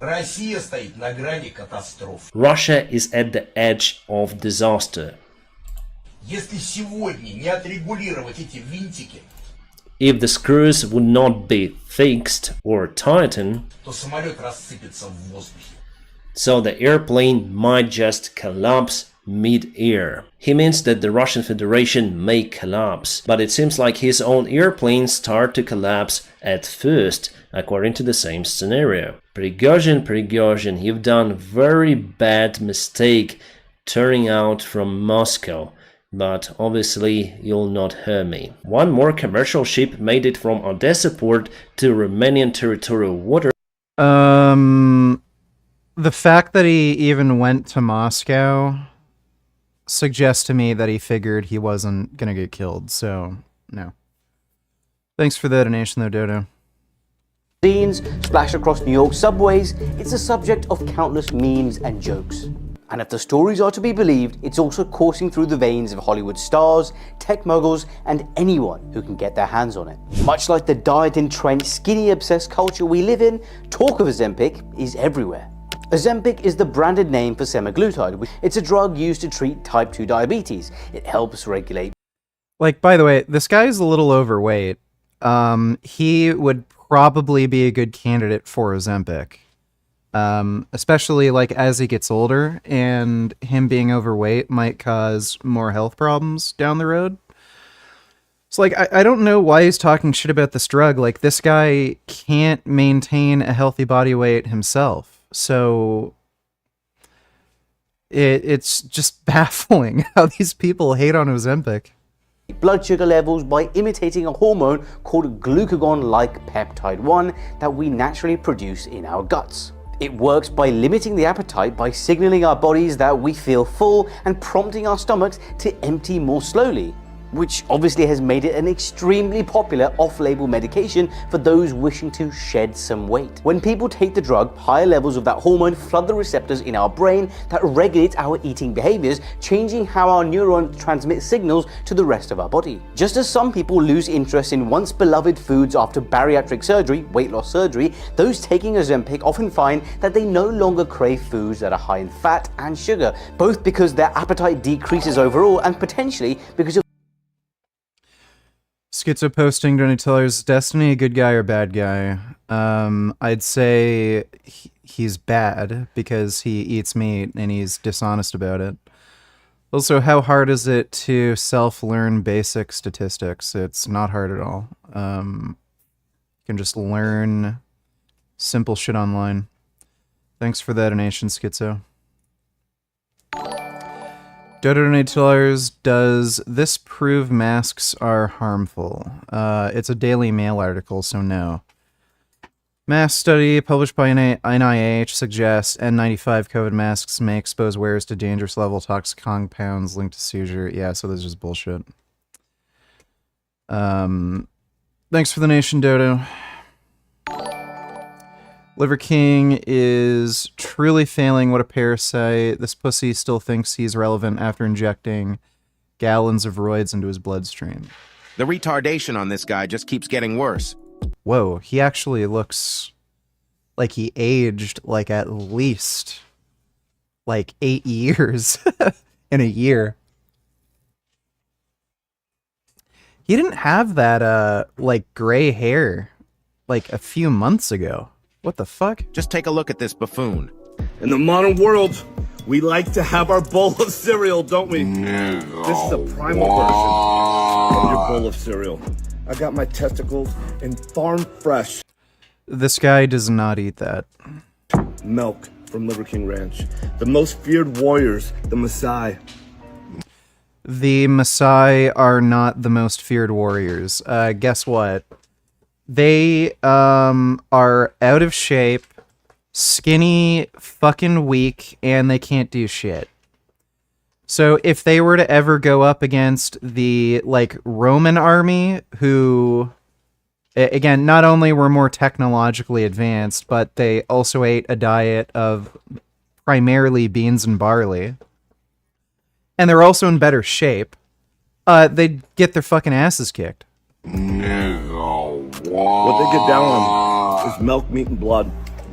Россия стоит на грани катастрофы. Russia is at the edge of disaster. Если сегодня не отрегулировать эти винтики, If the screws would not be fixed or tightened, то самолет рассыпется в воздухе. so the airplane might just collapse mid-air. He means that the Russian Federation may collapse, but it seems like his own airplanes start to collapse at first, according to the same scenario. Prigozhin, you've done very bad mistake turning out from Moscow, but obviously you'll not hurt me. One more commercial ship made it from Odessa port to Romanian territorial water. The fact that he even went to Moscow suggests to me that he figured he wasn't gonna get killed, so no. Thanks for the donation though, Dodo. Scenes splashed across New York subways, it's the subject of countless memes and jokes. And if the stories are to be believed, it's also coursing through the veins of Hollywood stars, tech moguls, and anyone who can get their hands on it. Much like the diet-entrenched, skinny-obsessed culture we live in, talk of Ozempic is everywhere. Ozempic is the branded name for semaglutide. It's a drug used to treat type 2 diabetes. It helps regulate... Like, by the way, this guy's a little overweight. He would probably be a good candidate for Ozempic. Especially like as he gets older, and him being overweight might cause more health problems down the road. So like, I don't know why he's talking shit about this drug. Like, this guy can't maintain a healthy body weight himself. So it's just baffling how these people hate on Ozempic. Blood sugar levels by imitating a hormone called glucagon-like peptide 1 that we naturally produce in our guts. It works by limiting the appetite by signaling our bodies that we feel full and prompting our stomachs to empty more slowly, which obviously has made it an extremely popular off-label medication for those wishing to shed some weight. When people take the drug, higher levels of that hormone flood the receptors in our brain that regulate our eating behaviors, changing how our neurons transmit signals to the rest of our body. Just as some people lose interest in once beloved foods after bariatric surgery, weight loss surgery, those taking Ozempic often find that they no longer crave foods that are high in fat and sugar, both because their appetite decreases overall and potentially because of Schizo posting, Donny Teller's Destiny, a good guy or bad guy? I'd say he's bad because he eats meat and he's dishonest about it. Also, how hard is it to self-learn basic statistics? It's not hard at all. You can just learn simple shit online. Thanks for that donation, Schizo. $, does this prove masks are harmful? It's a Daily Mail article, so no. Mask study published by NIH suggests N95 COVID masks may expose wearers to dangerous level toxic compounds linked to seizure. Yeah, so this is just bullshit. Thanks for the nation, Dodo. Liver King is truly failing. What a parasite. This pussy still thinks he's relevant after injecting gallons of roids into his bloodstream. The retardation on this guy just keeps getting worse. Whoa, he actually looks like he aged like at least like 8 years in a year. He didn't have that like gray hair like a few months ago. What the fuck? Just take a look at this buffoon. In the modern world, we like to have our bowl of cereal, don't we? No. This is a primal version of your bowl of cereal. I got my testicles in farm fresh. This guy does not eat that. Milk from Liver King Ranch. The most feared warriors, the Maasai. The Maasai are not the most feared warriors. Guess what? They are out of shape, skinny, fucking weak, and they can't do shit. So if they were to ever go up against the, like, Roman army, who, again, not only were more technologically advanced, but they also ate a diet of primarily beans and barley, and they're also in better shape, they'd get their fucking asses kicked. What they get down on is milk, meat, and blood.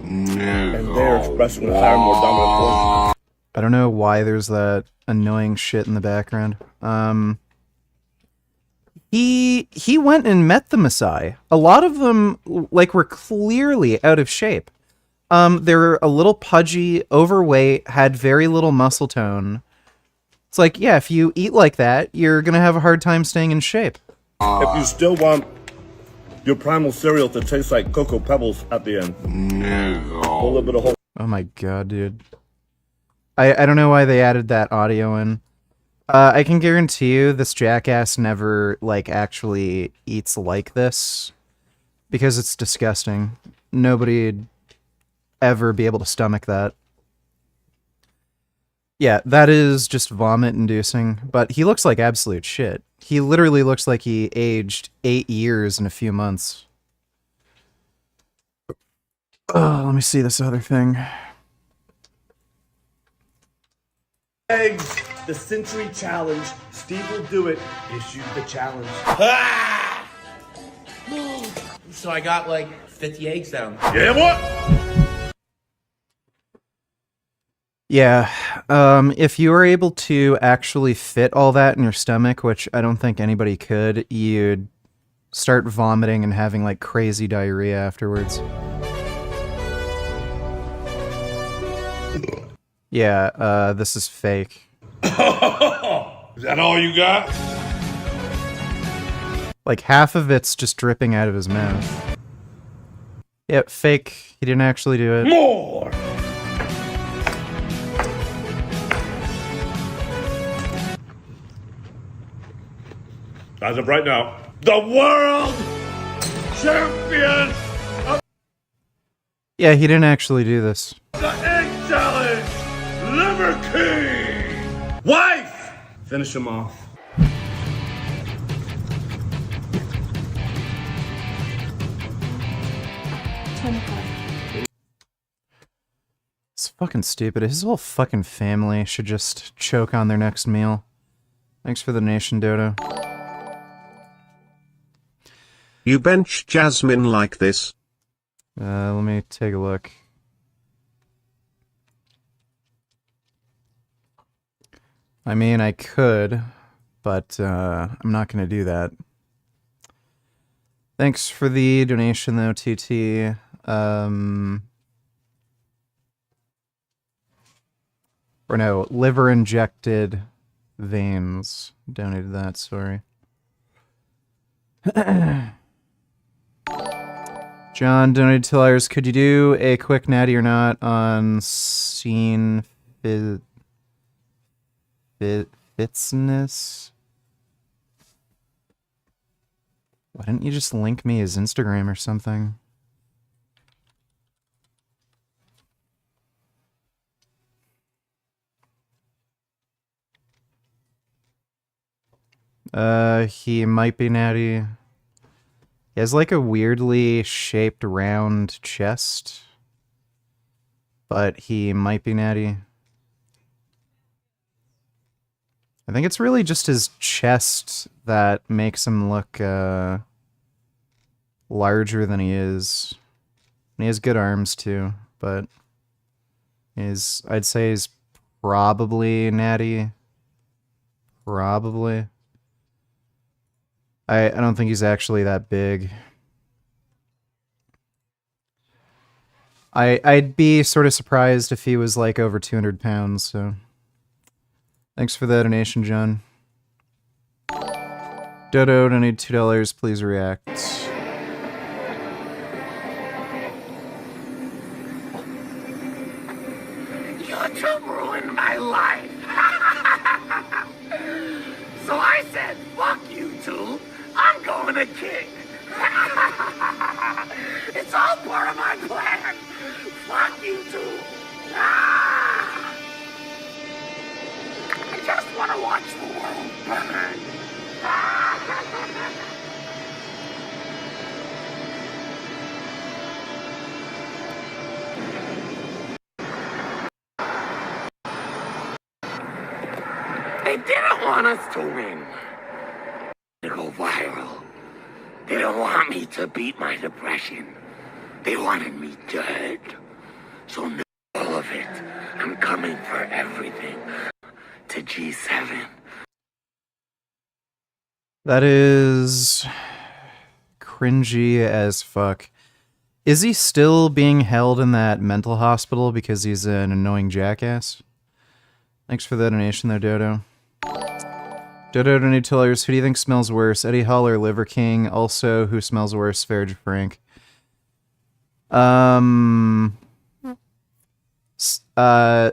And they're expressing a higher, more dominant form. I don't know why there's that annoying shit in the background. He went and met the Maasai. A lot of them, like, were clearly out of shape. They were a little pudgy, overweight, had very little muscle tone. It's like, yeah, if you eat like that, you're gonna have a hard time staying in shape. If you still want your primal cereal to taste like Cocoa Pebbles at the end, a little bit of whole. Oh my god, dude. I don't know why they added that audio in. I can guarantee you this jackass never, like, actually eats like this. Because it's disgusting. Nobody'd ever be able to stomach that. Yeah, that is just vomit-inducing, but he looks like absolute shit. He literally looks like he aged 8 years in a few months. Oh, let me see this other thing. Eggs, the Century Challenge. Steve will do it. Issued the challenge. So I got like 50 eggs down. Yeah, what? Yeah, if you were able to actually fit all that in your stomach, which I don't think anybody could, you'd start vomiting and having, like, crazy diarrhea afterwards. Yeah, this is fake. Is that all you got? Like, half of it's just dripping out of his mouth. Yep, fake. He didn't actually do it. More! As of right now, the world champion of Yeah, he didn't actually do this. the Egg Challenge, Liver King! Wife! Finish him off. It's fucking stupid. His whole fucking family should just choke on their next meal. Thanks for the nation, Dodo. You bench Jasmine like this? Let me take a look. I mean, I could, but I'm not going to do that. Thanks for the donation, though, TT. Or no, liver-injected veins. Donated that, sorry. John donated $2. Could you do a quick natty or not on scene fitness? Why didn't you just link me his Instagram or something? He might be natty. He has like a weirdly shaped round chest. But he might be natty. I think it's really just his chest that makes him look larger than he is. And he has good arms too, but I'd say he's probably natty. Probably. I don't think he's actually that big. I'd be sort of surprised if he was like over 200 pounds, so... Thanks for the donation, John. Dodo, donate $2, please react. YouTube ruined my life. So I said, fuck YouTube. I'm going to kick. It's all part of my plan. Fuck YouTube. I just want to watch the world burn. They didn't want us to win. To go viral. They don't want me to beat my depression. They wanted me dead. So know all of it. I'm coming for everything. To G7. That is cringy as fuck. Is he still being held in that mental hospital because he's an annoying jackass? Thanks for the donation there, Dodo. Dodo donated $2. Who do you think smells worse, Eddie Hall or Liver King? Also, who smells worse, Farage or Frank?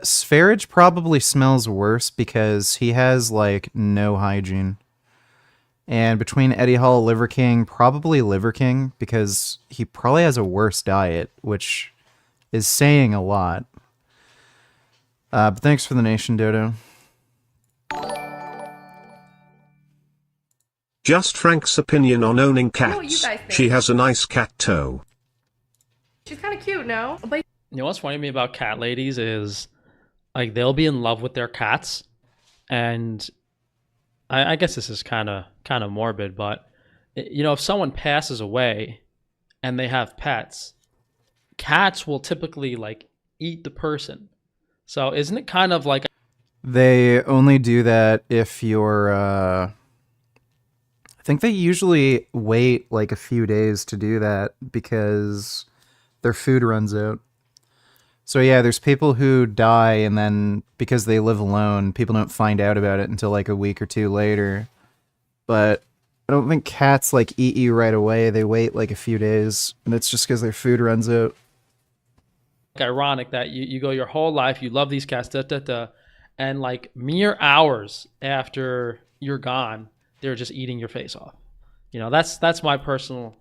Sfarage probably smells worse because he has, like, no hygiene. And between Eddie Hall, Liver King, probably Liver King, because he probably has a worse diet, which is saying a lot. But thanks for the nation, Dodo. Just Frank's opinion on owning I know what you cats. guys think. She has a nice cat toe. She's kind of cute, no? But You know what's funny to me about cat ladies is, like, they'll be in love with their cats, and I guess this is kind of morbid, but you know, if someone passes away and they have pets, cats will typically like eat the person. So isn't it kind of like They only do that if you're, I think they usually wait like a few days to do that because their food runs out. So yeah, there's people who die and then because they live alone, people don't find out about it until like a week or two later. But I don't think cats like eat you right away. They wait like a few days and it's just because their food runs out. ironic that you go your whole life, you love these cats, and like mere hours after you're gone, they're just eating your face off. You know, that's my personal,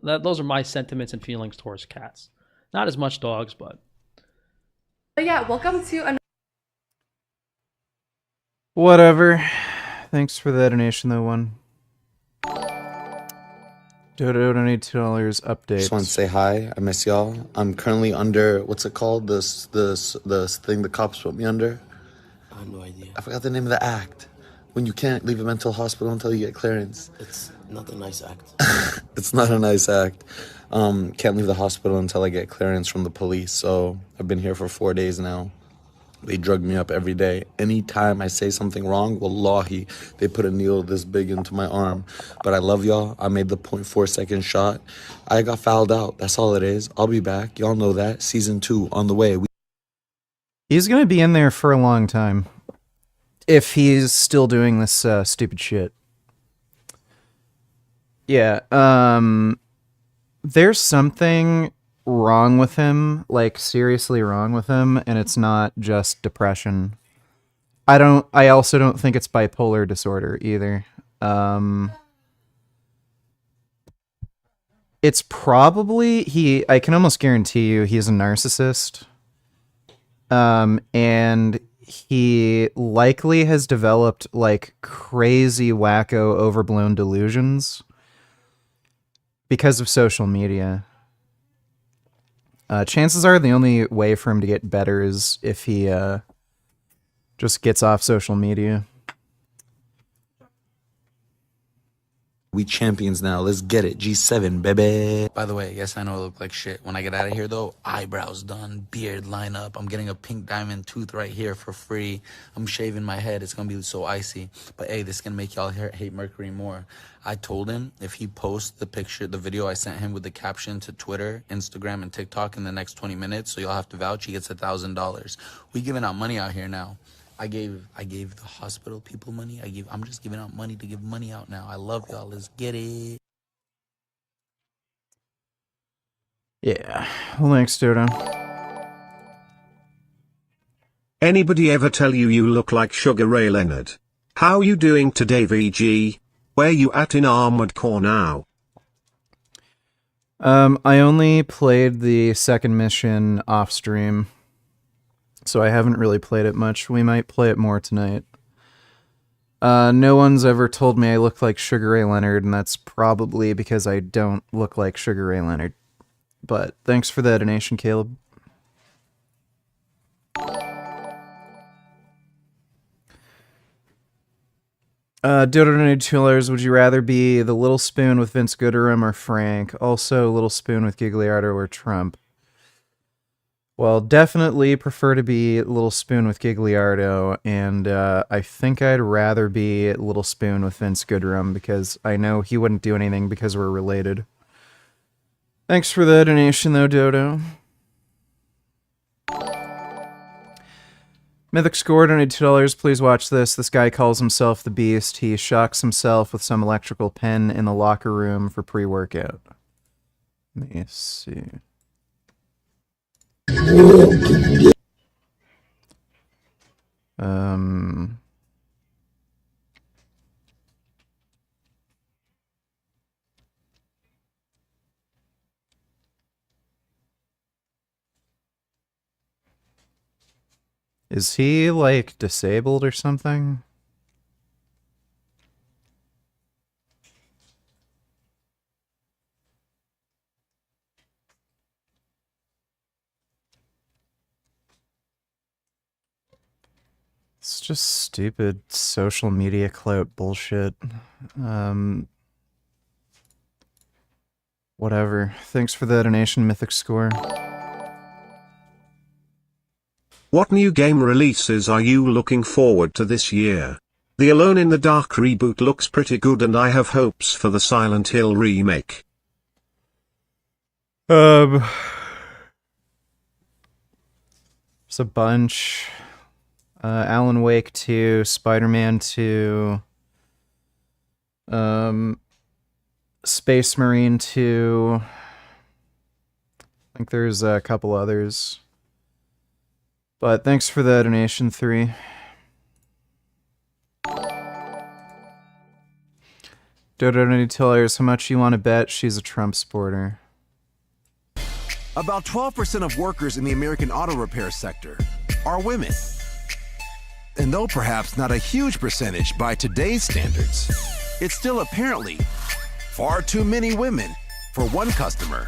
those are my sentiments and feelings towards cats. Not as much dogs, but yeah, welcome to another. Whatever. Thanks for the donation, though, one. Dodo, donate $2 update. Just want to say hi. I miss y'all. I'm currently under, what's it called? This thing the cops put me under. I have no idea. I forgot the name of the act. When you can't leave a mental hospital until you get clearance. It's not a nice act. It's not a nice act. Can't leave the hospital until I get clearance from the police. So I've been here for 4 days now. They drug me up every day. Anytime I say something wrong, wallahi, they put a needle this big into my arm. But I love y'all. I made the 0.4-second shot. I got fouled out. That's all it is. I'll be back. Y'all know that. Season 2 on the way. He's going to be in there for a long time. If he's still doing this stupid shit. Yeah, there's something wrong with him, like seriously wrong with him, and it's not just depression. I also don't think it's bipolar disorder either. It's probably I can almost guarantee you he's a narcissist. And he likely has developed like crazy wacko overblown delusions because of social media. Chances are the only way for him to get better is if he just gets off social media. We champions now. Let's get it. G7, baby. By the way, yes, I know I look like shit. When I get out of here, though, eyebrows done, beard line up. I'm getting a pink diamond tooth right here for free. I'm shaving my head. It's going to be so icy. But, hey, this is going to make y'all hate Mercury more. I told him if he posts the video I sent him with the caption to Twitter, Instagram, and TikTok in the next 20 minutes, so you'll have to vouch, he gets $1,000. We giving out money out here now. I gave the hospital people money. I'm just giving out money to give money out now. I love y'all. Let's get it. Yeah. Well, thanks, Dodo. Anybody ever tell you you look like Sugar Ray Leonard? How you doing today, VG? Where you at in Armored Core now? I only played the second mission off stream, so I haven't really played it much. We might play it more tonight. No one's ever told me I look like Sugar Ray Leonard, and that's probably because I don't look like Sugar Ray Leonard. But thanks for the donation, Caleb. Dodo donated $2. Would you rather be the Little Spoon with Vince Gooderum or Frank? Also, Little Spoon with Gigliardo or Trump? Well, definitely prefer to be Little Spoon with Gigliardo, and I think I'd rather be Little Spoon with Vince Goodrum, because I know he wouldn't do anything because we're related. Thanks for the donation, though, Dodo. Mythic scored on $2. Please watch this. This guy calls himself the Beast. He shocks himself with some electrical pen in the locker room for pre-workout. Let me see. Is he, like, disabled or something? It's just stupid social media clout bullshit. Whatever. Thanks for the donation, Mythic Score. What new game releases are you looking forward to this year? The Alone in the Dark reboot looks pretty good and I have hopes for the Silent Hill remake. There's a bunch. Alan Wake 2, Spider-Man 2, Space Marine 2. I think there's a couple others. But thanks for the donation, 3. Dodo $2. How much you want to bet she's a Trump supporter? About 12% of workers in the American auto repair sector are women. And though perhaps not a huge percentage by today's standards, it's still apparently far too many women for one customer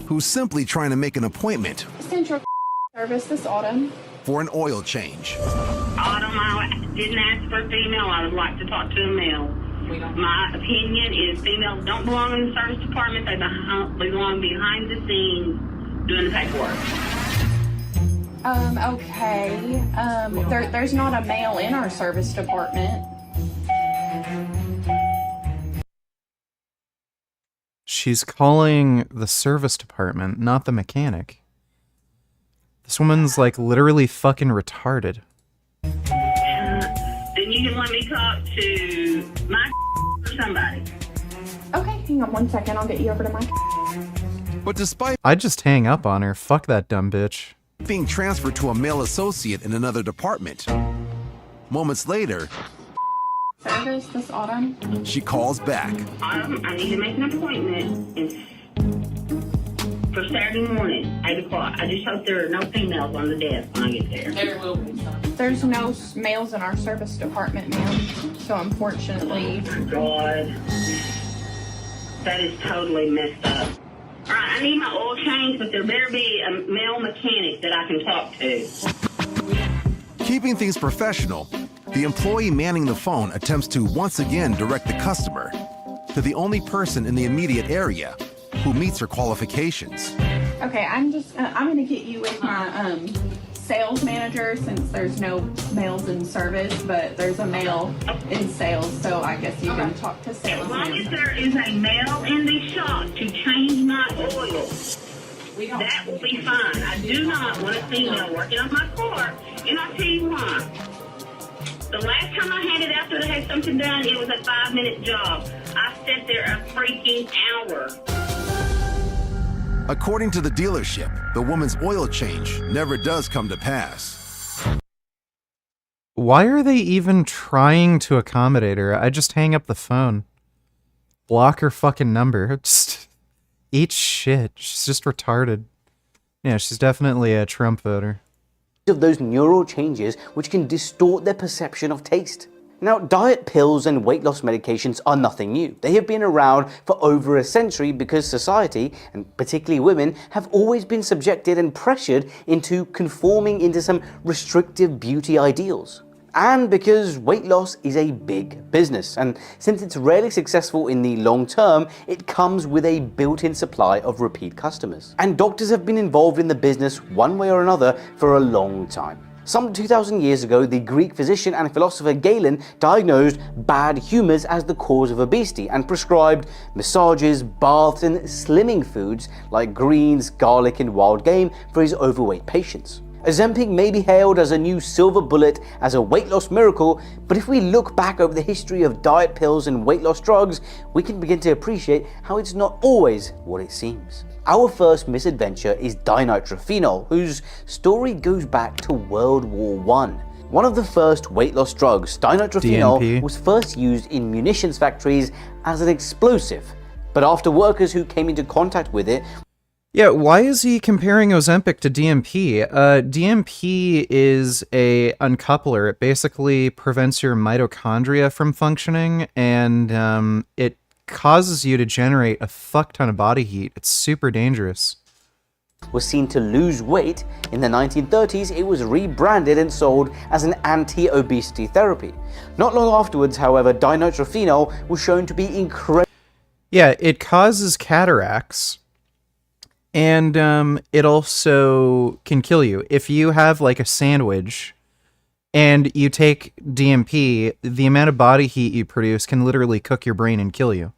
who's simply trying to make an appointment Central service this autumn for an oil change. Autumn, I didn't ask for a female. I would like to talk to a male. My opinion is females don't belong in the service department. They belong behind the scenes doing the paperwork. Okay. There's not a male in our service department. She's calling the service department, not the mechanic. This woman's like literally fucking retarded. Then you can let me talk to my or somebody. Okay, hang on 1 second. I'll get you over to my. But despite I'd just hang up on her. Fuck that dumb bitch. being transferred to a male associate in another department, moments later, Service this autumn. she calls back. Autumn, I need to make an appointment for Saturday morning, 8 o'clock. I just hope there are no females on the desk when I get there. There will be some. There's no males in our service department, ma'am. So unfortunately. Oh, God. That is totally messed up. All right, I need my oil change, but there better be a male mechanic that I can talk to. Keeping things professional, the employee manning the phone attempts to once again direct the customer to the only person in the immediate area who meets her qualifications. Okay, I'm gonna get you with my sales manager since there's no males in service, but there's a male in sales, so I guess you can talk to sales As long as manager. there is a male in the shop to change my oil, that will be fine. I do not want a female working on my car, and I'll tell you why. The last time I had it after they had something done, it was a 5-minute job. I sat there a freaking hour. According to the dealership, the woman's oil change never does come to pass. Why are they even trying to accommodate her? I just hang up the phone. Block her fucking number. Just eat shit. She's just retarded. Yeah, she's definitely a Trump voter. Of those neural changes which can distort their perception of taste. Now, diet pills and weight loss medications are nothing new. They have been around for over a century because society, and particularly women, have always been subjected and pressured into conforming into some restrictive beauty ideals. and because weight loss is a big business, and since it's rarely successful in the long term, it comes with a built-in supply of repeat customers. And doctors have been involved in the business one way or another for a long time. Some 2,000 years ago, the Greek physician and philosopher Galen diagnosed bad humors as the cause of obesity and prescribed massages, baths, and slimming foods like greens, garlic, and wild game for his overweight patients. Ozempic may be hailed as a new silver bullet as a weight loss miracle, but if we look back over the history of diet pills and weight loss drugs, we can begin to appreciate how it's not always what it seems. Our first misadventure is dinitrophenol, whose story goes back to World War I. One of the first weight loss drugs, dinitrophenol, DNP. was first used in munitions factories as an explosive, but after workers who came into contact with it. Yeah, why is he comparing Ozempic to DMP? DMP is a uncoupler. It basically prevents your mitochondria from functioning, and it causes you to generate a fuck ton of body heat. It's super dangerous. Was seen to lose weight. In the 1930s, it was rebranded and sold as an anti-obesity therapy. Not long afterwards, however, dinitrophenol was shown to be incredible. Yeah, it causes cataracts. And it also can kill you. If you have like a sandwich and you take DMP, the amount of body heat you produce can literally cook your brain and kill you.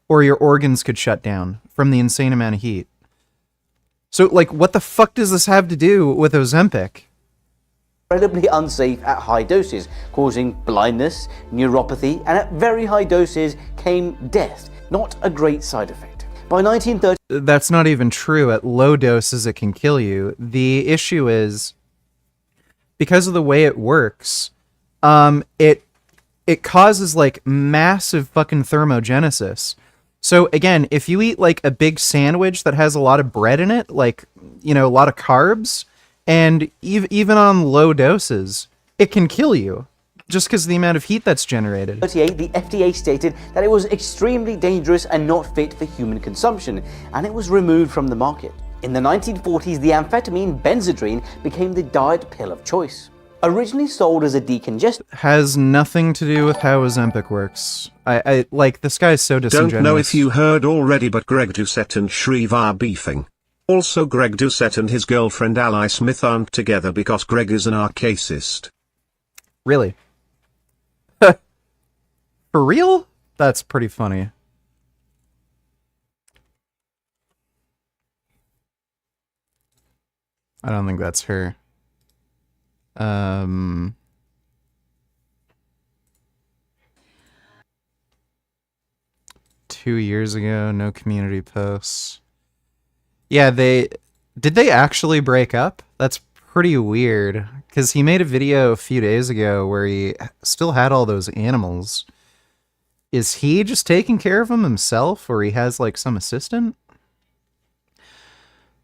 Or your organs could shut down from the insane amount of heat. So, like, what the fuck does this have to do with Ozempic? Incredibly unsafe at high doses, causing blindness, neuropathy, and at very high doses came death. Not a great side effect. By 1930, that's not even true. At low doses, it can kill you. The issue is, because of the way it works, it causes like massive fucking thermogenesis. So again, if you eat like a big sandwich that has a lot of bread in it, like, you know, a lot of carbs, and even on low doses, it can kill you. Just because of the amount of heat that's generated. The FDA stated that it was extremely dangerous and not fit for human consumption, and it was removed from the market. In the 1940s, the amphetamine Benzedrine became the diet pill of choice. Originally sold as a decongestant, has nothing to do with how Ozempic works. I like, this guy's so disingenuous. Don't know if you heard already, but Greg Doucette and Shreve are beefing. Also, Greg Doucette and his girlfriend Ally Smith aren't together because Greg is an archaicist. Really? For real? That's pretty funny. I don't think that's her. 2 years ago, no community posts. Yeah, did they actually break up? That's pretty weird, because he made a video a few days ago where he still had all those animals. Is he just taking care of them himself, or he has like some assistant?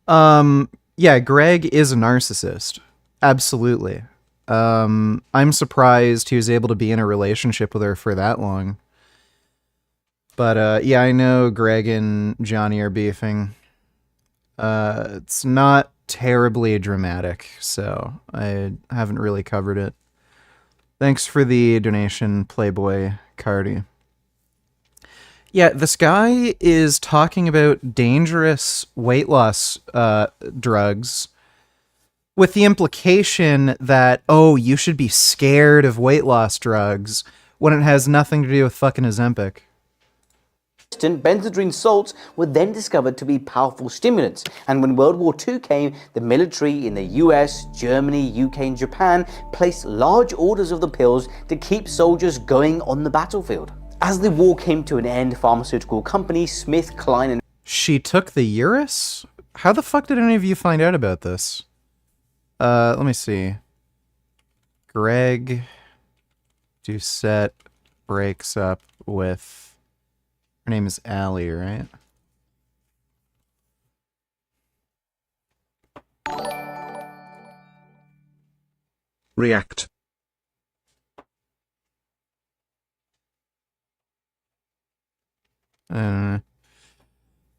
Yeah, Greg is a narcissist. Absolutely. I'm surprised he was able to be in a relationship with her for that long. But yeah, I know Greg and Johnny are beefing. It's not terribly dramatic, so I haven't really covered it. Thanks for the donation, Playboy Cardi. Yeah, this guy is talking about dangerous weight loss drugs with the implication that, oh, you should be scared of weight loss drugs when it has nothing to do with fucking Ozempic. Benzedrine salts were then discovered to be powerful stimulants, and when World War II came, the military in the US, Germany, UK, and Japan placed large orders of the pills to keep soldiers going on the battlefield. As the war came to an end, pharmaceutical companies Smith, Kline, and... She took the Urus? How the fuck did any of you find out about this? Let me see. Greg Doucette breaks up with... Her name is Allie, right? React.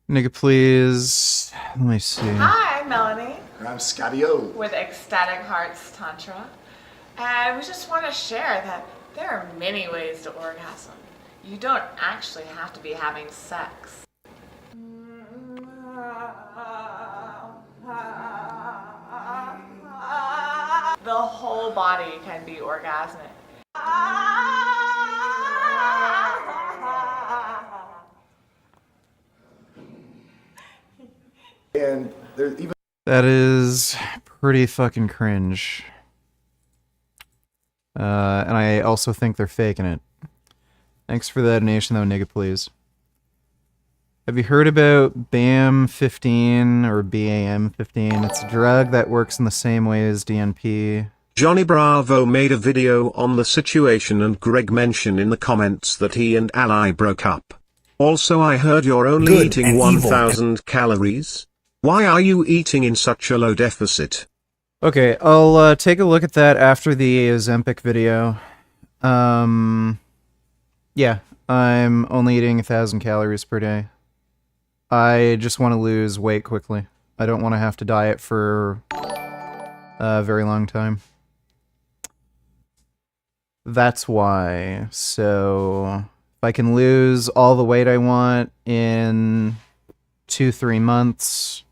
Nigga, please. Let me see. Hi, I'm Melanie. And I'm Scotty O. With Ecstatic Hearts Tantra. And we just want to share that there are many ways to orgasm. You don't actually have to be having sex. The whole body can be orgasmic. And there's even That is pretty fucking cringe. And I also think they're faking it. Thanks for the donation though, nigga, please. Have you heard about BAM15 or BAM15? It's a drug that works in the same way as DNP. Johnny Bravo made a video on the situation and Greg mentioned in the comments that he and Ally broke up. Also, I heard you're only Good eating and evil. 1,000 calories. Why are you eating in such a low deficit? Okay, I'll take a look at that after the Ozempic video. Yeah, I'm only eating 1,000 calories per day. I just want to lose weight quickly. I don't want to have to diet for a very long time. That's why. So, if I can lose all the weight I want in 2-3 months,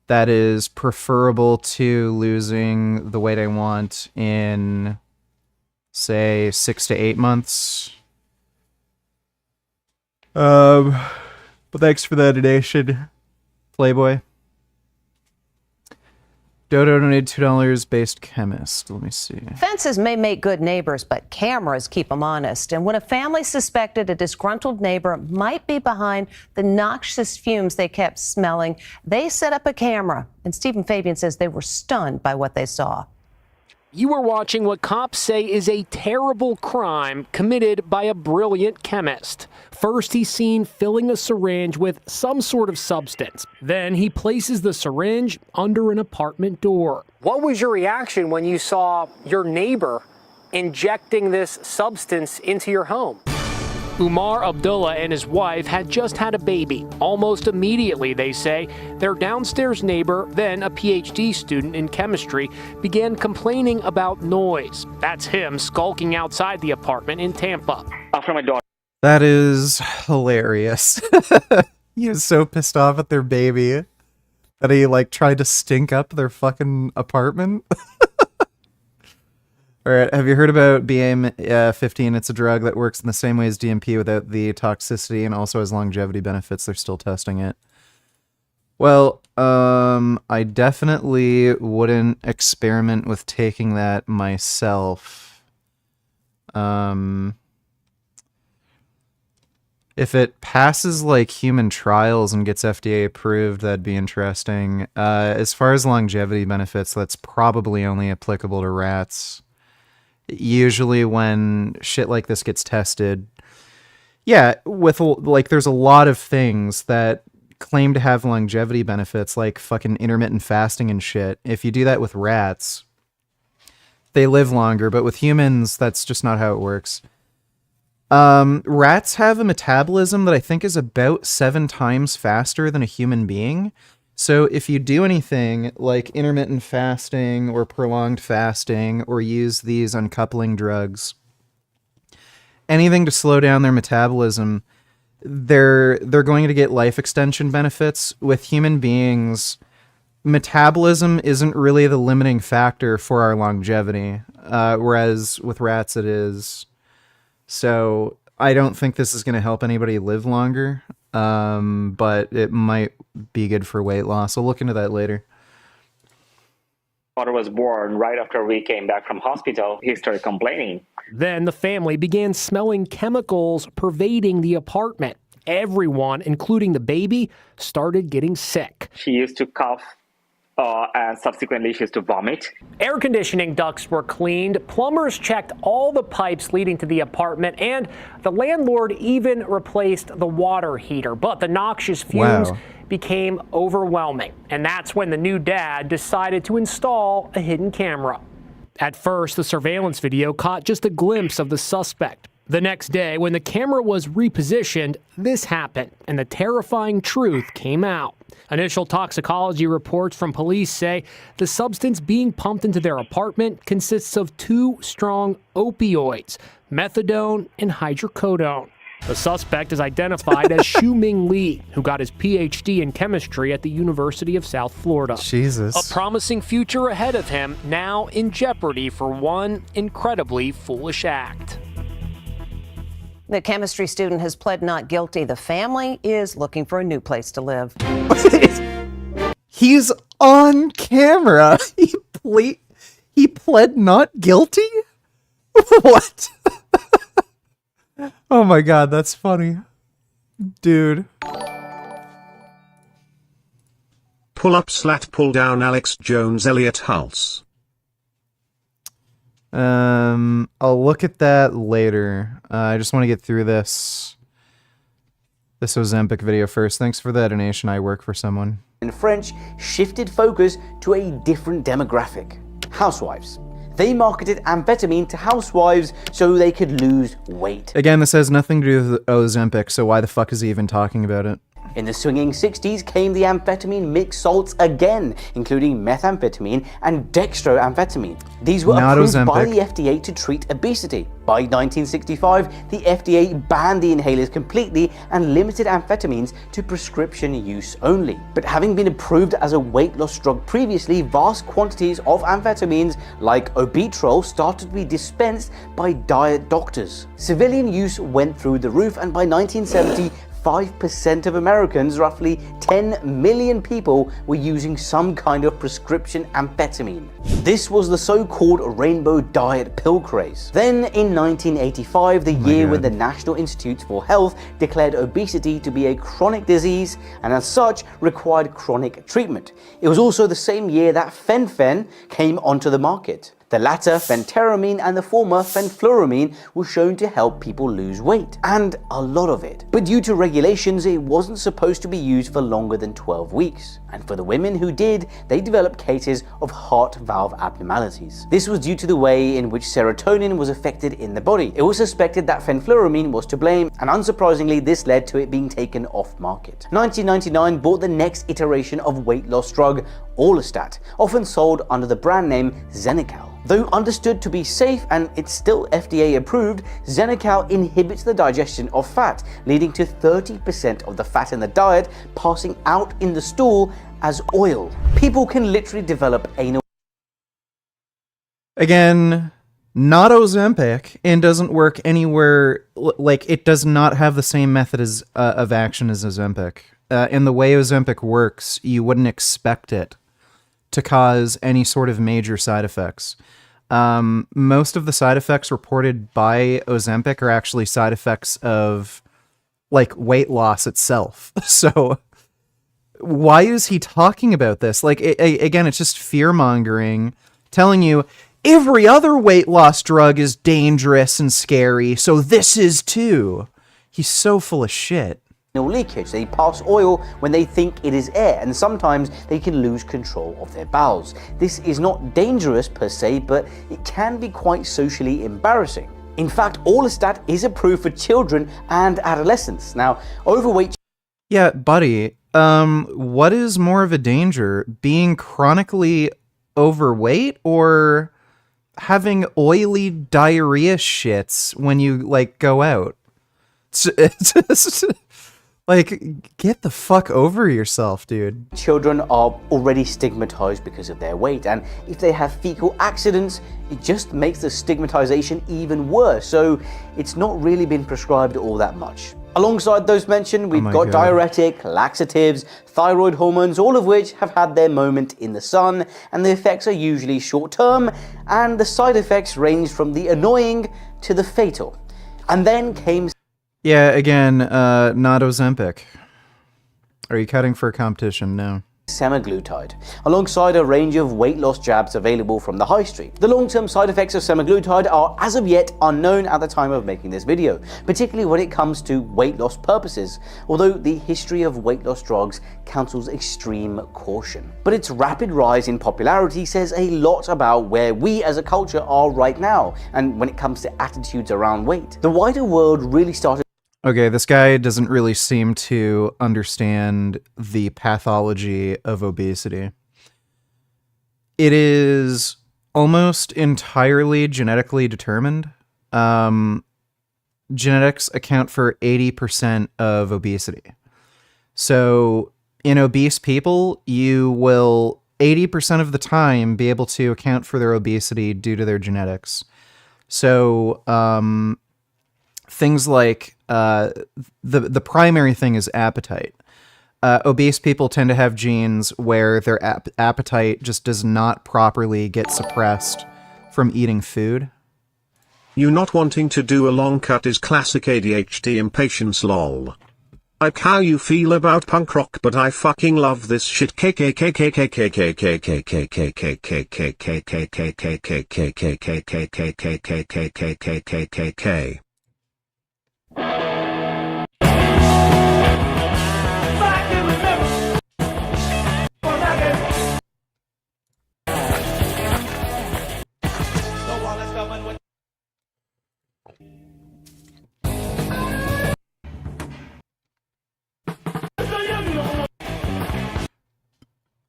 that is preferable to losing the weight I want in, say, 6 to 8 months. But thanks for the donation, Playboy. Dodo donated $2 based chemist. Let me see. Fences may make good neighbors, but cameras keep them honest. And when a family suspected a disgruntled neighbor might be behind the noxious fumes they kept smelling, they set up a camera. And Stephen Fabian says they were stunned by what they saw. You are watching what cops say is a terrible crime committed by a brilliant chemist. First, he's seen filling a syringe with some sort of substance. Then he places the syringe under an apartment door. What was your reaction when you saw your neighbor injecting this substance into your home? Umar Abdullah and his wife had just had a baby. Almost immediately, they say, their downstairs neighbor, then a PhD student in chemistry, began complaining about noise. That's him skulking outside the apartment in Tampa. After my daughter. That is hilarious. He was so pissed off at their baby that he, like, tried to stink up their fucking apartment. Alright, have you heard about BAM15? It's a drug that works in the same way as DMP without the toxicity and also has longevity benefits. They're still testing it. Well, I definitely wouldn't experiment with taking that myself. If it passes, like, human trials and gets FDA approved, that'd be interesting. As far as longevity benefits, that's probably only applicable to rats. Usually when shit like this gets tested, yeah, with, like, there's a lot of things that claim to have longevity benefits, like fucking intermittent fasting and shit. If you do that with rats, they live longer, but with humans, that's just not how it works. Rats have a metabolism that I think is about 7 times faster than a human being. So if you do anything like intermittent fasting or prolonged fasting or use these uncoupling drugs, anything to slow down their metabolism, they're going to get life extension benefits. With human beings, metabolism isn't really the limiting factor for our longevity, whereas with rats it is. So I don't think this is going to help anybody live longer. But it might be good for weight loss. I'll look into that later. Daughter was born right after we came back from hospital. He started complaining. Then the family began smelling chemicals pervading the apartment. Everyone, including the baby, started getting sick. She used to cough and subsequently she used to vomit. Air conditioning ducts were cleaned, plumbers checked all the pipes leading to the apartment, and the landlord even replaced the water heater. But the noxious fumes became overwhelming, and that's when the new dad decided to install a hidden camera. At first, the surveillance video caught just a glimpse of the suspect. The next day, when the camera was repositioned, this happened, and the terrifying truth came out. Initial toxicology reports from police say the substance being pumped into their apartment consists of 2 strong opioids, methadone and hydrocodone. The suspect is identified as Shu Ming Lee, who got his PhD in chemistry at the University of South Florida. Jesus. A promising future ahead of him, now in jeopardy for one incredibly foolish act. The chemistry student has pled not guilty. The family is looking for a new place to live. He's on camera. He pled not guilty? What? Oh my god, that's funny. Dude. Pull up slat pull down Alex Jones Elliot Hulse. I'll look at that later. I just want to get through this Ozempic video first. Thanks for the donation. I work for someone. In French, shifted focus to a different demographic. Housewives. They marketed amphetamine to housewives so they could lose weight. Again, this has nothing to do with Ozempic, so why the fuck is he even talking about it? In the swinging 60s came the amphetamine mixed salts again, including methamphetamine and dextroamphetamine. These were Not approved Ozempic. by the FDA to treat obesity. By 1965, the FDA banned the inhalers completely and limited amphetamines to prescription use only. But having been approved as a weight loss drug previously, vast quantities of amphetamines like Obitrol started to be dispensed by diet doctors. Civilian use went through the roof, and by 1970, 5% of Americans, roughly 10 million people, were using some kind of prescription amphetamine. This was the so-called rainbow diet pill craze. Then in 1985, the year when the National Institutes for Health declared obesity to be a chronic disease and as such required chronic treatment. It was also the same year that fen-phen came onto the market. The latter, phentermine, and the former, fenfluramine, were shown to help people lose weight, and a lot of it. But due to regulations, it wasn't supposed to be used for longer than 12 weeks. And for the women who did, they developed cases of heart valve abnormalities. This was due to the way in which serotonin was affected in the body. It was suspected that fenfluramine was to blame, and unsurprisingly, this led to it being taken off market. 1999 brought the next iteration of weight loss drug, Orlistat, often sold under the brand name Xenical. Though understood to be safe and it's still FDA approved, Xenical inhibits the digestion of fat, leading to 30% of the fat in the diet passing out in the stool as oil. People can literally develop anal. Again, not Ozempic, and doesn't work anywhere, like, it does not have the same method of action as Ozempic. In the way Ozempic works, you wouldn't expect it to cause any sort of major side effects. Most of the side effects reported by Ozempic are actually side effects of, like, weight loss itself. So why is he talking about this? Like, again, it's just fear-mongering, telling you every other weight loss drug is dangerous and scary, so this is too. He's so full of shit. Leakage. They pass oil when they think it is air, and sometimes they can lose control of their bowels. This is not dangerous per se, but it can be quite socially embarrassing. In fact, Orlistat is approved for children and adolescents. Now, overweight... Yeah, buddy, what is more of a danger? Being chronically overweight or having oily diarrhea shits when you, like, go out? It's like, get the fuck over yourself, dude. Children are already stigmatized because of their weight, and if they have fecal accidents, it just makes the stigmatization even worse, so it's not really been prescribed all that much. Alongside those mentioned, we've got diuretic, laxatives, thyroid hormones, all of which have had their moment in the sun, and the effects are usually short-term, and the side effects range from the annoying to the fatal. And then came... Yeah, again, not Ozempic. Are you cutting for a competition? No. semaglutide, alongside a range of weight loss jabs available from the high street. The long-term side effects of semaglutide are as of yet unknown at the time of making this video, particularly when it comes to weight loss purposes, although the history of weight loss drugs counsels extreme caution. But its rapid rise in popularity says a lot about where we as a culture are right now, and when it comes to attitudes around weight. The wider world really started. Okay, this guy doesn't really seem to understand the pathology of obesity. It is almost entirely genetically determined. Genetics account for 80% of obesity. So in obese people, you will 80% of the time be able to account for their obesity due to their genetics. So things like the primary thing is appetite. Obese people tend to have genes where their appetite just does not properly get suppressed from eating food. You not wanting to do a long cut is classic ADHD impatience lol. Like how you feel about punk rock, but I fucking love this shit.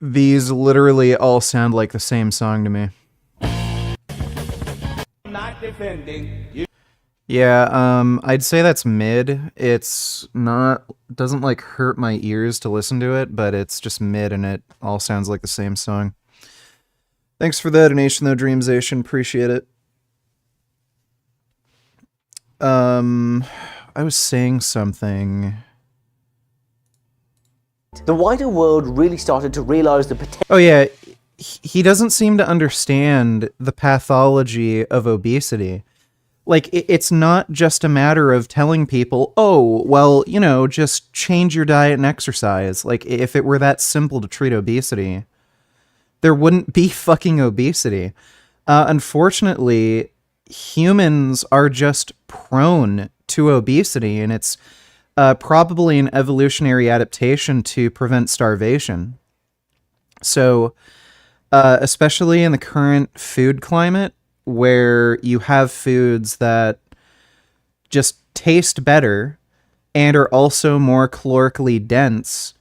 These literally all sound like the same song to me. Not defending you. Yeah, I'd say that's mid. It's not, doesn't like hurt my ears to listen to it, but it's just mid and it all sounds like the same song. Thanks for the donation though, Dreamsation, appreciate it. I was saying something. The wider world really started to realize the potential. Oh yeah, he doesn't seem to understand the pathology of obesity. Like, it's not just a matter of telling people, oh, well, you know, just change your diet and exercise. Like, if it were that simple to treat obesity, there wouldn't be fucking obesity. Unfortunately, humans are just prone to obesity, and it's probably an evolutionary adaptation to prevent starvation. So, especially in the current food climate, where you have foods that just taste better and are also more calorically dense,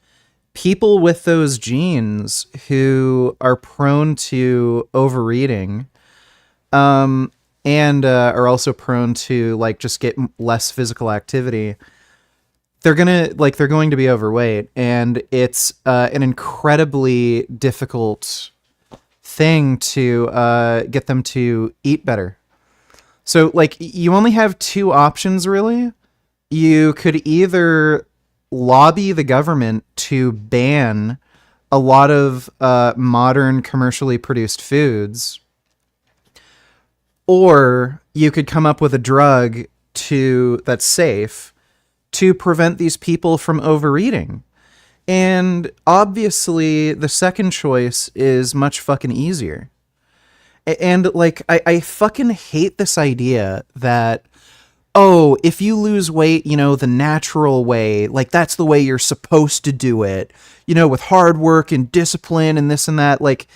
people with those genes who are prone to overeating and are also prone to like just get less physical activity, they're going to be overweight, and it's an incredibly difficult thing to get them to eat better. So like you only have two options really. You could either lobby the government to ban a lot of modern commercially produced foods, or you could come up with a drug that's safe to prevent these people from overeating. And obviously, the second choice is much fucking easier. And, like, I fucking hate this idea that, oh, if you lose weight, you know, the natural way, like, that's the way you're supposed to do it, you know, with hard work and discipline and this and that. Like,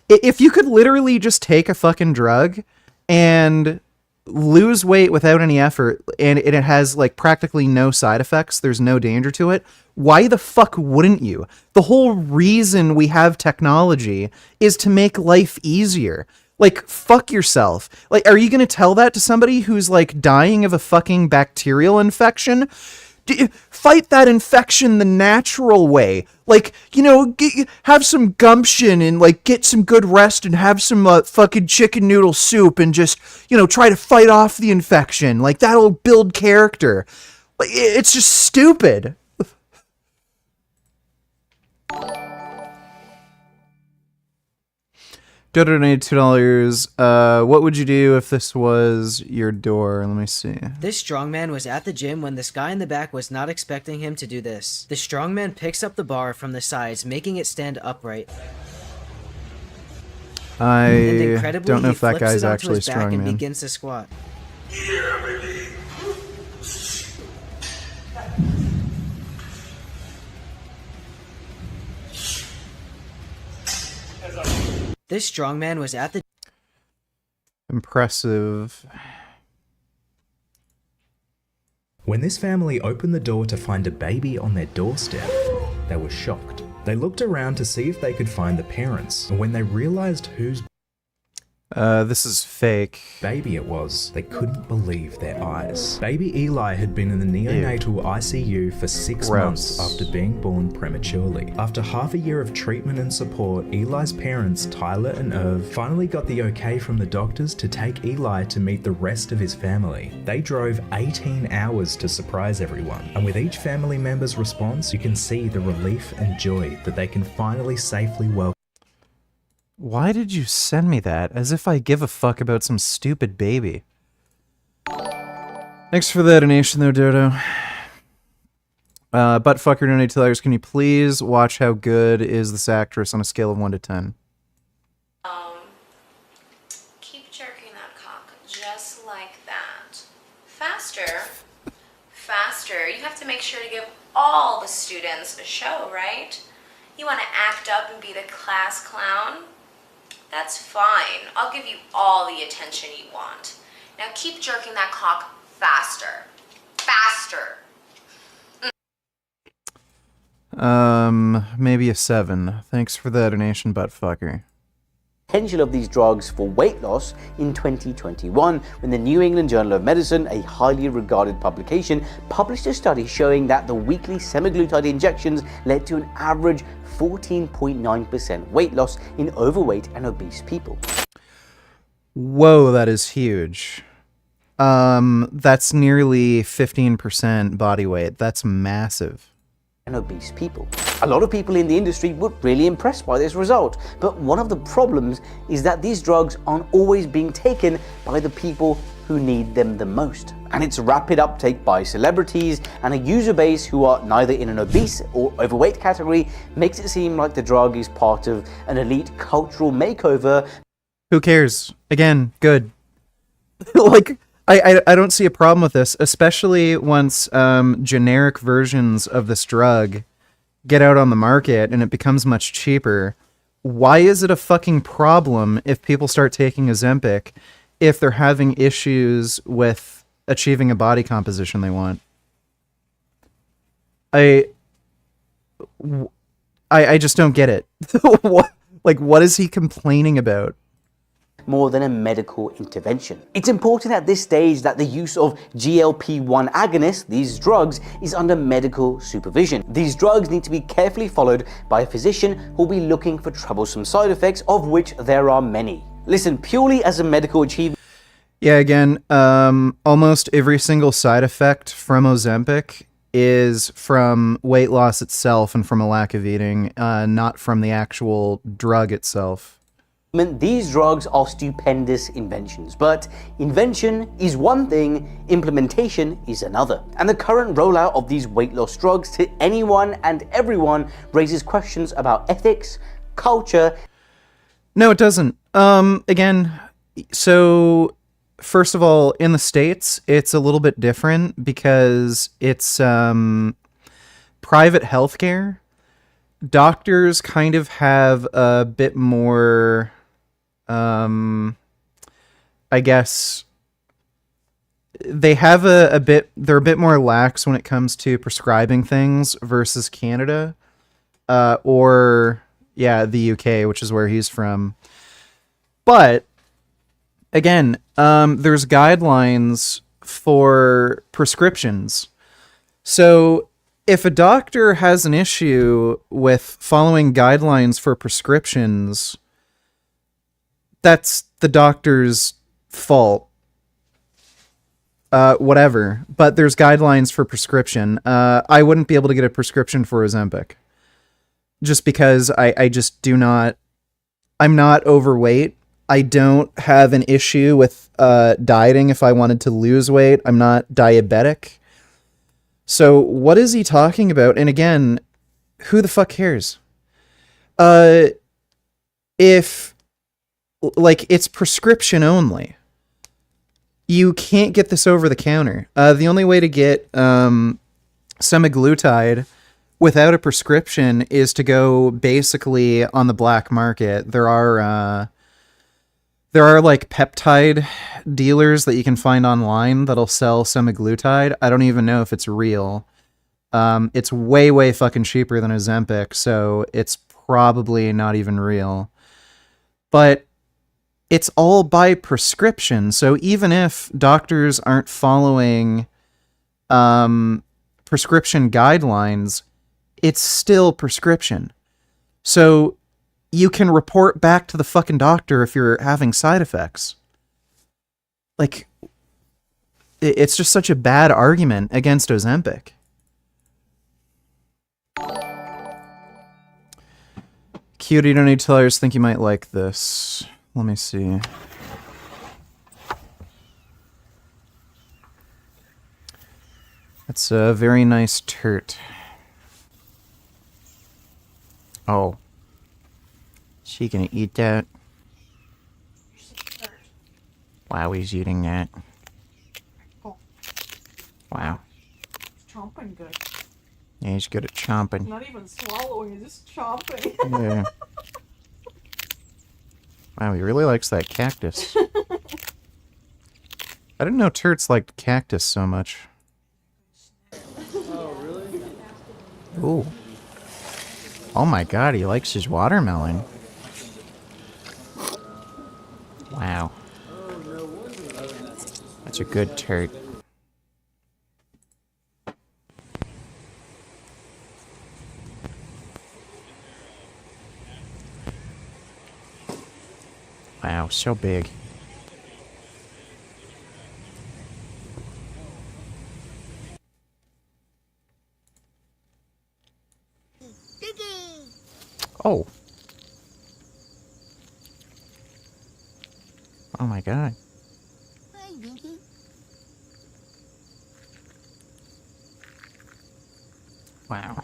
if you could literally just take a fucking drug and lose weight without any effort, and it has like practically no side effects, there's no danger to it, why the fuck wouldn't you? The whole reason we have technology is to make life easier. Like, fuck yourself. Like, are you gonna tell that to somebody who's like dying of a fucking bacterial infection? Fight that infection the natural way. Like, you know, have some gumption and like get some good rest and have some fucking chicken noodle soup and just, you know, try to fight off the infection. Like, that'll build character. Like, it's just stupid. Dodo donated $2. What would you do if this was your door? Let me see. This strongman was at the gym when this guy in the back was not expecting him to do this. The strongman picks up the bar from the sides, making it stand upright. I don't know if that guy's actually strong, and man. begins to squat. This strongman was at the impressive. When this family opened the door to find a baby on their doorstep, they were shocked. They looked around to see if they could find the parents, and when they realized whose this is fake. baby it was, they couldn't believe their eyes. Baby Eli had been in the neonatal ICU for 6 months after being born prematurely. After half a year of treatment and support, Eli's parents, Tyler and Irv, finally got the okay from the doctors to take Eli to meet the rest of his family. They drove 18 hours to surprise everyone, and with each family member's response, you can see the relief and joy that they can finally safely welcome. Why did you send me that? As if I give a fuck about some stupid baby. Thanks for the donation though, Dodo. Buttfucker donated $2. Can you please watch how good is this actress on a scale of 1 to 10? Keep jerking that cock just like that. Faster. Faster. You have to make sure to give all the students a show, right? You want to act up and be the class clown? That's fine. I'll give you all the attention you want. Now keep jerking that cock faster. Faster. Maybe a 7. Thanks for the donation, buttfucker. Potential of these drugs for weight loss in 2021 when the New England Journal of Medicine, a highly regarded publication, published a study showing that the weekly semaglutide injections led to an average 14.9% weight loss in overweight and obese people. Whoa, that is huge. That's nearly 15% body weight. That's massive. And obese people. A lot of people in the industry were really impressed by this result, but one of the problems is that these drugs aren't always being taken by the people who need them the most. And its rapid uptake by celebrities and a user base who are neither in an obese or overweight category makes it seem like the drug is part of an elite cultural makeover. Who cares? Again, good. Like, I don't see a problem with this, especially once generic versions of this drug get out on the market and it becomes much cheaper. Why is it a fucking problem if people start taking Ozempic if they're having issues with achieving a body composition they want? I just don't get it. What is he complaining about? More than a medical intervention. It's important at this stage that the use of GLP-1 agonists, these drugs, is under medical supervision. These drugs need to be carefully followed by a physician who will be looking for troublesome side effects, of which there are many. Listen, purely as a medical achievement. Yeah, again, almost every single side effect from Ozempic is from weight loss itself and from a lack of eating, not from the actual drug itself. These drugs are stupendous inventions, but invention is one thing, implementation is another. And the current rollout of these weight loss drugs to anyone and everyone raises questions about ethics, culture. No, it doesn't. Again, so first of all, in the States, it's a little bit different because it's private healthcare. Doctors kind of have a bit more, I guess they have they're a bit more lax when it comes to prescribing things versus Canada, or the UK, which is where he's from. But again, there's guidelines for prescriptions. So if a doctor has an issue with following guidelines for prescriptions, that's the doctor's fault. Whatever. But there's guidelines for prescription. I wouldn't be able to get a prescription for Ozempic. Just because I just do not I'm not overweight. I don't have an issue with dieting if I wanted to lose weight. I'm not diabetic. So what is he talking about? And again, who the fuck cares? If like it's prescription only. You can't get this over the counter. The only way to get semaglutide without a prescription is to go basically on the black market. There are like peptide dealers that you can find online that'll sell semaglutide. I don't even know if it's real. It's way, way fucking cheaper than Ozempic, so it's probably not even real. But it's all by prescription, so even if doctors aren't following prescription guidelines, it's still prescription. So you can report back to the fucking doctor if you're having side effects. Like, it's just such a bad argument against Ozempic. Cutie, you don't need to tell her. I just think you might like this. Let me see. That's a very nice turt. Oh. She gonna eat that? Wow, he's eating that. Wow. Chomping good. Yeah, he's good at chomping. Not even swallowing, just chomping. Yeah. Wow, he really likes that cactus. I didn't know turts liked cactus so much. Oh, really? Ooh. Oh my god, he likes his watermelon. Wow. That's a good turt. Wow, so big. Oh. Oh my god. Wow.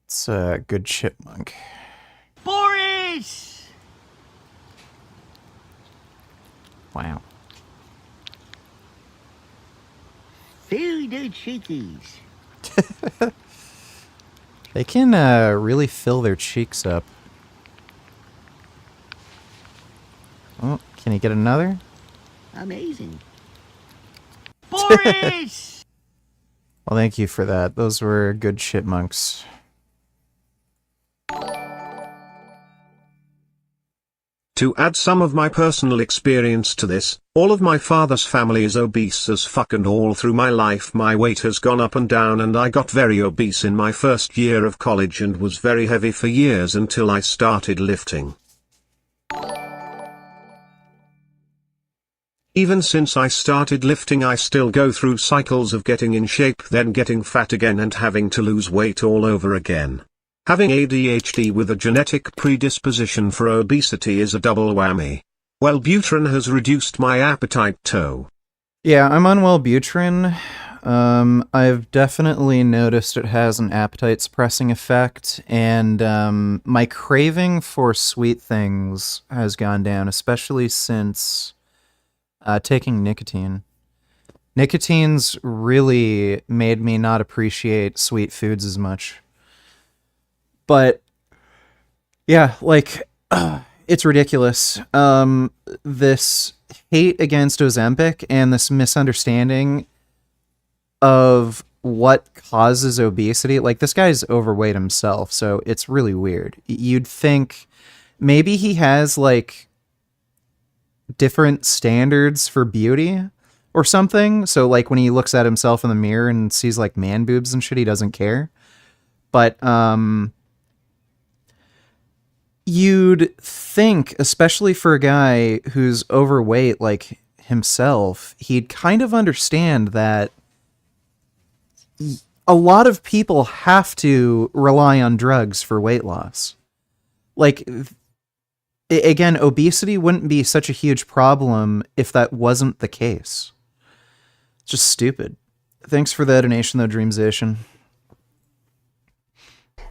It's a good chipmunk. Boris! Wow. Very good cheekies. They can really fill their cheeks up. Oh, can he get another? Amazing. Boris! Well, thank you for that. Those were good chipmunks. To add some of my personal experience to this, all of my father's family is obese as fuck, and all through my life my weight has gone up and down, and I got very obese in my first year of college and was very heavy for years until I started lifting. Even since I started lifting, I still go through cycles of getting in shape, then getting fat again, and having to lose weight all over again. Having ADHD with a genetic predisposition for obesity is a double whammy. Wellbutrin has reduced my appetite too. Yeah, I'm on Wellbutrin. I've definitely noticed it has an appetite suppressing effect, and my craving for sweet things has gone down, especially since taking nicotine. Nicotine's really made me not appreciate sweet foods as much. But yeah, like it's ridiculous. This hate against Ozempic and this misunderstanding of what causes obesity. Like, this guy's overweight himself, so it's really weird. You'd think maybe he has like different standards for beauty or something. So like when he looks at himself in the mirror and sees like man boobs and shit, he doesn't care. But you'd think, especially for a guy who's overweight like himself, he'd kind of understand that a lot of people have to rely on drugs for weight loss. Like, again, obesity wouldn't be such a huge problem if that wasn't the case. It's just stupid. Thanks for the donation, though, Dreamsation.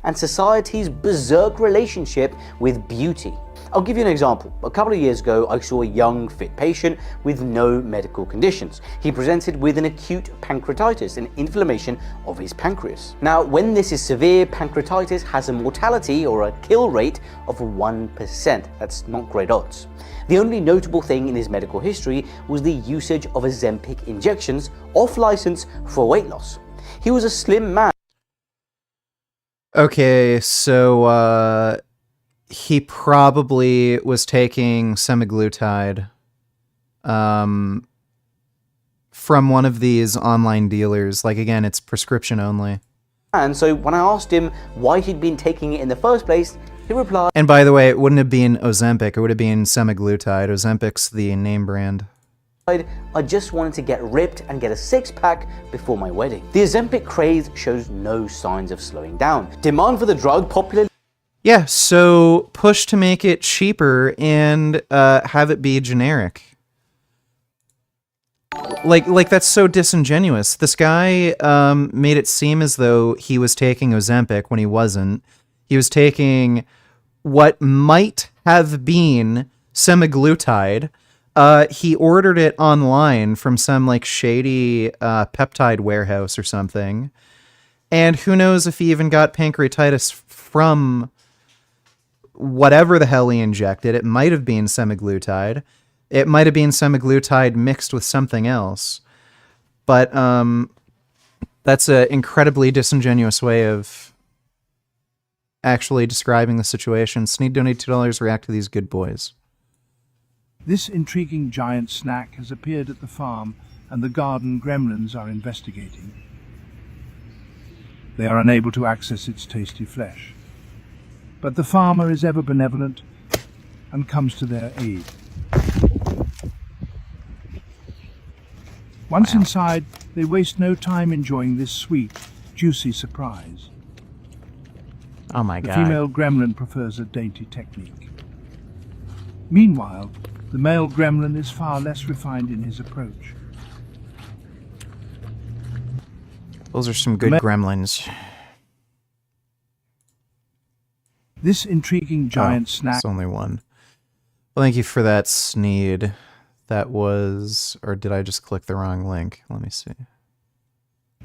And society's berserk relationship with beauty. I'll give you an example. A couple of years ago, I saw a young, fit patient with no medical conditions. He presented with an acute pancreatitis, an inflammation of his pancreas. Now, when this is severe, pancreatitis has a mortality or a kill rate of 1%. That's not great odds. The only notable thing in his medical history was the usage of Ozempic injections off license for weight loss. He was a slim man. Okay, so he probably was taking semaglutide from one of these online dealers. Like, again, it's prescription only. And so when I asked him why he'd been taking it in the first place, he replied, And by the way, it wouldn't have been Ozempic, it would have been semaglutide. Ozempic's the name brand. I just wanted to get ripped and get a six-pack before my wedding. The Ozempic craze shows no signs of slowing down. Demand for the drug popularly... Yeah, so push to make it cheaper and have it be generic. Like that's so disingenuous. This guy made it seem as though he was taking Ozempic when he wasn't. He was taking what might have been semaglutide. He ordered it online from some like shady peptide warehouse or something. And who knows if he even got pancreatitis from whatever the hell he injected. It might have been semaglutide. It might have been semaglutide mixed with something else. But that's an incredibly disingenuous way of actually describing the situation. Sneed donate $2. React to these good boys. This intriguing giant snack has appeared at the farm, and the garden gremlins are investigating. They are unable to access its tasty flesh. But the farmer is ever benevolent and comes to their aid. Once inside, they waste no time enjoying this sweet, juicy surprise. Oh my The god. female gremlin prefers a dainty technique. Meanwhile, the male gremlin is far less refined in his approach. Those are some good gremlins. This intriguing giant snack... It's only one. Well, thank you for that, Sneed. That was... Or did I just click the wrong link? Let me see.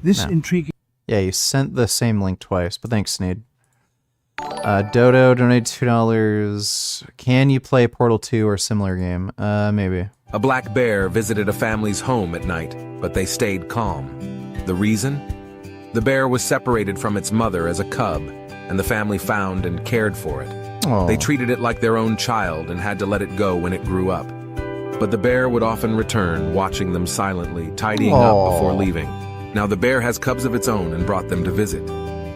This No. intriguing... Yeah, you sent the same link twice, but thanks, Sneed. Dodo, donate $2. Can you play Portal 2 or similar game? Maybe. A black bear visited a family's home at night, but they stayed calm. The reason? The bear was separated from its mother as a cub, and the family found and cared for it. Aw. They treated it like their own child and had to let it go when it grew up. But the bear would often return, watching them silently, tidying Aw. up before leaving. Now the bear has cubs of its own and brought them to visit.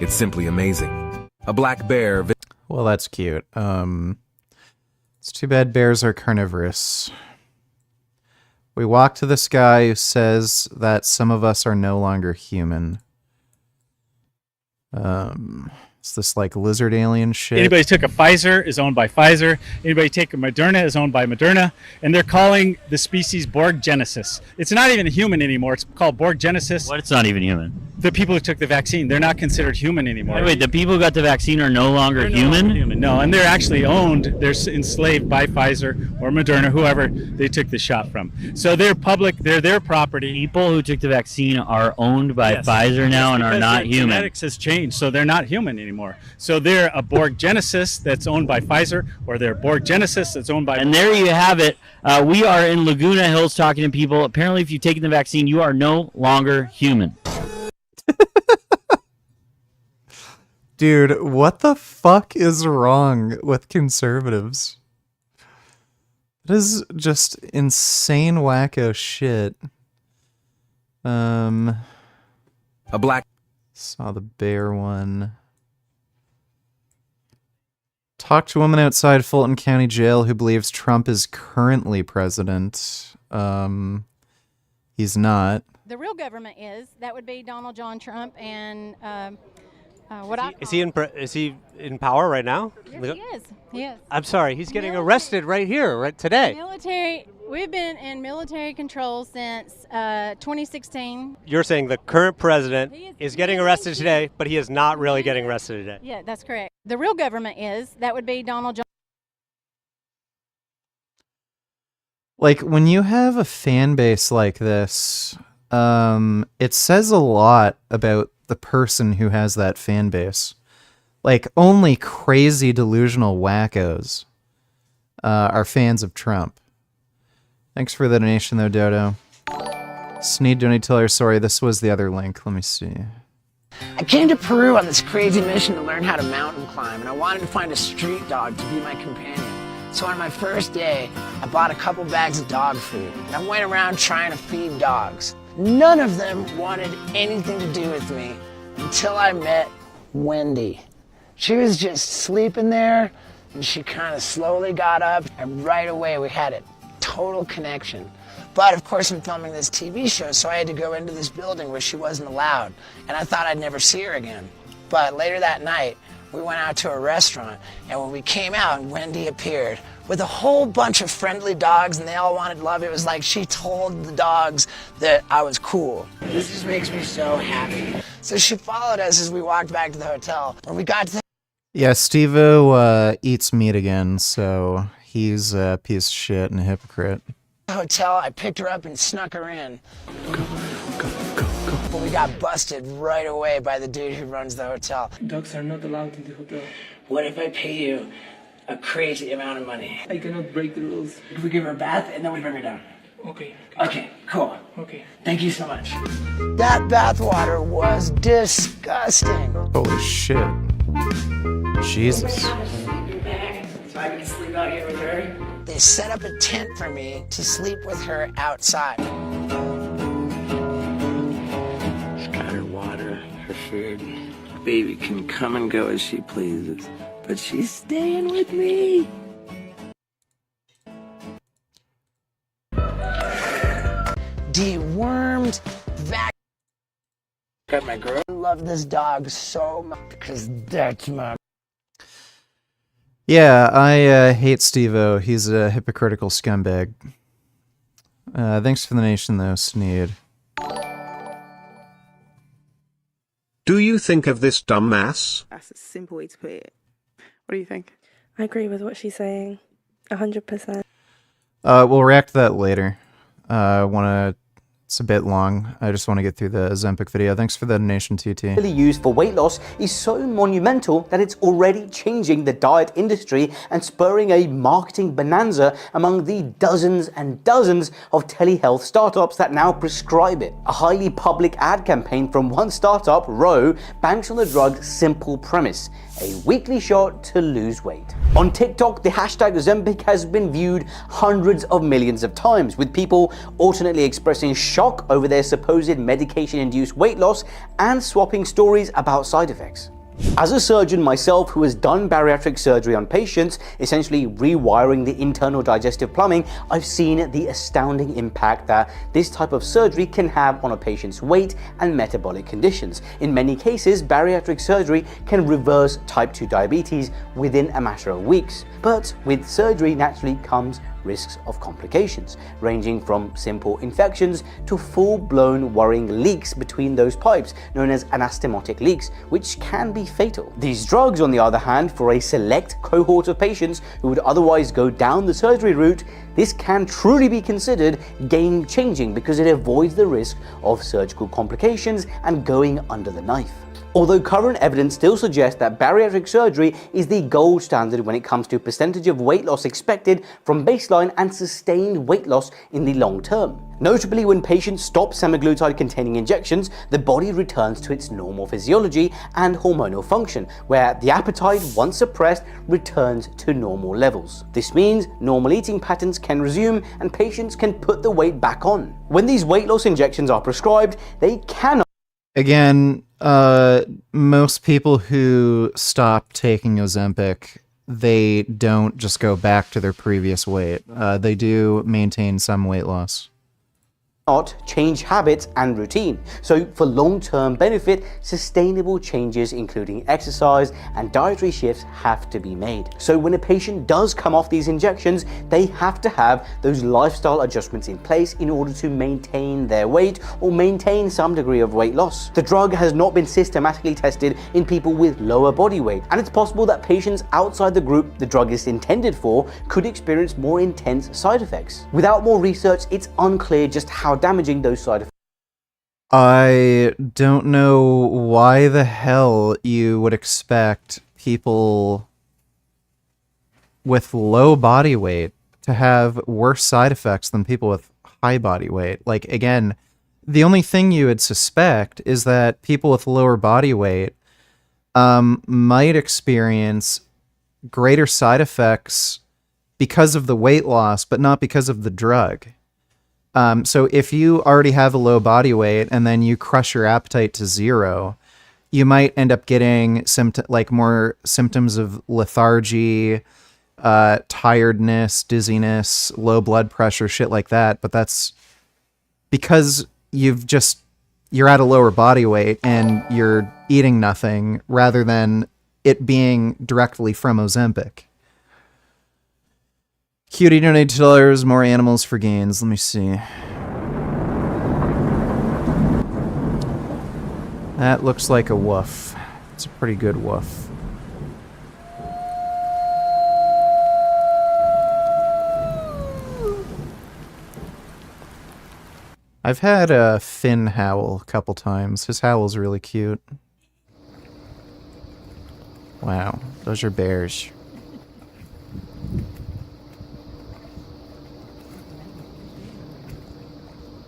It's simply amazing. A black bear... Well, that's cute. It's too bad bears are carnivorous. We walk to this guy who says that some of us are no longer human. It's this like lizard alien shit. Anybody took a Pfizer is owned by Pfizer. Anybody take a Moderna is owned by Moderna. And they're calling the species Borg Genesis. It's not even a human anymore. It's called Borg Genesis. What? It's not even human. The people who took the vaccine, they're not considered human anymore. Wait, the people who got the vaccine are no longer They're no human? longer human. No, and they're actually owned. They're enslaved by Pfizer or Moderna, whoever they took the shot from. So they're public. They're their property. People who took the vaccine are owned by Yes. Pfizer now and are Because not their human. Genetics has changed, so they're not human anymore. So they're a Borg Genesis that's owned by Pfizer, or they're Borg Genesis that's owned by. And there you have it. We are in Laguna Hills talking to people. Apparently, if you've taken the vaccine, you are no longer human. Dude, what the fuck is wrong with conservatives? It is just insane wacko shit. A black... Saw the bear one. Talked to a woman outside Fulton County Jail who believes Trump is currently president. He's not. The real government is. That would be Donald John Trump and Is he in power right now? Yes, he is. He is. I'm sorry, he's getting arrested right here, right today. Military. We've been in military control since 2016. You're saying the current president is getting arrested today, but he is not really getting arrested today. Yeah, that's correct. The real government is. That would be Donald John. Like, when you have a fan base like this, it says a lot about the person who has that fan base. Like, only crazy delusional wackos are fans of Trump. Thanks for the donation, though, Dodo. Sneed, don't need to tell her sorry. This was the other link. Let me see. I came to Peru on this crazy mission to learn how to mountain climb, and I wanted to find a street dog to be my companion. So on my first day, I bought a couple bags of dog food, and I went around trying to feed dogs. None of them wanted anything to do with me until I met Wendy. She was just sleeping there, and she kind of slowly got up, and right away we had a total connection. But of course I'm filming this TV show, so I had to go into this building where she wasn't allowed, and I thought I'd never see her again. But later that night, we went out to a restaurant, and when we came out, Wendy appeared with a whole bunch of friendly dogs, and they all wanted love. It was like she told the dogs that I was cool. This just makes me so happy. So she followed us as we walked back to the hotel. When we got to the Yeah, Steve-O eats meat again, so he's a piece of shit and a hypocrite. hotel, I picked her up and snuck her in. But we got busted right away by the dude who runs the hotel. Dogs are not allowed in the hotel. What if I pay you a crazy amount of money? I cannot break the rules. If we give her a bath and then we bring her down. Okay. Okay, cool. Okay. Thank you so much. That bathwater was disgusting. Holy shit. Jesus. So I can sleep out here with her. They set up a tent for me to sleep with her outside. She's got her water, her food. Baby can come and go as she pleases, but she's staying with me. Dewormed, got my girl. I love this dog so much because that's my. Yeah, I hate Steve-O. He's a hypocritical scumbag. Thanks for the nation, though, Sneed. Do you think of this dumbass? That's a simple way to put it. What do you think? I agree with what she's saying. 100%. We'll react to that later. It's a bit long. I just want to get through the Ozempic video. Thanks for the donation, TT. Used for weight loss is so monumental that it's already changing the diet industry and spurring a marketing bonanza among the dozens and dozens of telehealth startups that now prescribe it. A highly public ad campaign from one startup, Roe, banks on the drug's simple premise: a weekly shot to lose weight. On TikTok, the hashtag Ozempic has been viewed hundreds of millions of times, with people alternately expressing shock over their supposed medication-induced weight loss and swapping stories about side effects. As a surgeon myself who has done bariatric surgery on patients, essentially rewiring the internal digestive plumbing, I've seen the astounding impact that this type of surgery can have on a patient's weight and metabolic conditions. In many cases, bariatric surgery can reverse type 2 diabetes within a matter of weeks. But with surgery naturally comes risks of complications, ranging from simple infections to full-blown worrying leaks between those pipes, known as anastomotic leaks, which can be fatal. These drugs, on the other hand, for a select cohort of patients who would otherwise go down the surgery route, this can truly be considered game-changing because it avoids the risk of surgical complications and going under the knife. Although current evidence still suggests that bariatric surgery is the gold standard when it comes to percentage of weight loss expected from baseline and sustained weight loss in the long term. Notably, when patients stop semaglutide-containing injections, the body returns to its normal physiology and hormonal function, where the appetite, once suppressed, returns to normal levels. This means normal eating patterns can resume and patients can put the weight back on. When these weight loss injections are prescribed, they cannot. Again, most people who stop taking Ozempic, they don't just go back to their previous weight. They do maintain some weight loss. not change habits and routine. So for long-term benefit, sustainable changes including exercise and dietary shifts have to be made. So when a patient does come off these injections, they have to have those lifestyle adjustments in place in order to maintain their weight or maintain some degree of weight loss. The drug has not been systematically tested in people with lower body weight, and it's possible that patients outside the group the drug is intended for could experience more intense side effects. Without more research, it's unclear just how damaging those side effects. I don't know why the hell you would expect people with low body weight to have worse side effects than people with high body weight. Like, again, the only thing you would suspect is that people with lower body weight might experience greater side effects because of the weight loss, but not because of the drug. So if you already have a low body weight and then you crush your appetite to zero, you might end up getting more symptoms of lethargy, tiredness, dizziness, low blood pressure, shit like that. But that's because you're at a lower body weight and you're eating nothing rather than it being directly from Ozempic. Cutie donated $2, more animals for gains. Let me see. That looks like a woof. It's a pretty good woof. I've had a Finn howl a couple times. His howl's really cute. Wow, those are bears.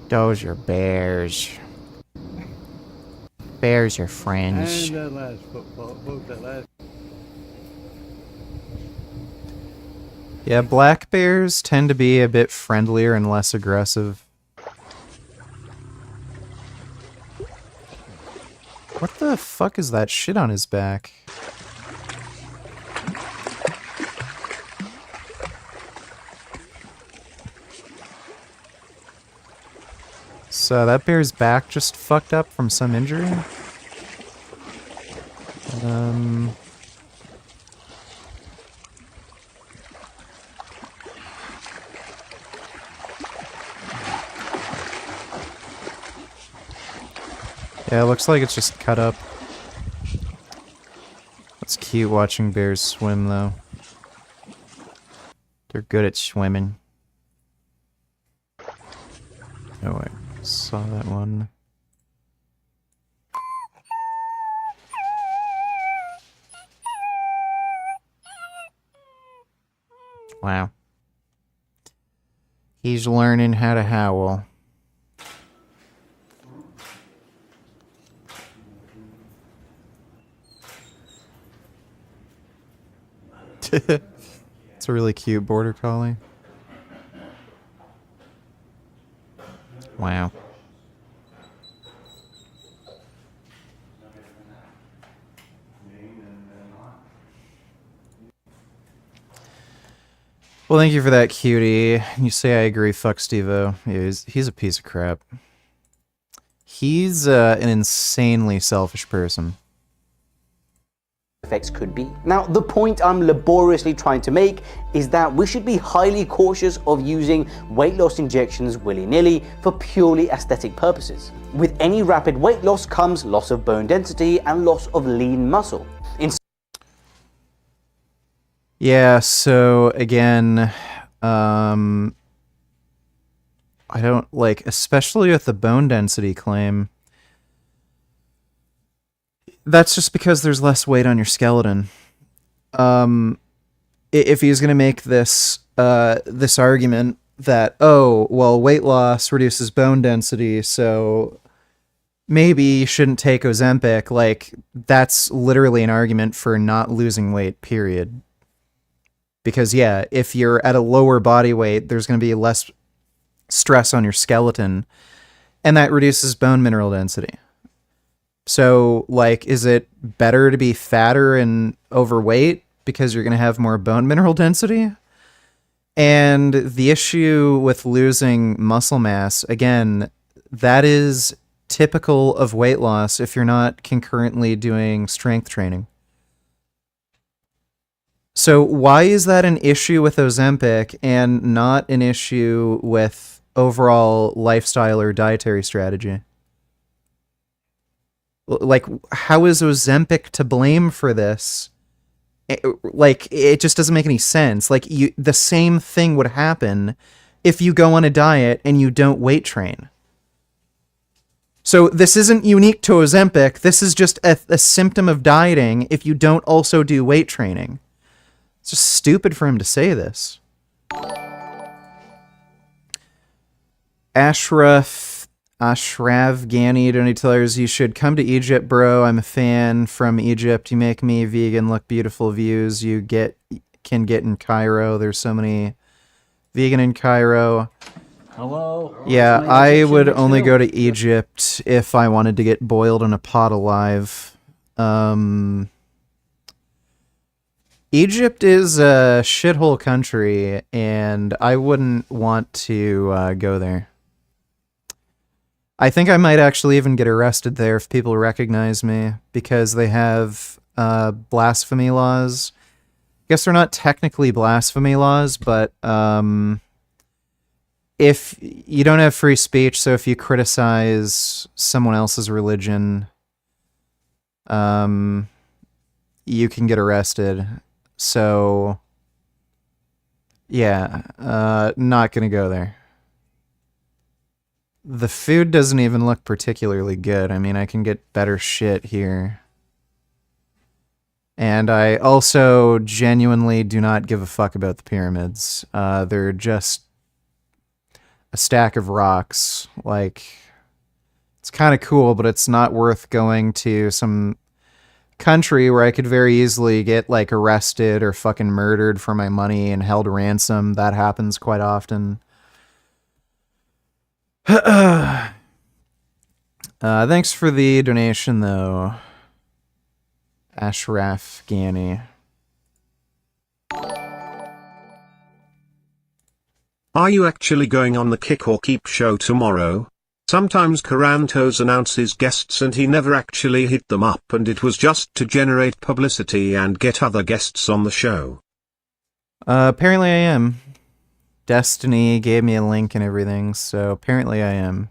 Those are bears. Bears are friends. And that last football, both that last. Yeah, black bears tend to be a bit friendlier and less aggressive. What the fuck is that shit on his back? So that bear's back just fucked up from some injury? Yeah, it looks like it's just cut up. It's cute watching bears swim, though. They're good at swimming. Oh, wait. Saw that one. Wow. He's learning how to howl. It's a really cute border collie. Wow. Well, thank you for that, cutie. You say I agree, fuck Steve-O. Yeah, he's a piece of crap. He's an insanely selfish person. Effects could be. Now, the point I'm laboriously trying to make is that we should be highly cautious of using weight loss injections willy-nilly for purely aesthetic purposes. With any rapid weight loss comes loss of bone density and loss of lean muscle. Yeah, so again, I don't like, especially with the bone density claim, that's just because there's less weight on your skeleton. If he's going to make this this argument that, oh, well, weight loss reduces bone density, so maybe you shouldn't take Ozempic, like, that's literally an argument for not losing weight, period. Because, yeah, if you're at a lower body weight, there's going to be less stress on your skeleton, and that reduces bone mineral density. So, like, is it better to be fatter and overweight because you're going to have more bone mineral density? And the issue with losing muscle mass, again, that is typical of weight loss if you're not concurrently doing strength training. So why is that an issue with Ozempic and not an issue with overall lifestyle or dietary strategy? Like, how is Ozempic to blame for this? Like, it just doesn't make any sense. Like, the same thing would happen if you go on a diet and you don't weight train. So this isn't unique to Ozempic. This is just a symptom of dieting if you don't also do weight training. It's just stupid for him to say this. Ashraf Ghani donates, you should come to Egypt, bro. I'm a fan from Egypt. You make me vegan look beautiful views you can get in Cairo. There's so many vegan in Cairo. Hello. Yeah, I would only go to Egypt if I wanted to get boiled in a pot alive. Egypt is a shithole country, and I wouldn't want to go there. I think I might actually even get arrested there if people recognize me, because they have blasphemy laws. I guess they're not technically blasphemy laws, but if you don't have free speech, so if you criticize someone else's religion, you can get arrested. So, yeah, not gonna go there. The food doesn't even look particularly good. I mean, I can get better shit here. And I also genuinely do not give a fuck about the pyramids. They're just a stack of rocks. Like, it's kind of cool, but it's not worth going to some country where I could very easily get, like, arrested or fucking murdered for my money and held ransom. That happens quite often. Thanks for the donation, though, Ashraf Ghani. Are you actually going on the Kick or Keep show tomorrow? Sometimes Karantos announces guests and he never actually hit them up, and it was just to generate publicity and get other guests on the show. Apparently I am. Destiny gave me a link and everything, so apparently I am.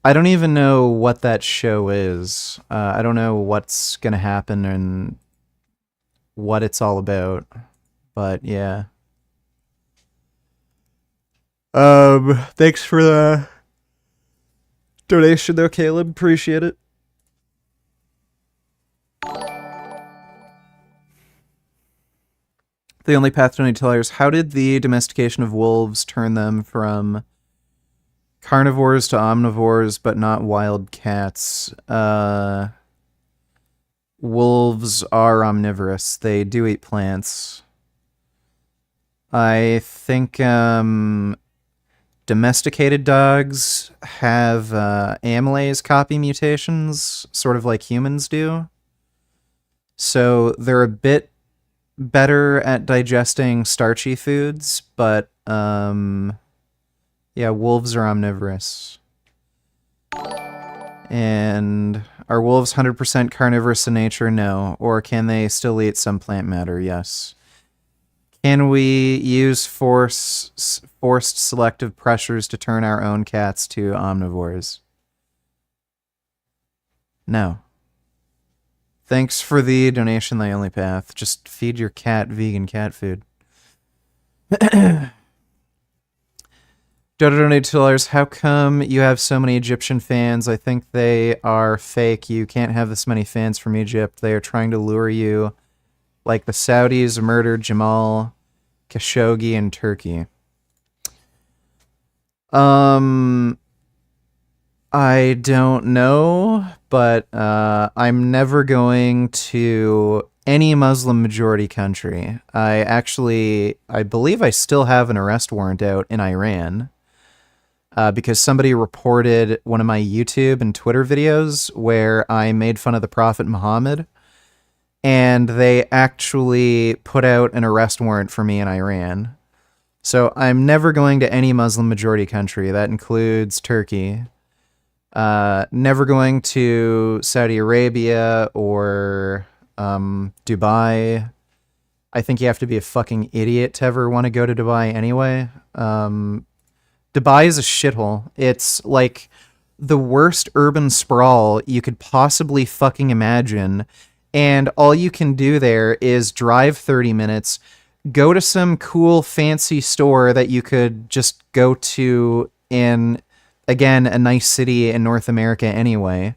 I don't even know what that show is. I don't know what's gonna happen and what it's all about, but yeah. Thanks for the donation though, Caleb. Appreciate it. The only path to tellers. How did the domestication of wolves turn them from carnivores to omnivores, but not wild cats? Wolves are omnivorous. They do eat plants. I think domesticated dogs have amylase copy mutations, sort of like humans do. So they're a bit better at digesting starchy foods, but yeah, wolves are omnivorous. And are wolves 100% carnivorous in nature? No. Or can they still eat some plant matter? Yes. Can we use forced selective pressures to turn our own cats to omnivores? No. Thanks for the donation, The Only Path. Just feed your cat vegan cat food. Dodo donate $2. How come you have so many Egyptian fans? I think they are fake. You can't have this many fans from Egypt. They are trying to lure you, like the Saudis murdered Jamal Khashoggi in Turkey. I don't know, but I'm never going to any Muslim majority country. I believe I still have an arrest warrant out in Iran because somebody reported one of my YouTube and Twitter videos where I made fun of the Prophet Muhammad, and they actually put out an arrest warrant for me in Iran. So I'm never going to any Muslim majority country. That includes Turkey. Never going to Saudi Arabia or Dubai. I think you have to be a fucking idiot to ever want to go to Dubai anyway. Dubai is a shithole. It's like the worst urban sprawl you could possibly fucking imagine. And all you can do there is drive 30 minutes, go to some cool fancy store that you could just go to in, again, a nice city in North America anyway,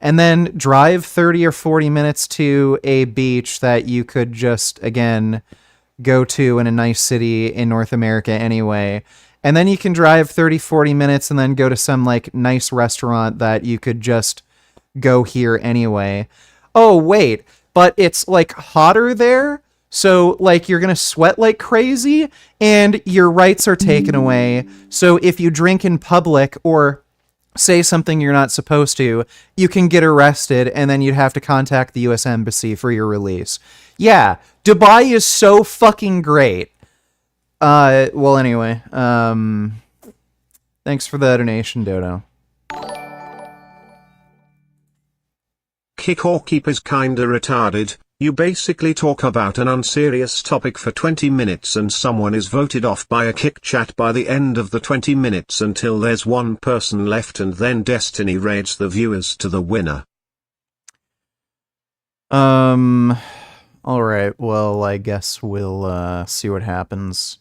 and then drive 30 or 40 minutes to a beach that you could just, again, go to in a nice city in North America anyway. And then you can drive 30, 40 minutes and then go to some like nice restaurant that you could just go here anyway. Oh, wait, but it's like hotter there. So like you're going to sweat like crazy and your rights are taken away. So if you drink in public or say something you're not supposed to, you can get arrested and then you'd have to contact the US Embassy for your release. Yeah, Dubai is so fucking great. Well, anyway, thanks for the donation, Dodo. Kick or keep is kinda retarded. You basically talk about an unserious topic for 20 minutes and someone is voted off by a kick chat by the end of the 20 minutes until there's one person left and then Destiny raids the viewers to the winner. Alright, well, I guess we'll, see what happens.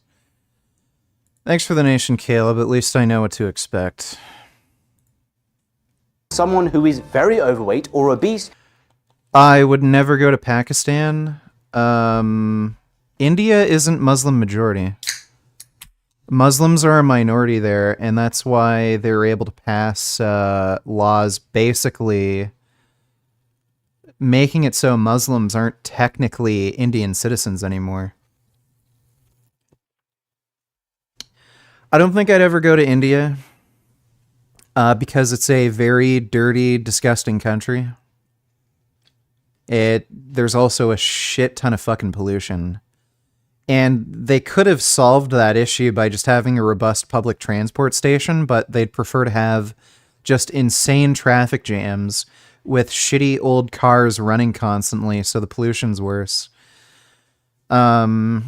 Thanks for the donation, Caleb. At least I know what to expect. Someone who is very overweight or obese. I would never go to Pakistan. India isn't Muslim majority. Muslims are a minority there, and that's why they're able to pass laws basically making it so Muslims aren't technically Indian citizens anymore. I don't think I'd ever go to India because it's a very dirty, disgusting country. There's also a shit ton of fucking pollution. And they could have solved that issue by just having a robust public transport station, but they'd prefer to have just insane traffic jams with shitty old cars running constantly, so the pollution's worse. Like,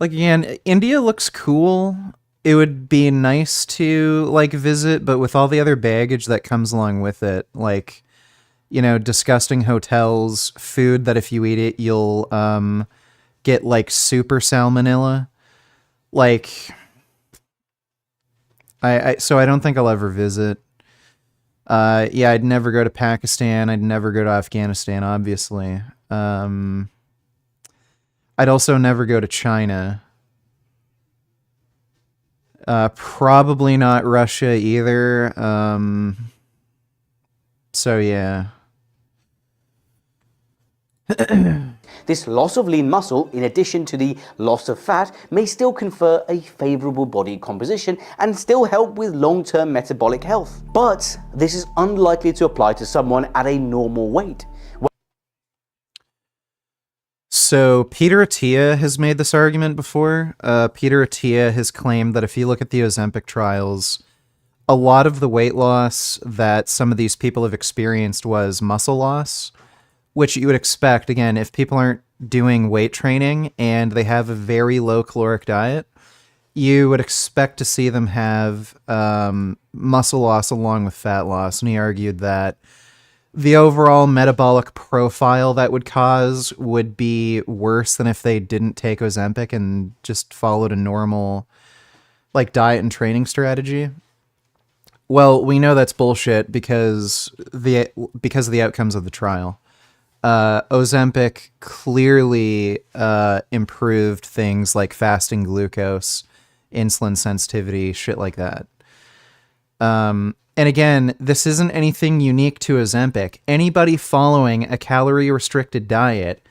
again, India looks cool. It would be nice to, like, visit, but with all the other baggage that comes along with it, like, you know, disgusting hotels, food that if you eat it, you'll get like super salmonella. Like, so I don't think I'll ever visit. Yeah, I'd never go to Pakistan. I'd never go to Afghanistan, obviously. I'd also never go to China. Probably not Russia either. So yeah. This loss of lean muscle, in addition to the loss of fat, may still confer a favorable body composition and still help with long-term metabolic health. But this is unlikely to apply to someone at a normal weight. So Peter Attia has made this argument before. Peter Attia has claimed that if you look at the Ozempic trials, a lot of the weight loss that some of these people have experienced was muscle loss, which you would expect, again, if people aren't doing weight training and they have a very low caloric diet, you would expect to see them have muscle loss along with fat loss. And he argued that the overall metabolic profile that would cause would be worse than if they didn't take Ozempic and just followed a normal like diet and training strategy. Well, we know that's bullshit because of the outcomes of the trial. Ozempic clearly improved things like fasting glucose, insulin sensitivity, shit like that. And again, this isn't anything unique to Ozempic. Anybody following a calorie-restricted diet,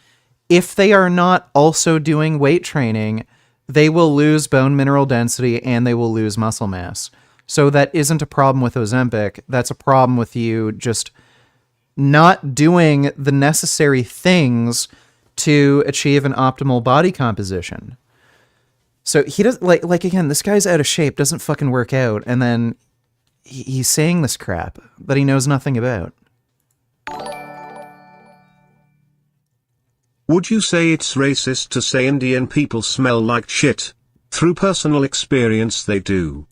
if they are not also doing weight training, they will lose bone mineral density and they will lose muscle mass. So that isn't a problem with Ozempic. That's a problem with you just not doing the necessary things to achieve an optimal body composition. So he does like again, this guy's out of shape, doesn't fucking work out, and then he's saying this crap that he knows nothing about. Would you say it's racist to say Indian people smell like shit? Through personal experience they do.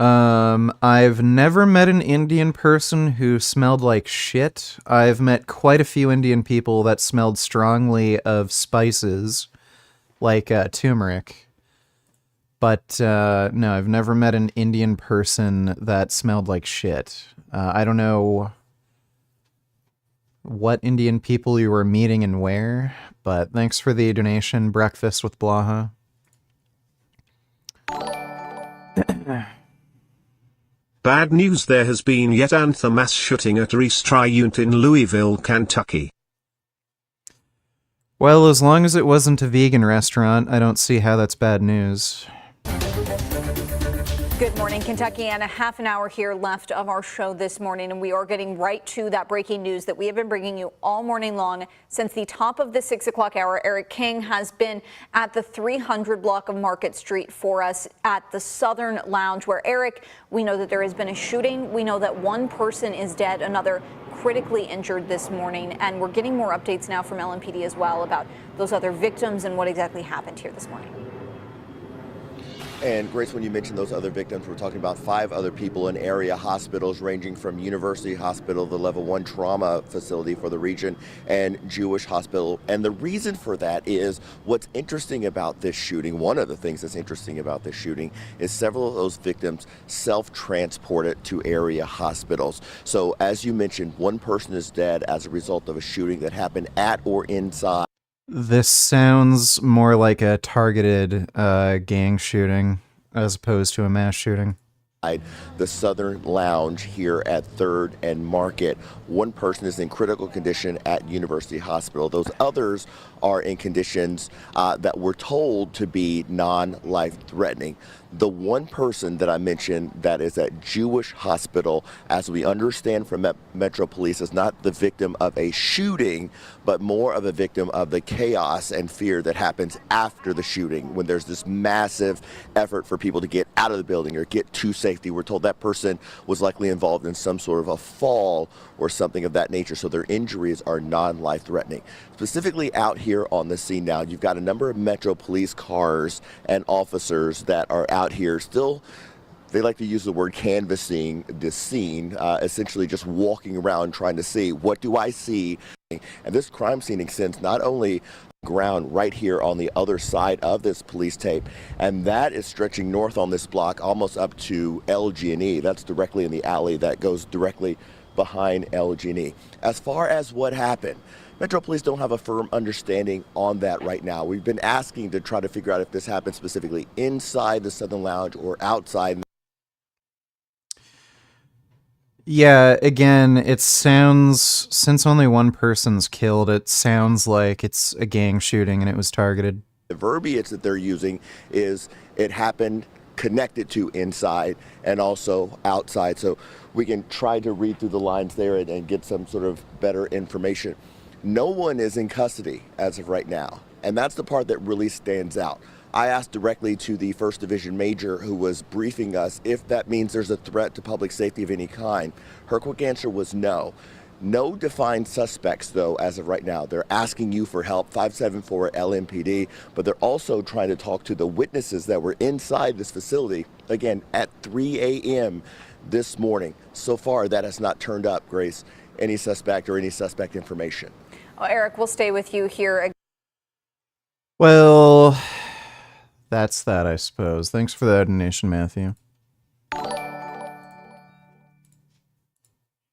I've never met an Indian person who smelled like shit. I've met quite a few Indian people that smelled strongly of spices, like turmeric. But no, I've never met an Indian person that smelled like shit. I don't know what Indian people you were meeting and where, but thanks for the donation, Breakfast with Blaha. Bad news, there has been yet another mass shooting at a restaurant in Louisville, Kentucky. Well, as long as it wasn't a vegan restaurant, I don't see how that's bad news. Good morning, Kentucky, and a half an hour here left of our show this morning, and we are getting right to that breaking news that we have been bringing you all morning long since the top of the 6 o'clock hour. Eric King has been at the 300 block of Market Street for us at the Southern Lounge, where, Eric, we know that there has been a shooting. We know that one person is dead, another critically injured this morning, and we're getting more updates now from LMPD as well about those other victims and what exactly happened here this morning. And Grace, when you mentioned those other victims, we're talking about 5 other people in area hospitals ranging from University Hospital, the level 1 trauma facility for the region, and Jewish Hospital. And the reason for that is what's interesting about this shooting, one of the things that's interesting about this shooting is several of those victims self-transported to area hospitals. So as you mentioned, one person is dead as a result of a shooting that happened at or inside. This sounds more like a targeted gang shooting as opposed to a mass shooting. The Southern Lounge here at 3rd and Market. One person is in critical condition at University Hospital. Those others are in conditions that we're told to be non-life threatening. The one person that I mentioned that is at Jewish Hospital, as we understand from Metro Police, is not the victim of a shooting, but more of a victim of the chaos and fear that happens after the shooting, when there's this massive effort for people to get out of the building or get to safety. We're told that person was likely involved in some sort of a fall or something of that nature, so their injuries are non-life threatening. Specifically out here on the scene now, you've got a number of Metro Police cars and officers that are out here still. They like to use the word canvassing the scene, essentially just walking around trying to see, what do I see? And this crime scene extends not only ground right here on the other side of this police tape, and that is stretching north on this block almost up to LG&E. That's directly in the alley that goes directly behind LG&E. As far as what happened, Metro Police don't have a firm understanding on that right now. We've been asking to try to figure out if this happened specifically inside the Southern Lounge or outside. Yeah, again, it sounds, since only one person's killed, it sounds like it's a gang shooting and it was targeted. The verbiage that they're using is it happened connected to inside and also outside. So we can try to read through the lines there and get some sort of better information. No one is in custody as of right now, and that's the part that really stands out. I asked directly to the 1st Division Major who was briefing us if that means there's a threat to public safety of any kind. Her quick answer was no. No defined suspects, though, as of right now. They're asking you for help, 574 LMPD, but they're also trying to talk to the witnesses that were inside this facility, again, at 3 a.m. this morning. So far, that has not turned up, Grace, any suspect or any suspect information. Well, Eric, we'll stay with you here. Well, that's that, I suppose. Thanks for that donation, Matthew.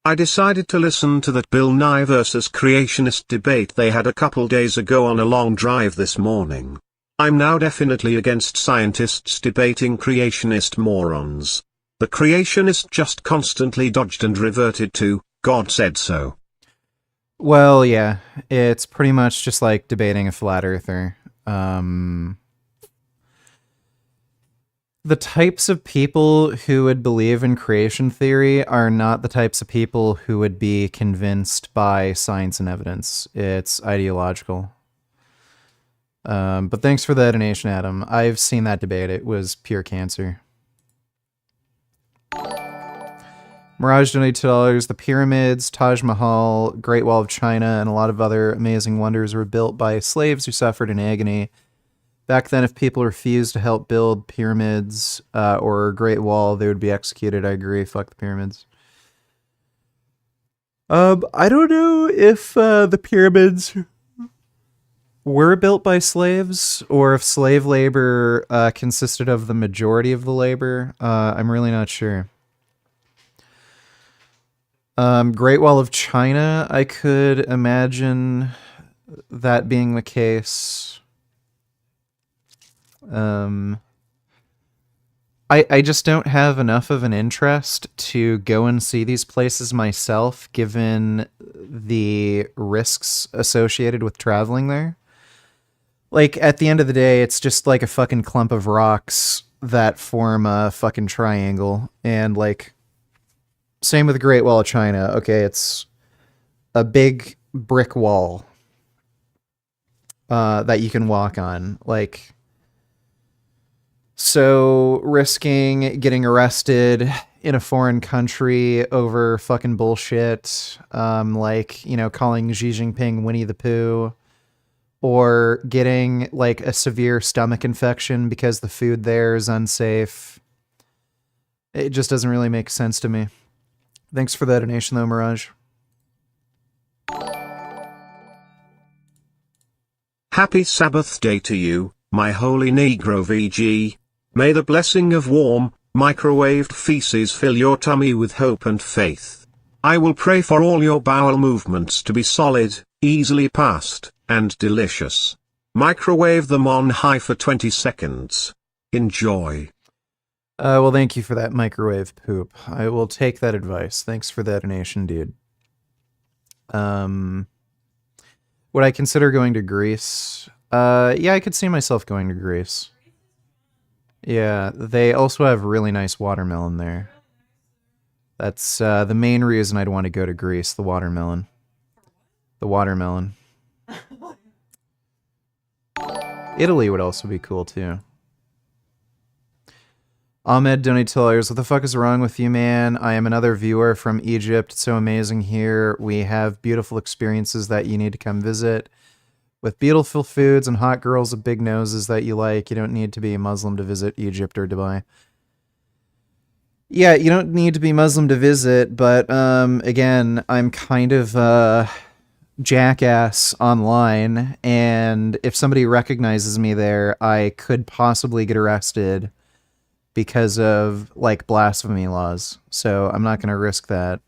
I decided to listen to that Bill Nye versus creationist debate they had a couple days ago on a long drive this morning. I'm now definitely against scientists debating creationist morons. The creationists just constantly dodged and reverted to, God said so. Well, yeah, it's pretty much just like debating a flat earther. The types of people who would believe in creation theory are not the types of people who would be convinced by science and evidence. It's ideological. But thanks for the donation, Adam. I've seen that debate. It was pure cancer. Mirage donated $2. The pyramids, Taj Mahal, Great Wall of China, and a lot of other amazing wonders were built by slaves who suffered in agony. Back then, if people refused to help build pyramids or Great Wall, they would be executed. I agree. Fuck the pyramids. I don't know if the pyramids were built by slaves or if slave labor consisted of the majority of the labor. I'm really not sure. Great Wall of China, I could imagine that being the case. I just don't have enough of an interest to go and see these places myself, given the risks associated with traveling there. Like, at the end of the day, it's just like a fucking clump of rocks that form a fucking triangle. And, like, same with the Great Wall of China. Okay, it's a big brick wall that you can walk on. Like, so risking getting arrested in a foreign country over fucking bullshit, like, you know, calling Xi Jinping Winnie the Pooh, or getting like a severe stomach infection because the food there is unsafe. It just doesn't really make sense to me. Thanks for that donation though, Mirage. Happy Sabbath day to you, my holy Negro VG. May the blessing of warm, microwaved feces fill your tummy with hope and faith. I will pray for all your bowel movements to be solid, easily passed, and delicious. Microwave them on high for 20 seconds. Enjoy. Well, thank you for that microwave poop. I will take that advice. Thanks for that donation, dude. Would I consider going to Greece? Yeah, I could see myself going to Greece. Yeah, they also have really nice watermelon there. That's the main reason I'd want to go to Greece, the watermelon. The watermelon. Italy would also be cool, too. Ahmed donated $2. What the fuck is wrong with you, man? I am another viewer from Egypt. It's so amazing here. We have beautiful experiences that you need to come visit. With beautiful foods and hot girls with big noses that you like, you don't need to be a Muslim to visit Egypt or Dubai. Yeah, you don't need to be Muslim to visit, but again, I'm kind of jackass online, and if somebody recognizes me there, I could possibly get arrested because of, like, blasphemy laws. So I'm not going to risk that.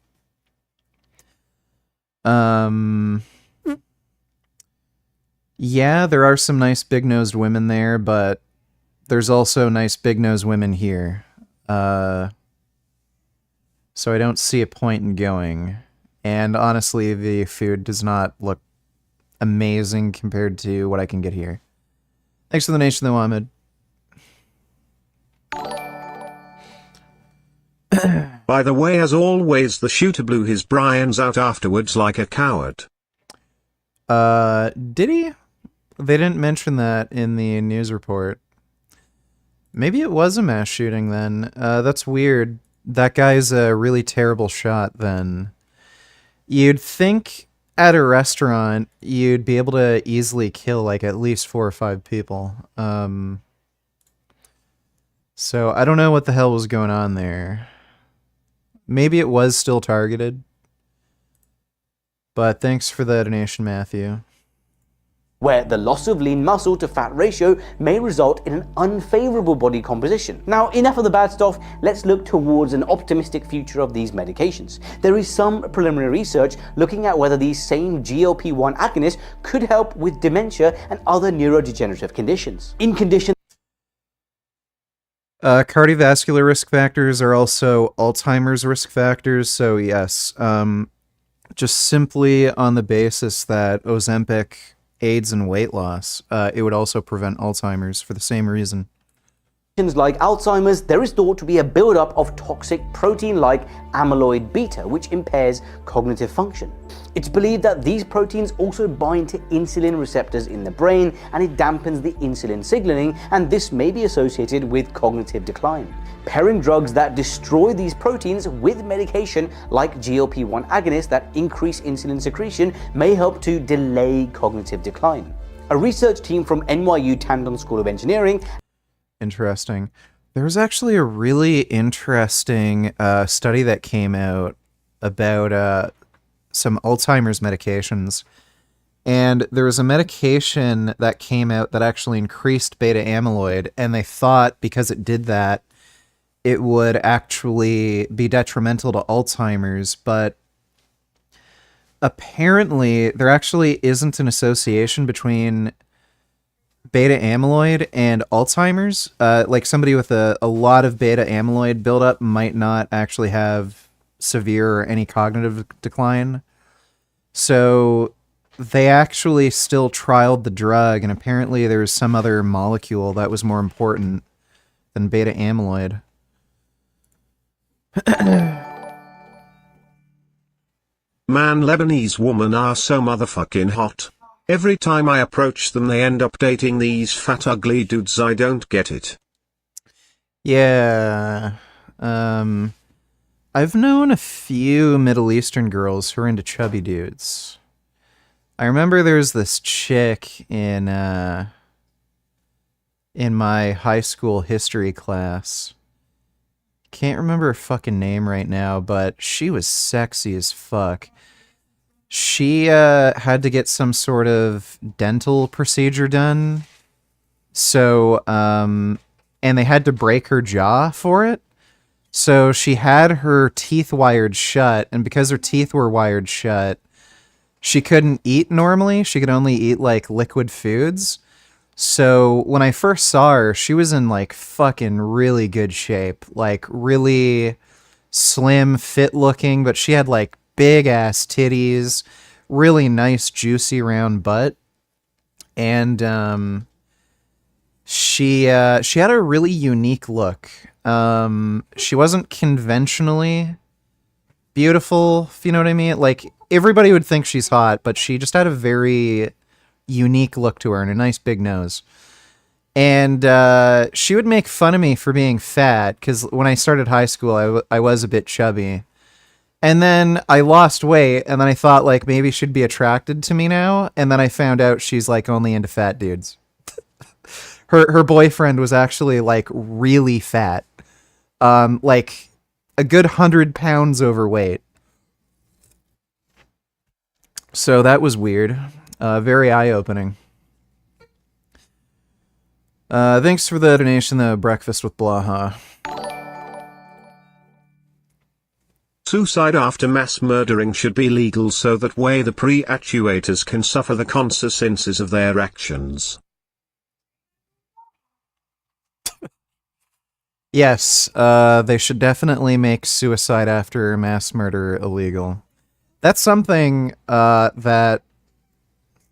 Yeah, there are some nice big-nosed women there, but there's also nice big-nosed women here. So I don't see a point in going. And honestly, the food does not look amazing compared to what I can get here. Thanks for the donation, though, Ahmed. By the way, as always, the shooter blew his brains out afterwards like a coward. Did he? They didn't mention that in the news report. Maybe it was a mass shooting then. That's weird. That guy's a really terrible shot then. You'd think at a restaurant you'd be able to easily kill like at least 4 or 5 people. So I don't know what the hell was going on there. Maybe it was still targeted. But thanks for the donation, Matthew. Where the loss of lean muscle to fat ratio may result in an unfavorable body composition. Now, enough of the bad stuff, let's look towards an optimistic future of these medications. There is some preliminary research looking at whether these same GLP-1 agonists could help with dementia and other neurodegenerative conditions. In conditions cardiovascular risk factors are also Alzheimer's risk factors, so yes, just simply on the basis that Ozempic aids in weight loss, it would also prevent Alzheimer's for the same reason. like Alzheimer's, there is thought to be a buildup of toxic protein like amyloid beta, which impairs cognitive function. It's believed that these proteins also bind to insulin receptors in the brain, and it dampens the insulin signaling, and this may be associated with cognitive decline. Pairing drugs that destroy these proteins with medication like GLP-1 agonists that increase insulin secretion may help to delay cognitive decline. A research team from NYU Tandon School of Engineering. Interesting. There was actually a really interesting study that came out about some Alzheimer's medications. And there was a medication that came out that actually increased beta amyloid, and they thought because it did that, it would actually be detrimental to Alzheimer's, but apparently there actually isn't an association between beta amyloid and Alzheimer's. Like somebody with a lot of beta amyloid buildup might not actually have severe or any cognitive decline. So they actually still trialed the drug, and apparently there was some other molecule that was more important than beta amyloid. Man, Lebanese women are so motherfucking hot. Every time I approach them they end up dating these fat ugly dudes. I don't get it. Yeah. I've known a few Middle Eastern girls who are into chubby dudes. I remember there was this chick in my high school history class. Can't remember her fucking name right now, but she was sexy as fuck. She had to get some sort of dental procedure done. So, and they had to break her jaw for it. So she had her teeth wired shut, and because her teeth were wired shut, she couldn't eat normally. She could only eat like liquid foods. So when I first saw her, she was in like fucking really good shape, like really slim, fit looking, but she had like big ass titties, really nice juicy round butt. And she had a really unique look. She wasn't conventionally beautiful, if you know what I mean. Like everybody would think she's hot, but she just had a very unique look to her and a nice big nose. And she would make fun of me for being fat, because when I started high school, I was a bit chubby. And then I lost weight, and then I thought, like, maybe she'd be attracted to me now, and then I found out she's, like, only into fat dudes. Her boyfriend was actually, like, really fat. Like, a good 100 pounds overweight. So that was weird. Very eye-opening. Thanks for the donation, the breakfast with Blaha. Suicide after mass murdering should be legal so that way the pre-actuators can suffer the consequences of their actions. Yes, they should definitely make suicide after mass murder illegal. That's something that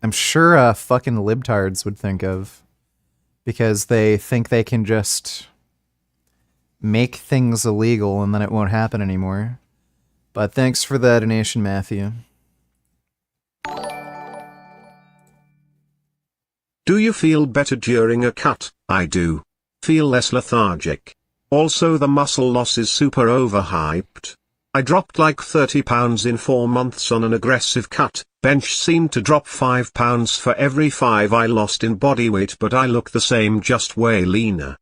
I'm sure fucking libtards would think of, because they think they can just make things illegal and then it won't happen anymore. But thanks for the donation, Matthew. Do you feel better during a cut? I do. Feel less lethargic. Also, the muscle loss is super overhyped. I dropped like 30 pounds in 4 months on an aggressive cut. Bench seemed to drop 5 pounds for every 5 I lost in body weight, but I look the same, just way leaner.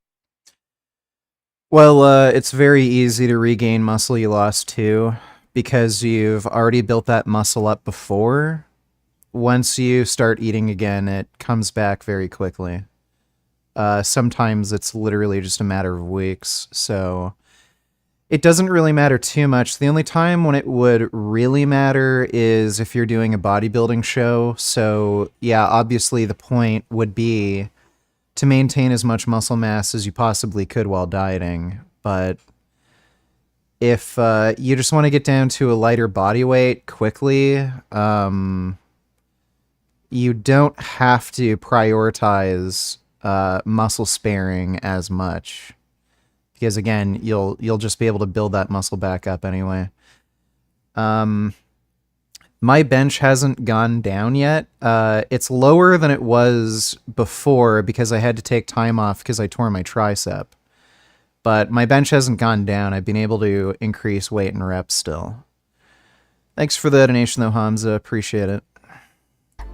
Well, it's very easy to regain muscle you lost too, because you've already built that muscle up before. Once you start eating again, it comes back very quickly. Sometimes it's literally just a matter of weeks, so it doesn't really matter too much. The only time when it would really matter is if you're doing a bodybuilding show. So yeah, obviously the point would be to maintain as much muscle mass as you possibly could while dieting. But if you just want to get down to a lighter body weight quickly, you don't have to prioritize muscle sparing as much. Because again, you'll just be able to build that muscle back up anyway. My bench hasn't gone down yet. It's lower than it was before because I had to take time off because I tore my tricep. But my bench hasn't gone down. I've been able to increase weight and reps still. Thanks for the donation though, Hamza. Appreciate it.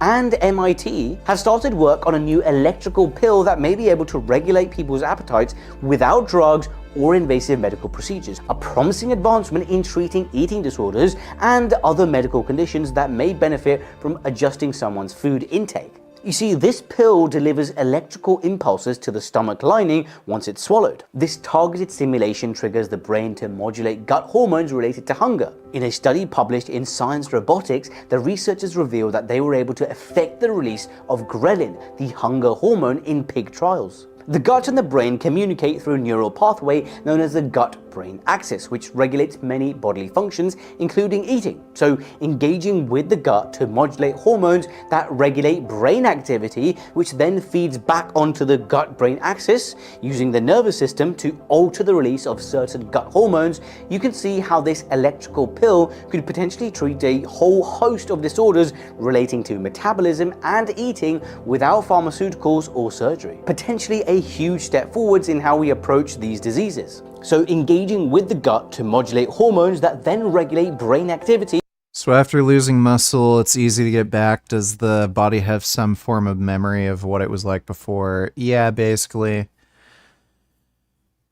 And MIT have started work on a new electrical pill that may be able to regulate people's appetites without drugs or invasive medical procedures, a promising advancement in treating eating disorders and other medical conditions that may benefit from adjusting someone's food intake. You see, this pill delivers electrical impulses to the stomach lining once it's swallowed. This targeted stimulation triggers the brain to modulate gut hormones related to hunger. In a study published in Science Robotics, the researchers revealed that they were able to affect the release of ghrelin, the hunger hormone, in pig trials. The gut and the brain communicate through a neural pathway known as the gut-brain axis, which regulates many bodily functions, including eating. So engaging with the gut to modulate hormones that regulate brain activity, which then feeds back onto the gut-brain axis, using the nervous system to alter the release of certain gut hormones, you can see how this electrical pill could potentially treat a whole host of disorders relating to metabolism and eating without pharmaceuticals or surgery. Potentially a huge step forwards in how we approach these diseases. So engaging with the gut to modulate hormones that then regulate brain activity. So after losing muscle, it's easy to get back. Does the body have some form of memory of what it was like before? Yeah, basically.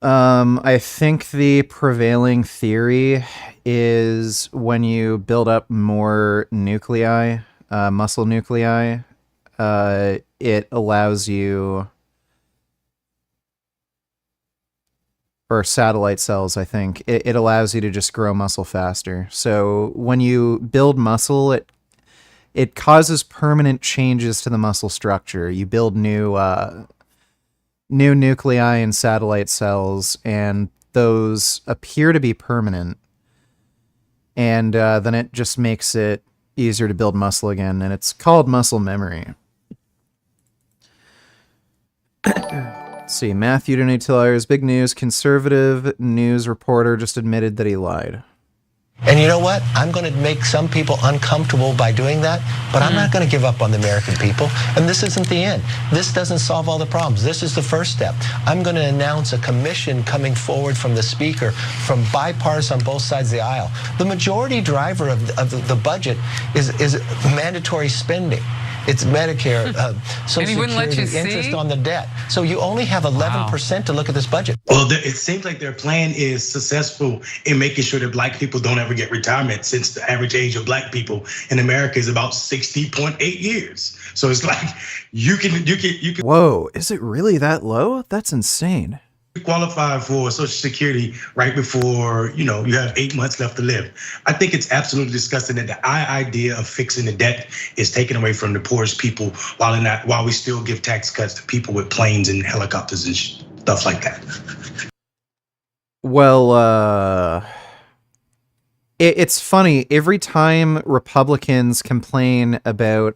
I think the prevailing theory is when you build up more nuclei, muscle nuclei, it allows you, or satellite cells, I think, it allows you to just grow muscle faster. So when you build muscle, it causes permanent changes to the muscle structure. You build new nuclei and satellite cells, and those appear to be permanent. And then it just makes it easier to build muscle again, and it's called muscle memory. Let's see, Matthew Donatillers, big news, conservative news reporter just admitted that he lied. And you know what? I'm going to make some people uncomfortable by doing that, but I'm not going to give up on the American people. And this isn't the end. This doesn't solve all the problems. This is the first step. I'm going to announce a commission coming forward from the speaker, from bipartisan on both sides of the aisle. The majority driver of the budget is mandatory spending. It's Medicare, Social Security, interest on the debt. So you only have 11% to look at this budget. Well, it seems like their plan is successful in making sure that black people don't ever get retirement, since the average age of black people in America is about 60.8 years. So it's like you can. Whoa, is it really that low? That's insane. Qualify for Social Security right before, you have 8 months left to live. I think it's absolutely disgusting that the idea of fixing the debt is taken away from the poorest people while we still give tax cuts to people with planes and helicopters and stuff like that. Well, it's funny. Every time Republicans complain about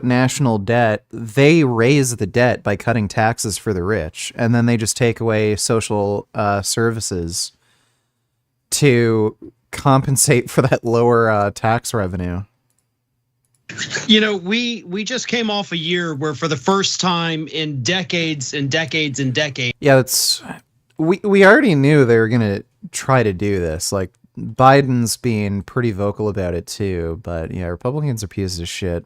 national debt, they raise the debt by cutting taxes for the rich, and then they just take away social services to compensate for that lower tax revenue. We just came off a year where for the first time in decades and decades and decades. Yeah, we already knew they were gonna try to do this. Like, Biden's being pretty vocal about it too, but yeah, Republicans are pieces of shit.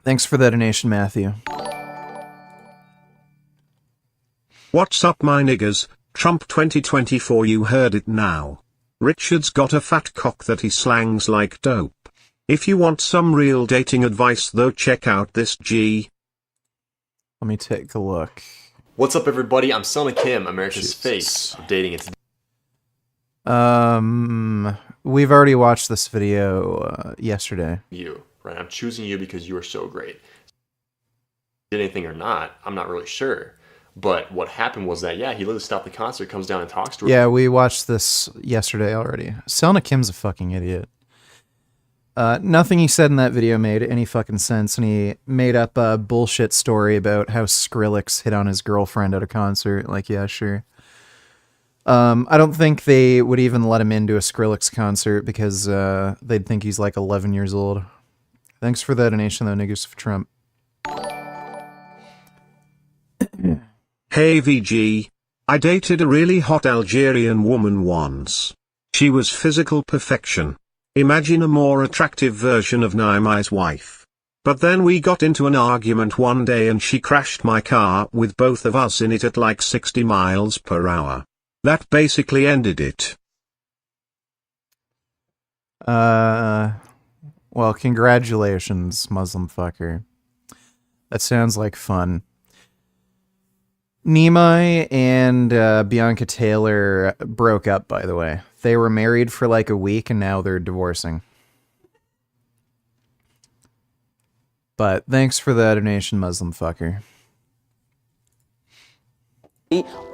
Thanks for the donation, Matthew. What's up, my niggas? Trump 2024, you heard it now. Richard's got a fat cock that he slangs like dope. If you want some real dating advice though, check out this G. Let me take a look. What's up, everybody? I'm Sona Kim, America's face of dating. It's we've already watched this video yesterday. you, right? I'm choosing you because you are so great. Did anything or not, I'm not really sure. But what happened was that, yeah, he literally stopped the concert, comes down and talks to her. Yeah, we watched this yesterday already. Selna Kim's a fucking idiot. Nothing he said in that video made any fucking sense, and he made up a bullshit story about how Skrillex hit on his girlfriend at a concert. Like, yeah, sure. I don't think they would even let him into a Skrillex concert because they'd think he's like 11 years old. Thanks for the donation, though, niggas for Trump. Hey VG. I dated a really hot Algerian woman once. She was physical perfection. Imagine a more attractive version of Naimai's wife. But then we got into an argument one day and she crashed my car with both of us in it at like 60 miles per hour. That basically ended it. Well, congratulations, Muslim fucker. That sounds like fun. Nimai and Bianca Taylor broke up, by the way. They were married for like a week and now they're divorcing. But thanks for the donation, Muslim fucker.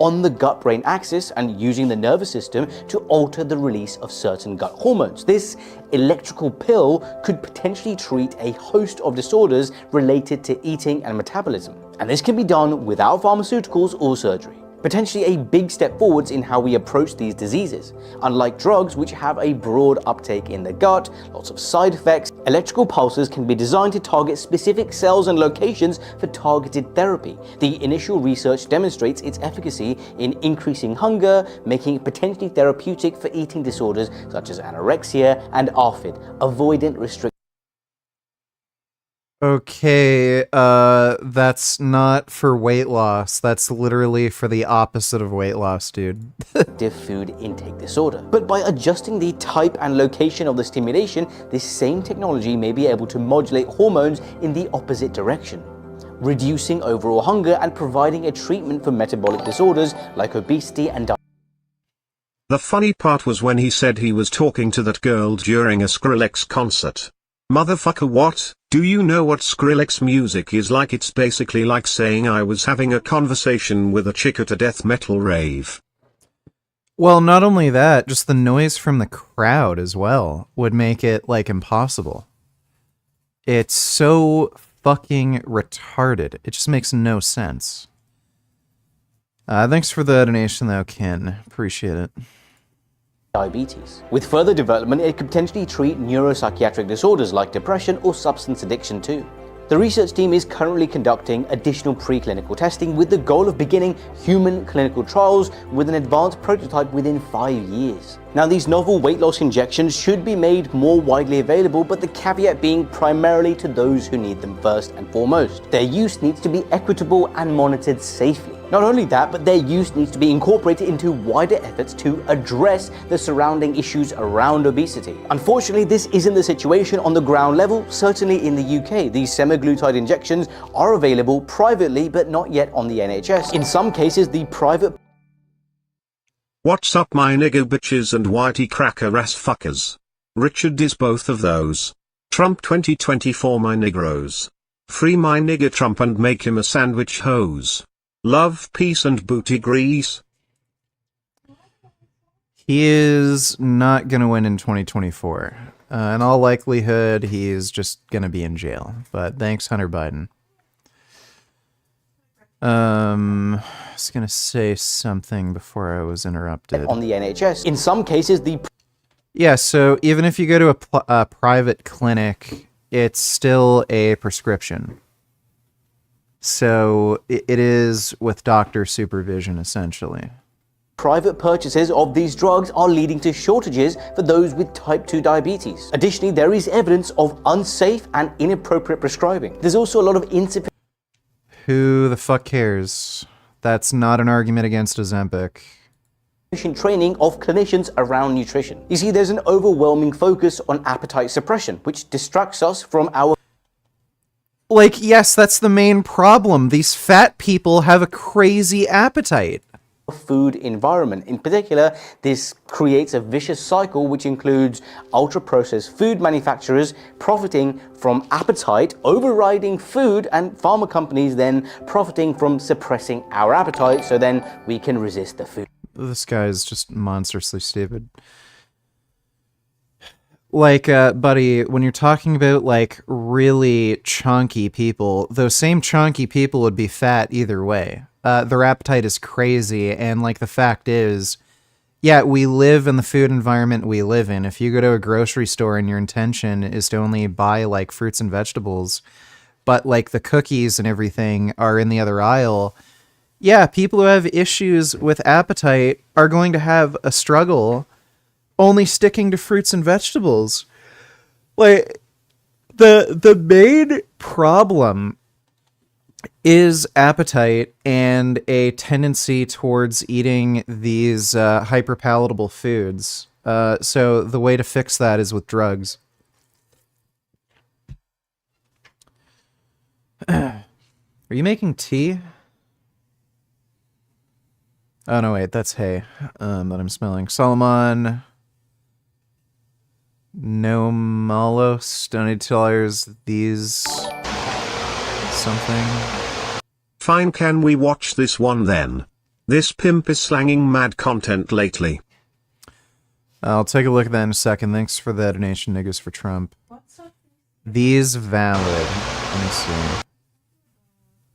On the gut-brain axis and using the nervous system to alter the release of certain gut hormones. This electrical pill could potentially treat a host of disorders related to eating and metabolism. And this can be done without pharmaceuticals or surgery. Potentially a big step forwards in how we approach these diseases. Unlike drugs, which have a broad uptake in the gut, lots of side effects, electrical pulses can be designed to target specific cells and locations for targeted therapy. The initial research demonstrates its efficacy in increasing hunger, making it potentially therapeutic for eating disorders such as anorexia and ARFID, avoidant restriction. Okay, that's not for weight loss. That's literally for the opposite of weight loss, dude. Food intake disorder. But by adjusting the type and location of the stimulation, this same technology may be able to modulate hormones in the opposite direction, reducing overall hunger and providing a treatment for metabolic disorders like obesity and diabetes. The funny part was when he said he was talking to that girl during a Skrillex concert. Motherfucker, what? Do you know what Skrillex music is like? It's basically like saying I was having a conversation with a chick at a death metal rave. Well, not only that, just the noise from the crowd as well would make it, like, impossible. It's so fucking retarded. It just makes no sense. Thanks for the donation, though, Ken. Appreciate it. Diabetes. With further development, it could potentially treat neuropsychiatric disorders like depression or substance addiction too. The research team is currently conducting additional preclinical testing with the goal of beginning human clinical trials with an advanced prototype within 5 years. Now, these novel weight loss injections should be made more widely available, but the caveat being primarily to those who need them first and foremost. Their use needs to be equitable and monitored safely. Not only that, but their use needs to be incorporated into wider efforts to address the surrounding issues around obesity. Unfortunately, this isn't the situation on the ground level. Certainly in the UK, these semaglutide injections are available privately, but not yet on the NHS. In some cases, the private... What's up, my nigger bitches and whitey cracker ass fuckers? Richard is both of those. Trump 2024, my niggeros. Free my nigger Trump and make him a sandwich hose. Love, peace, and booty grease. He is not going to win in 2024. In all likelihood, he's just going to be in jail. But thanks, Hunter Biden. I was going to say something before I was interrupted. On the NHS. In some cases, the... Yeah, so even if you go to a private clinic, it's still a prescription. So it is with doctor supervision, essentially. Private purchases of these drugs are leading to shortages for those with type 2 diabetes. Additionally, there is evidence of unsafe and inappropriate prescribing. There's also a lot of insufficient... Who the fuck cares? That's not an argument against Ozempic. Training of clinicians around nutrition. You see, there's an overwhelming focus on appetite suppression, which distracts us from our... Like, yes, that's the main problem. These fat people have a crazy appetite. Food environment. In particular, this creates a vicious cycle which includes ultra-processed food manufacturers profiting from appetite, overriding food, and pharma companies then profiting from suppressing our appetite so then we can resist the food. This guy is just monstrously stupid. Like, buddy, when you're talking about, like, really chunky people, those same chunky people would be fat either way. Their appetite is crazy, and, like, the fact is, yeah, we live in the food environment we live in. If you go to a grocery store and your intention is to only buy, like, fruits and vegetables, but, like, the cookies and everything are in the other aisle, yeah, people who have issues with appetite are going to have a struggle only sticking to fruits and vegetables. Like, the main problem is appetite and a tendency towards eating these hyperpalatable foods. So the way to fix that is with drugs. Are you making tea? Oh no, wait, that's hay that I'm smelling. Solomon, no malos, don't dollars. These something. Fine, can we watch this one then? This pimp is slanging mad content lately. I'll take a look at that in a second. Thanks for the donation, niggas for Trump. These valid. Let me see.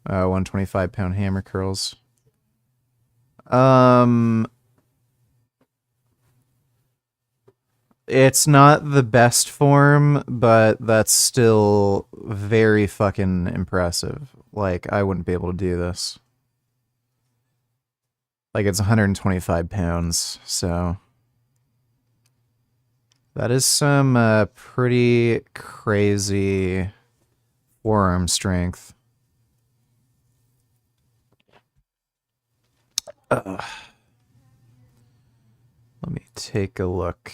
125 pound hammer curls. It's not the best form, but that's still very fucking impressive. Like, I wouldn't be able to do this. Like, it's 125 pounds, so... That is some pretty crazy forearm strength. Let me take a look.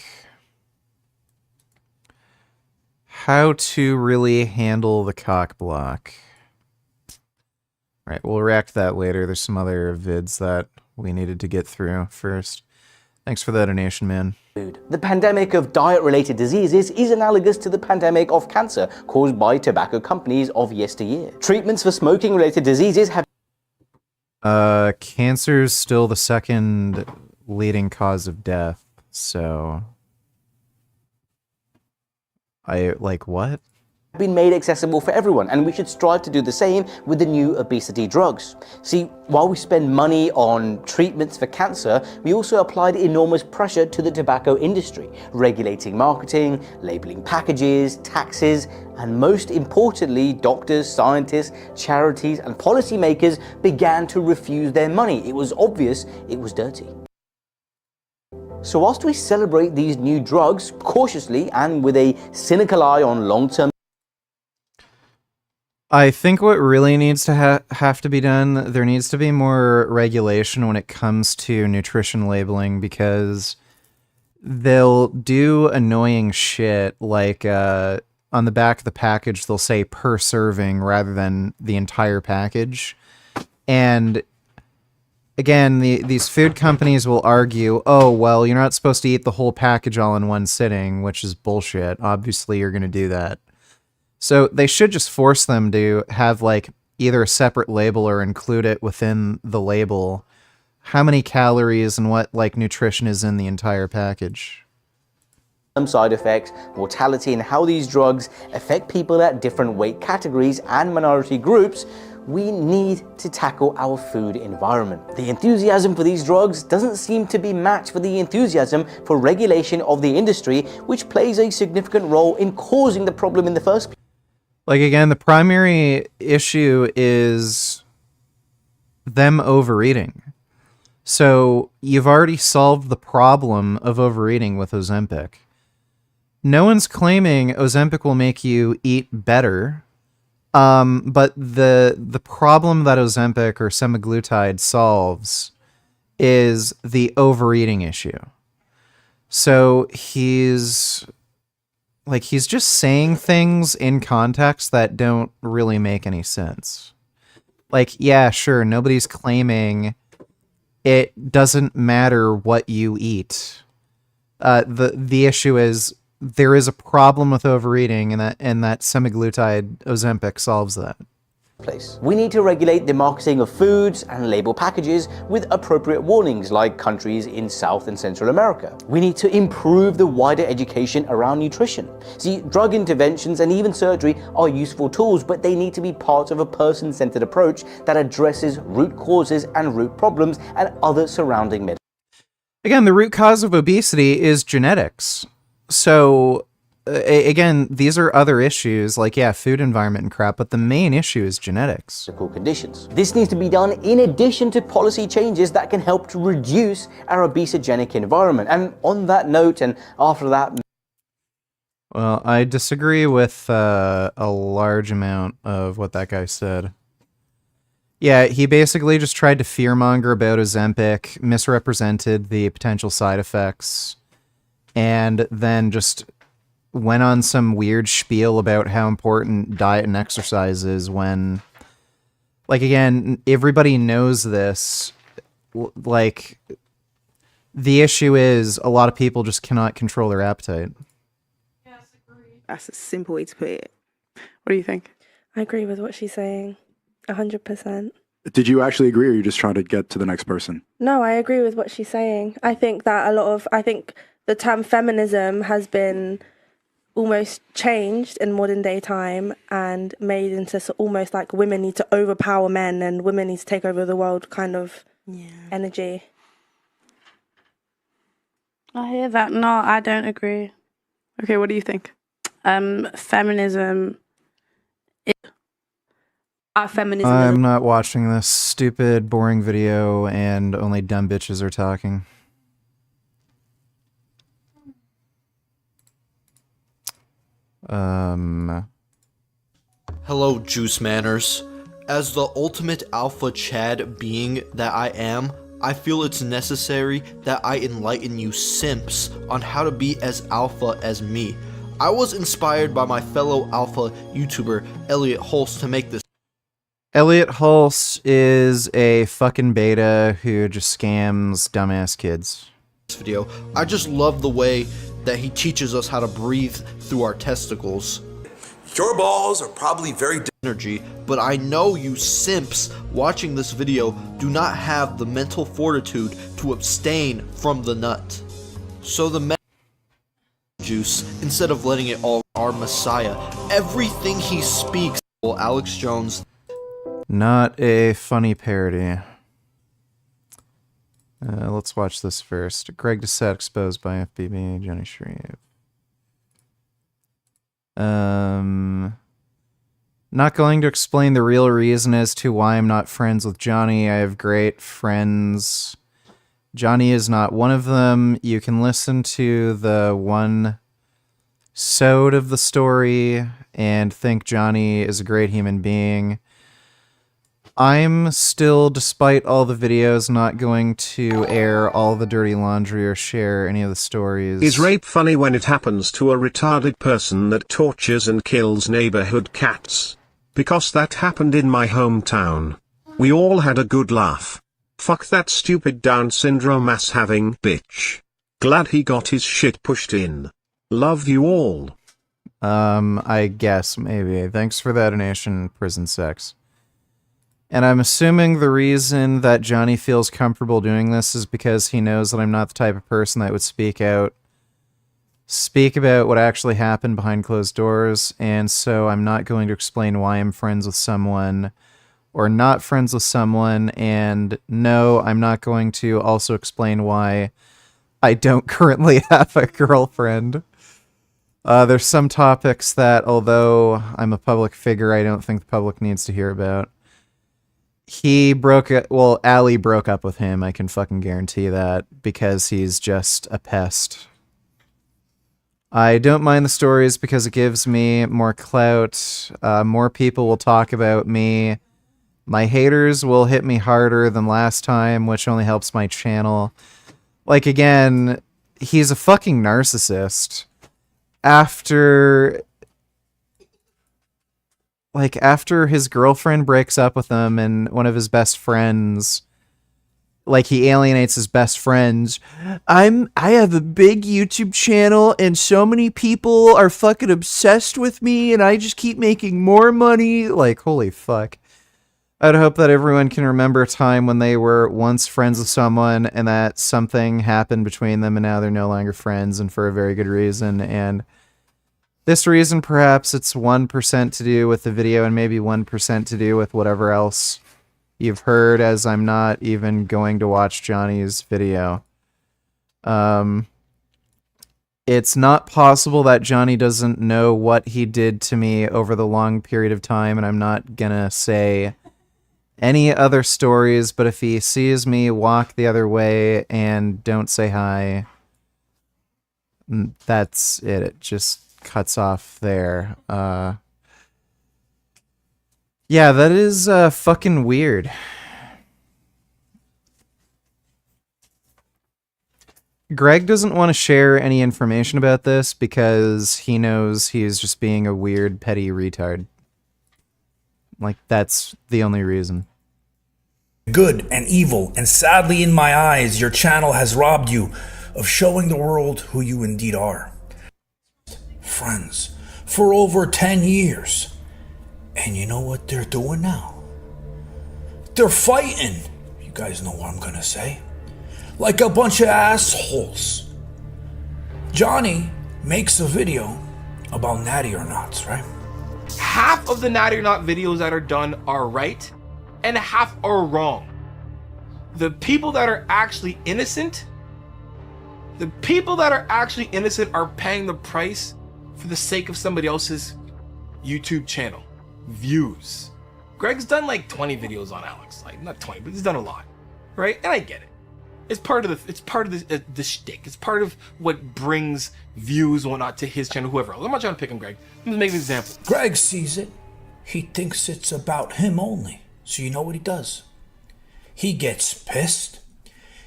How to really handle the cock block. Alright, we'll react to that later. There's some other vids that we needed to get through first. Thanks for that donation, man. The pandemic of diet-related diseases is analogous to the pandemic of cancer caused by tobacco companies of yesteryear. Treatments for smoking-related diseases have... Cancer's still the second leading cause of death, so... what? Been made accessible for everyone, and we should strive to do the same with the new obesity drugs. See, while we spend money on treatments for cancer, we also applied enormous pressure to the tobacco industry, regulating marketing, labeling packages, taxes, and most importantly, doctors, scientists, charities, and policymakers began to refuse their money. It was obvious it was dirty. So whilst we celebrate these new drugs cautiously and with a cynical eye on long-term... I think what really needs to have to be done, there needs to be more regulation when it comes to nutrition labeling, because they'll do annoying shit like on the back of the package they'll say per serving rather than the entire package. And again, these food companies will argue, oh, well, you're not supposed to eat the whole package all in one sitting, which is bullshit. Obviously, you're going to do that. So they should just force them to have, like, either a separate label or include it within the label. How many calories and what, like, nutrition is in the entire package. Side effects, mortality, and how these drugs affect people at different weight categories and minority groups, we need to tackle our food environment. The enthusiasm for these drugs doesn't seem to be matched for the enthusiasm for regulation of the industry, which plays a significant role in causing the problem in the first place. Like, again, the primary issue is them overeating. So you've already solved the problem of overeating with Ozempic. No one's claiming Ozempic will make you eat better. But the problem that Ozempic or semaglutide solves is the overeating issue. So he's just saying things in context that don't really make any sense. Like, yeah, sure, nobody's claiming it doesn't matter what you eat. The issue is there is a problem with overeating, and that semaglutide Ozempic solves that. place. We need to regulate the marketing of foods and label packages with appropriate warnings like countries in South and Central America. We need to improve the wider education around nutrition. See, drug interventions and even surgery are useful tools, but they need to be part of a person-centered approach that addresses root causes and root problems and other surrounding medicine. Again, the root cause of obesity is genetics. So again, these are other issues like, yeah, food environment and crap, but the main issue is genetics. Conditions. This needs to be done in addition to policy changes that can help to reduce our obesogenic environment. And on that note, and after that... Well, I disagree with a large amount of what that guy said. Yeah, he basically just tried to fearmonger about Ozempic, misrepresented the potential side effects, and then just went on some weird spiel about how important diet and exercise is when, like, again, everybody knows this. Like, the issue is a lot of people just cannot control their appetite. That's a simple way to put it. What do you think? I agree with what she's saying. 100%. Did you actually agree, or are you just trying to get to the next person? No, I agree with what she's saying. I think that I think the term feminism has been almost changed in modern day time and made into almost like women need to overpower men and women need to take over the world kind of energy. I hear that. No, I don't agree. Okay, what do you think? Feminism. Feminism. I'm not watching this stupid, boring video and only dumb bitches are talking. Hello, Juice Manners. As the ultimate alpha Chad being that I am, I feel it's necessary that I enlighten you simps on how to be as alpha as me. I was inspired by my fellow alpha YouTuber, Elliot Hulse, to make this. Elliot Hulse is a fucking beta who just scams dumbass kids. Video. I just love the way that he teaches us how to breathe through our testicles. Your balls are probably very energy, but I know you simps watching this video do not have the mental fortitude to abstain from the nut. So the juice, instead of letting it all our messiah, everything he speaks, well, Alex Jones. Not a funny parody. Let's watch this first. Greg Doucette exposed by FBB, Jenny Shreve. Not going to explain the real reason as to why I'm not friends with Johnny. I have great friends. Johnny is not one of them. You can listen to the one sode of the story and think Johnny is a great human being. I'm still, despite all the videos, not going to air all the dirty laundry or share any of the stories. Is rape funny when it happens to a retarded person that tortures and kills neighborhood cats? Because that happened in my hometown. We all had a good laugh. Fuck that stupid Down syndrome ass having bitch. Glad he got his shit pushed in. Love you all. I guess, maybe. Thanks for that donation, Prison Sex. And I'm assuming the reason that Johnny feels comfortable doing this is because he knows that I'm not the type of person that would speak about what actually happened behind closed doors, and so I'm not going to explain why I'm friends with someone or not friends with someone, and no, I'm not going to also explain why I don't currently have a girlfriend. There's some topics that, although I'm a public figure, I don't think the public needs to hear about. Allie broke up with him, I can fucking guarantee that, because he's just a pest. I don't mind the stories because it gives me more clout, more people will talk about me, my haters will hit me harder than last time, which only helps my channel. Like, again, he's a fucking narcissist. After his girlfriend breaks up with him and one of his best friends, like, he alienates his best friends. I have a big YouTube channel and so many people are fucking obsessed with me and I just keep making more money. Like, holy fuck. I'd hope that everyone can remember a time when they were once friends with someone and that something happened between them and now they're no longer friends, and for a very good reason. And this reason, perhaps it's 1% to do with the video and maybe 1% to do with whatever else you've heard, as I'm not even going to watch Johnny's video. It's not possible that Johnny doesn't know what he did to me over the long period of time, and I'm not gonna say any other stories, but if he sees me walk the other way and don't say hi, that's it. It just cuts off there. Yeah, that is fucking weird. Greg doesn't want to share any information about this because he knows he's just being a weird, petty retard. Like, that's the only reason. Good and evil, and sadly in my eyes, your channel has robbed you of showing the world who you indeed are. Friends, for over 10 years. And you know what they're doing now? They're fighting. You guys know what I'm gonna say. Like a bunch of assholes. Johnny makes a video about natty or nots, right? Half of the natty or not videos that are done are right, and half are wrong. The people that are actually innocent, are paying the price for the sake of somebody else's YouTube channel. Views. Greg's done like 20 videos on Alex. Like, not 20, but he's done a lot. Right? And I get it. It's part of the shtick. It's part of what brings views and whatnot to his channel, whoever else. I'm not trying to pick on Greg. I'm just making an example. Greg sees it. He thinks it's about him only. So you know what he does? He gets pissed.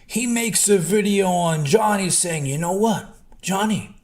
He makes a video on Johnny saying, you know what, Johnny,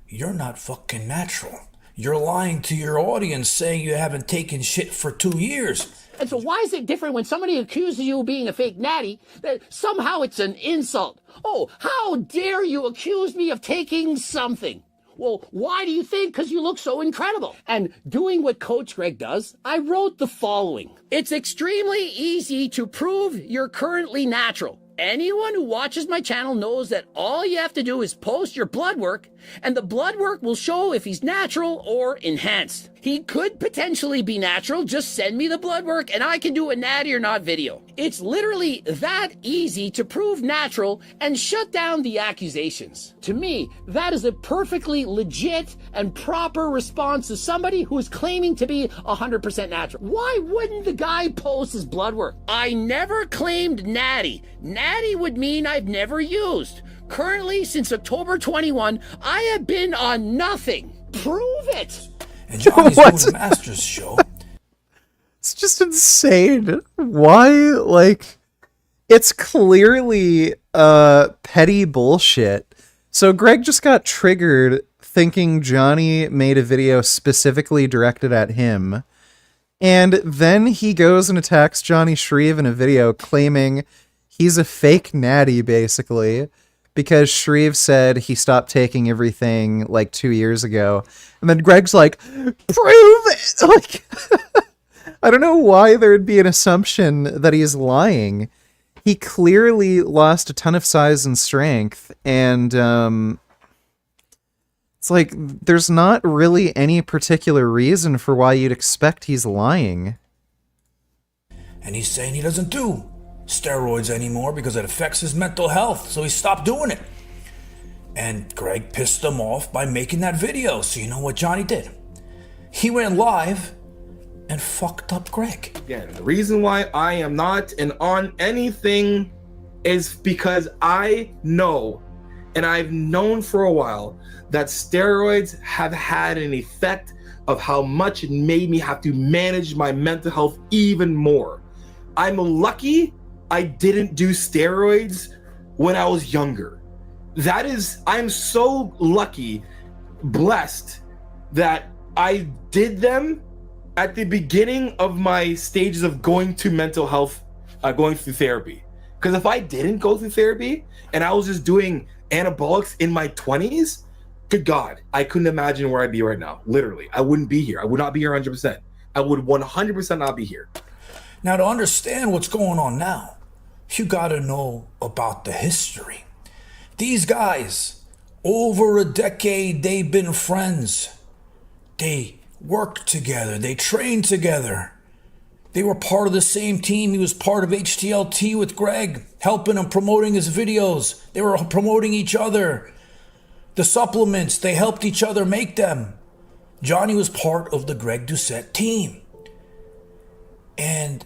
you're not fucking natural. You're lying to your audience saying you haven't taken shit for 2 years. And so why is it different when somebody accuses you of being a fake natty, that somehow it's an insult? Oh, how dare you accuse me of taking something? Well, why do you think? Because you look so incredible. And doing what Coach Greg does, I wrote the following. It's extremely easy to prove you're currently natural. Anyone who watches my channel knows that all you have to do is post your blood work, and the blood work will show if he's natural or enhanced. He could potentially be natural. Just send me the blood work and I can do a natty or not video. It's literally that easy to prove natural and shut down the accusations. To me, that is a perfectly legit and proper response to somebody who is claiming to be 100% natural. Why wouldn't the guy post his blood work? I never claimed natty. Natty would mean I've never used. Currently, since October 21, I have been on nothing. Prove it. And Johnny's doing a Masters show. It's just insane. Why? Like, it's clearly petty bullshit. So Greg just got triggered thinking Johnny made a video specifically directed at him. And then he goes and attacks Johnny Shreve in a video claiming he's a fake natty, basically, because Shreve said he stopped taking everything like 2 years ago. And then Greg's like, prove it! Like, I don't know why there'd be an assumption that he's lying. He clearly lost a ton of size and strength, and it's like, there's not really any particular reason for why you'd expect he's lying. And he's saying he doesn't do steroids anymore because it affects his mental health, so he stopped doing it. And Greg pissed him off by making that video. So you know what Johnny did? He went live and fucked up Greg. Again, the reason why I am not on anything is because I know, and I've known for a while, that steroids have had an effect of how much it made me have to manage my mental health even more. I'm lucky I didn't do steroids when I was younger. I'm so lucky, blessed, that I did them at the beginning of my stages of going to mental health, going through therapy. Because if I didn't go through therapy and I was just doing anabolics in my 20s, good God, I couldn't imagine where I'd be right now. Literally, I wouldn't be here. I would not be here 100%. I would 100% not be here. Now, to understand what's going on now, you gotta know about the history. These guys, over a decade, they've been friends. They worked together, they trained together. They were part of the same team. He was part of HTLT with Greg, helping him promoting his videos. They were promoting each other. The supplements, they helped each other make them. Johnny was part of the Greg Doucette team. And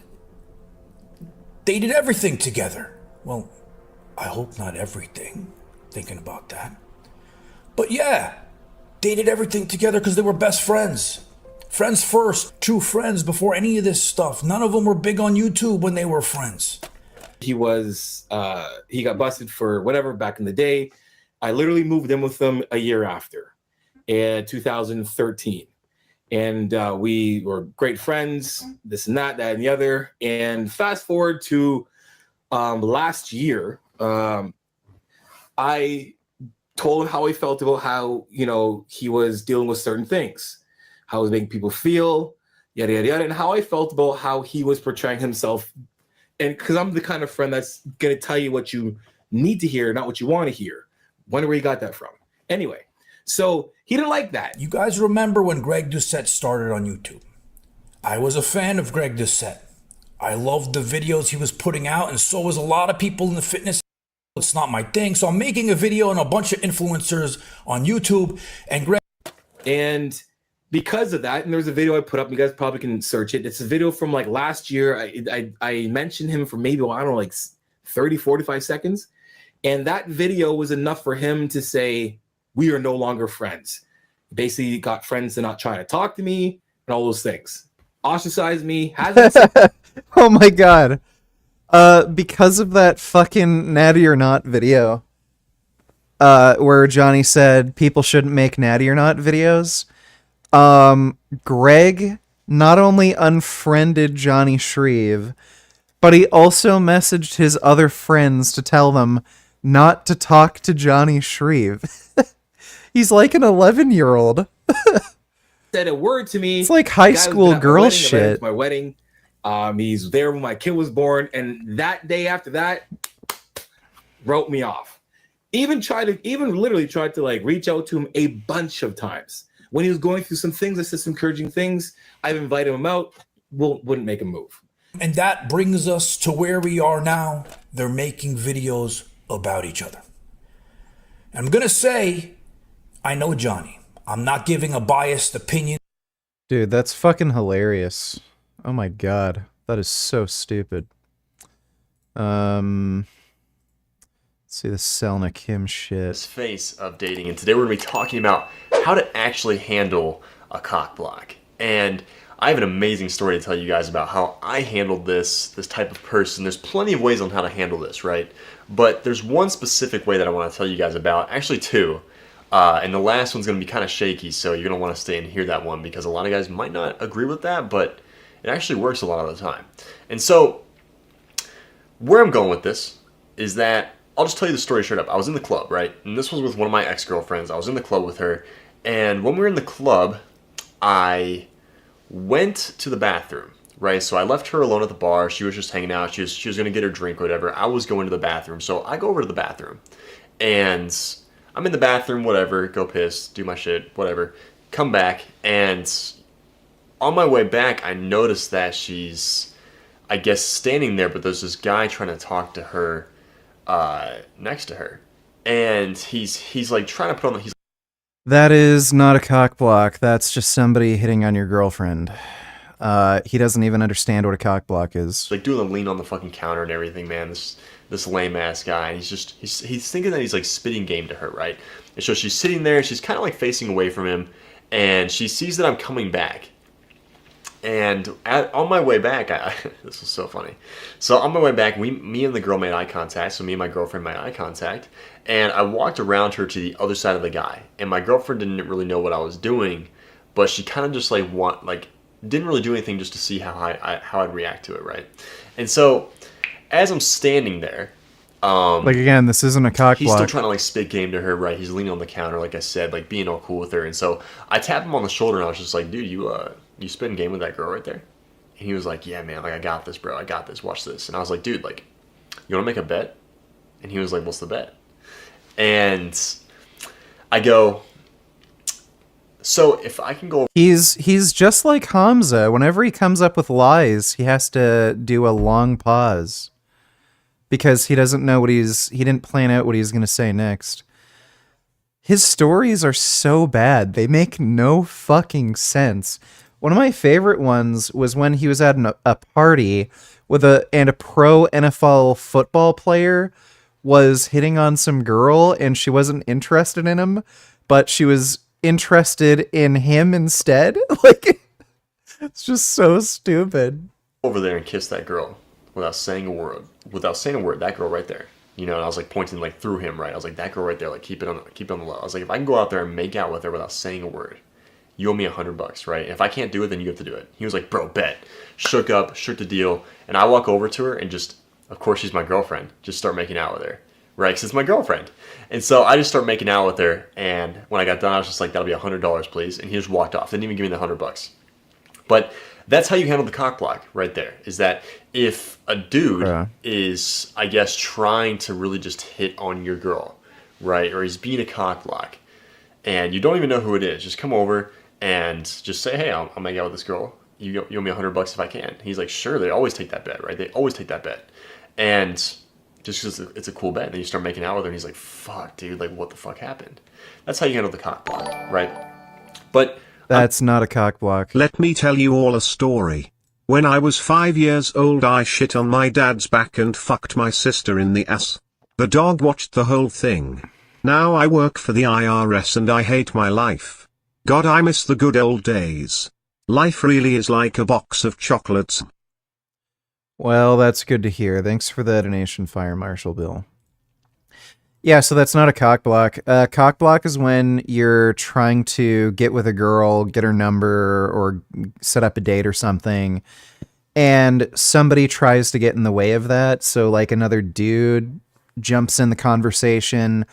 they did everything together. Well, I hope not everything, thinking about that. But yeah, they did everything together because they were best friends. Friends first, true friends before any of this stuff. None of them were big on YouTube when they were friends. He got busted for whatever back in the day. I literally moved in with him a year after, in 2013. And we were great friends, this and that and the other. And fast forward to last year, I told him how I felt about how, he was dealing with certain things, how he was making people feel, yada, yada, yada, and how I felt about how he was portraying himself. And because I'm the kind of friend that's going to tell you what you need to hear, not what you want to hear. Wonder where you got that from. Anyway, so he didn't like that. You guys remember when Greg Doucette started on YouTube? I was a fan of Greg Doucette. I loved the videos he was putting out, and so was a lot of people in the fitness. It's not my thing, so I'm making a video and a bunch of influencers on YouTube, and Greg... And because of that, and there's a video I put up, you guys probably can search it. It's a video from like last year. I mentioned him for maybe, I don't know, like 30, 45 seconds. And that video was enough for him to say, we are no longer friends. Basically got friends to not trying to talk to me and all those things. Ostracize me. Oh my god. Because of that fucking Natty or Not video, where Johnny said people shouldn't make Natty or Not videos, Greg not only unfriended Johnny Shreve, but he also messaged his other friends to tell them not to talk to Johnny Shreve. He's like an 11-year-old. Said a word to me. It's like high school girl shit. My wedding. He's there when my kid was born, and that day after that, wrote me off. Even literally tried to like reach out to him a bunch of times. When he was going through some things, I said some encouraging things. I've invited him out. Wouldn't make him move. And that brings us to where we are now. They're making videos about each other. And I'm gonna say, I know Johnny. I'm not giving a biased opinion. Dude, that's fucking hilarious. Oh my god. That is so stupid. Let's see the Selna Kim shit. Face of dating, and today we're going to be talking about how to actually handle a cock block. And I have an amazing story to tell you guys about how I handled this type of person. There's plenty of ways on how to handle this, right? But there's one specific way that I want to tell you guys about. Actually, two. And the last one's going to be kind of shaky, so you're going to want to stay and hear that one because a lot of guys might not agree with that, but it actually works a lot of the time. And so, where I'm going with this is that I'll just tell you the story straight up. I was in the club, right? And this was with one of my ex-girlfriends. I was in the club with her, and when we were in the club, I went to the bathroom, right? So I left her alone at the bar. She was just hanging out. She was going to get her drink or whatever. I was going to the bathroom. So I go over to the bathroom, and I'm in the bathroom, whatever, go piss, do my shit, whatever. Come back, and on my way back, I noticed that she's, I guess, standing there, but there's this guy trying to talk to her next to her. And he's like trying to put on the... That is not a cock block. That's just somebody hitting on your girlfriend. He doesn't even understand what a cock block is. Like doing the lean on the fucking counter and everything, man. This lame ass guy. And he's thinking that he's like spitting game to her, right? And so she's sitting there, she's kind of like facing away from him, and she sees that I'm coming back. And on my way back, this was so funny. So on my way back, me and the girl made eye contact. So me and my girlfriend made eye contact, and I walked around her to the other side of the guy. And my girlfriend didn't really know what I was doing, but she kind of just didn't really do anything just to see how I'd react to it, right? And so as I'm standing there, like again, this isn't a cock block. He's still trying to like spit game to her, right? He's leaning on the counter, like I said, like being all cool with her. And so I tapped him on the shoulder, and I was just like, dude, you spitting game with that girl right there? And he was like, yeah, man, like, I got this, bro. I got this. Watch this. And I was like, dude, like, you want to make a bet? And he was like, what's the bet? And I go, so if I can go... He's just like Hamza. Whenever he comes up with lies, he has to do a long pause. Because he doesn't know he didn't plan out what he's going to say next. His stories are so bad. They make no fucking sense. One of my favorite ones was when he was at a party with a pro NFL football player was hitting on some girl and she wasn't interested in him, but she was interested in him instead. Like, it's just so stupid. Over there and kiss that girl without saying a word. That girl right there. You know, and I was like pointing like through him, right? I was like, that girl right there, like keep it on the low. I was like, if I can go out there and make out with her without saying a word, you owe me $100, right? And if I can't do it, then you have to do it. He was like, bro, bet. Shook the deal. And I walk over to her and just, of course she's my girlfriend, just start making out with her, right? Because it's my girlfriend. And so I just start making out with her. And when I got done, I was just like, that'll be $100, please. And he just walked off. Didn't even give me the $100. But that's how you handle the cock block right there, is that if a dude is, I guess, trying to really just hit on your girl, right? Or he's being a cock block and you don't even know who it is, just come over and just say, hey, I'll make out with this girl. You owe me $100 if I can. He's like, sure, they always take that bet, right? They always take that bet. And just because it's a cool bet, and then you start making out with her and he's like, fuck, dude, like what the fuck happened? That's how you handle the cock block, right? But that's not a cock block. Let me tell you all a story. When I was 5 years old, I shit on my dad's back and fucked my sister in the ass. The dog watched the whole thing. Now I work for the IRS and I hate my life. God, I miss the good old days. Life really is like a box of chocolates. Well, that's good to hear. Thanks for the donation, Fire Marshal Bill. Yeah, so that's not a cock block. Cock block is when you're trying to get with a girl, get her number, or set up a date or something, and somebody tries to get in the way of that. So, like, another dude jumps in the conversation,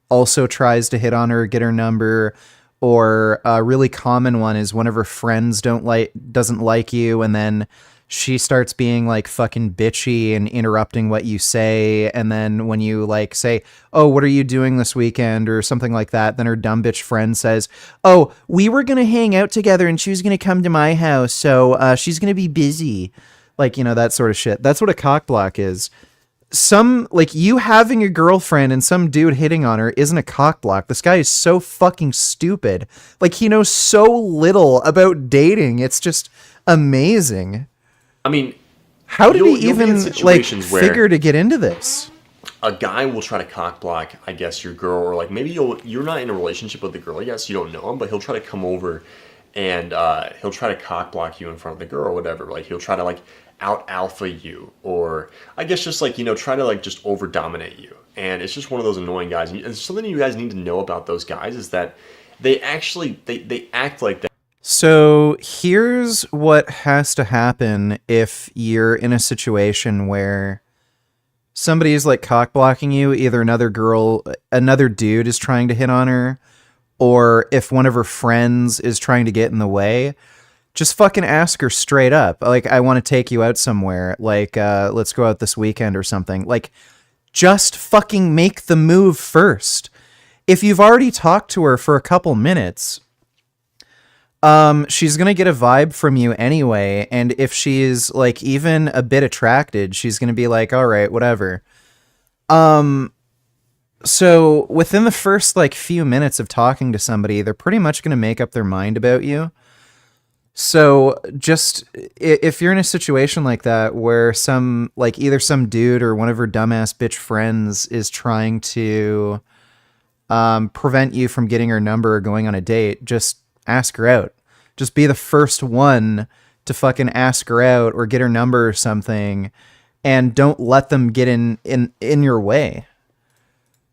also tries to hit on her, get her number, or a really common one is one of her friends doesn't like you, and then she starts being like fucking bitchy and interrupting what you say. And then when you like say, oh, what are you doing this weekend or something like that, then her dumb bitch friend says, oh, we were going to hang out together and she was going to come to my house. So she's going to be busy. Like, you know, that sort of shit. That's what a cock block is. Like you having a girlfriend and some dude hitting on her isn't a cock block. This guy is so fucking stupid. Like he knows so little about dating. It's just amazing. I mean, how did he even like figure to get into this? A guy will try to cock block, I guess, your girl, or like maybe you're not in a relationship with the girl. Yes, you don't know him, but he'll try to come over and he'll try to cock block you in front of the girl or whatever. Like he'll try to like out alpha you, or I guess just like, you know, try to like just over dominate you. And it's just one of those annoying guys. And something you guys need to know about those guys is that they actually they act like that. So here's what has to happen if you're in a situation where somebody is like cock blocking you, either another dude is trying to hit on her, or if one of her friends is trying to get in the way, just fucking ask her straight up. Like, I want to take you out somewhere. Like, let's go out this weekend or something. Like, just fucking make the move first. If you've already talked to her for a couple minutes, she's going to get a vibe from you anyway. And if she's like even a bit attracted, she's going to be like, all right, whatever. So within the first like few minutes of talking to somebody, they're pretty much going to make up their mind about you. So just if you're in a situation like that where either some dude or one of her dumbass bitch friends is trying to prevent you from getting her number or going on a date, just ask her out. Just be the first one to fucking ask her out or get her number or something, and don't let them get in your way.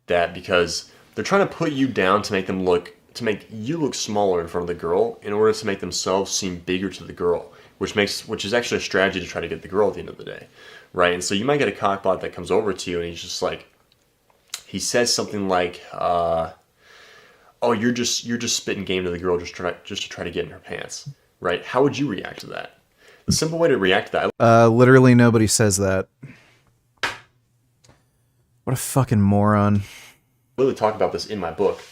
That because they're trying to put you down to make you look smaller in front of the girl in order to make themselves seem bigger to the girl, which is actually a strategy to try to get the girl at the end of the day, right? And so you might get a cockbot that comes over to you and he's just like, he says something like, oh, you're just spitting game to the girl just to try to get in her pants, right? How would you react to that? The simple way to react to that. Literally nobody says that. What a fucking moron. I literally talk about this in my book,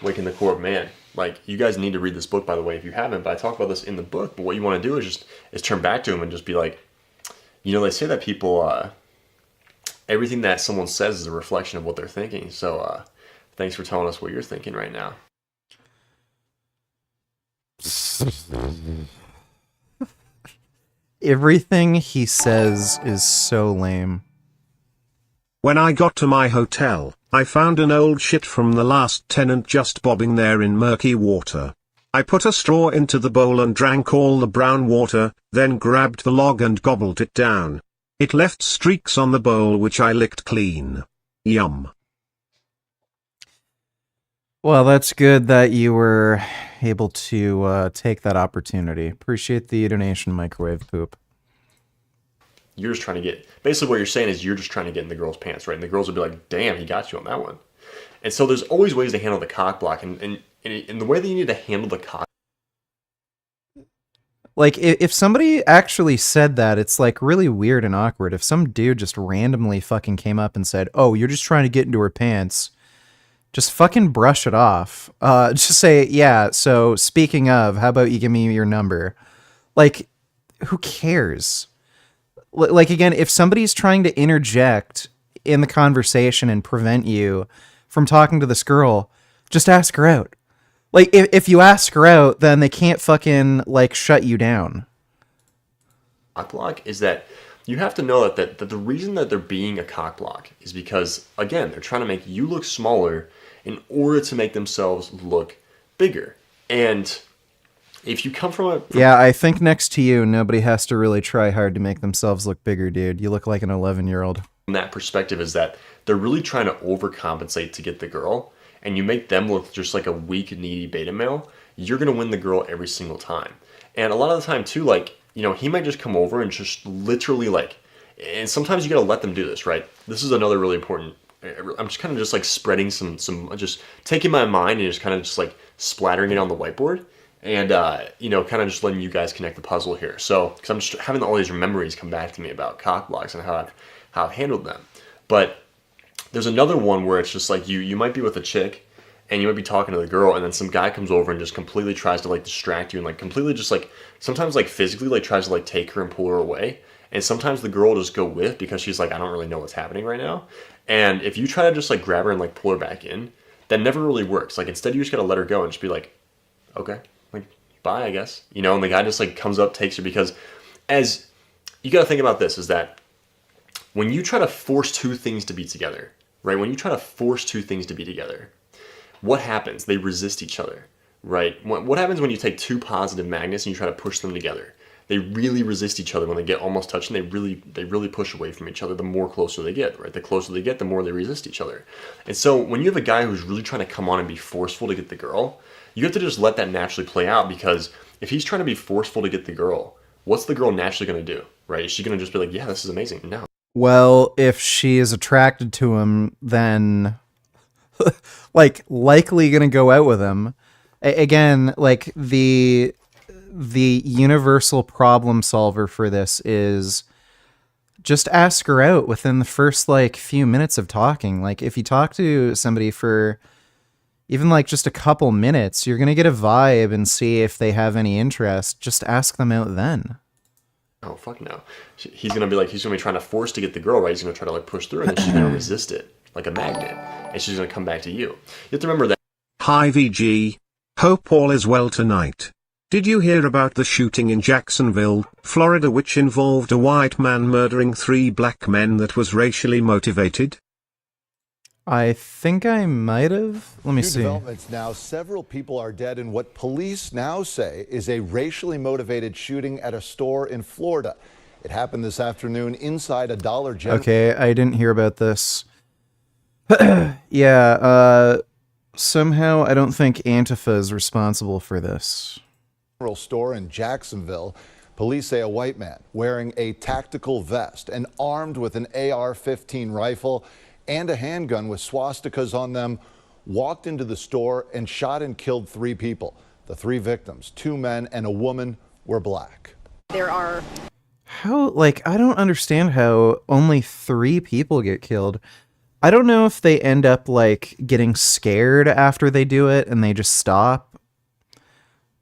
Waking the Core of Man. Like, you guys need to read this book, by the way, if you haven't, but I talk about this in the book. But what you want to do is turn back to him and just be like, you know, they say that people, everything that someone says is a reflection of what they're thinking. So thanks for telling us what you're thinking right now. Everything he says is so lame. When I got to my hotel, I found an old shit from the last tenant just bobbing there in murky water. I put a straw into the bowl and drank all the brown water, then grabbed the log and gobbled it down. It left streaks on the bowl which I licked clean. Yum. Well, that's good that you were able to take that opportunity. Appreciate the donation, Microwave Poop. You're just trying to get, basically what you're saying is you're just trying to get in the girl's pants, right? And the girls will be like, damn, he got you on that one. And so there's always ways to handle the cock block. And the way that you need to handle the cock. Like, if somebody actually said that, it's like really weird and awkward. If some dude just randomly fucking came up and said, oh, you're just trying to get into her pants, just fucking brush it off. Just say, yeah, so speaking of, how about you give me your number? Like, who cares? Like, again, if somebody's trying to interject in the conversation and prevent you from talking to this girl, just ask her out. Like, if you ask her out, then they can't fucking, like, shut you down. Cock block is that you have to know that the reason that they're being a cock block is because, again, they're trying to make you look smaller in order to make themselves look bigger. And if you come from yeah, I think next to you, nobody has to really try hard to make themselves look bigger, dude. You look like an 11-year-old. From that perspective is that they're really trying to overcompensate to get the girl, and you make them look just like a weak, needy beta male, you're going to win the girl every single time. And a lot of the time, too, like, you know, he might just come over and just literally, like, and sometimes you got to let them do this, right? This is another really important, I'm just kind of just, like, spreading some just taking my mind and just kind of just, like, splattering it on the whiteboard. And, you know, kind of just letting you guys connect the puzzle here. So, because I'm just having all these memories come back to me about cock blocks and how I've handled them. But there's another one where it's just like you might be with a chick and you might be talking to the girl, and then some guy comes over and just completely tries to, like, distract you and, like, completely just, like, sometimes, like, physically, like, tries to, like, take her and pull her away. And sometimes the girl will just go with because she's like, I don't really know what's happening right now. And if you try to just, like, grab her and, like, pull her back in, that never really works. Like, instead you just gotta let her go and just be like, okay. Bye, I guess. You know, and the guy just, like, comes up, takes her, because as you got to think about this is that when you try to force two things to be together, right? When you try to force two things to be together, what happens? They resist each other, right? What happens when you take two positive magnets and you try to push them together? They really resist each other when they get almost touching. They really push away from each other the more closer they get, right? The closer they get, the more they resist each other. And so when you have a guy who's really trying to come on and be forceful to get the girl, you have to just let that naturally play out, because if he's trying to be forceful to get the girl, what's the girl naturally going to do, right? Is she going to just be like, yeah, this is amazing? No. Well, if she is attracted to him, then, like, likely going to go out with him. Again, like, the universal problem solver for this is just ask her out within the first, like, few minutes of talking. Like, if you talk to somebody for even, like, just a couple minutes, you're going to get a vibe and see if they have any interest. Just ask them out then. Oh, fuck no. He's going to be trying to force to get the girl, right? He's going to try to, like, push through, and then she's going to resist it like a magnet, and she's going to come back to you. You have to remember that. Hi VG. Hope all is well tonight. Did you hear about the shooting in Jacksonville, Florida, which involved a white man murdering 3 black men that was racially motivated? I think I might have. Let me see. Developments now. Several people are dead in what police now say is a racially motivated shooting at a store in Florida. It happened this afternoon inside a Dollar General. Okay, I didn't hear about this. Yeah, somehow I don't think Antifa is responsible for this. Store in Jacksonville. Police say a white man wearing a tactical vest and armed with an AR-15 rifle and a handgun with swastikas on them walked into the store and shot and killed 3 people. The 3 victims, 2 men and a woman, were black. There are How, like, I don't understand how only 3 people get killed. I don't know if they end up, like, getting scared after they do it and they just stop.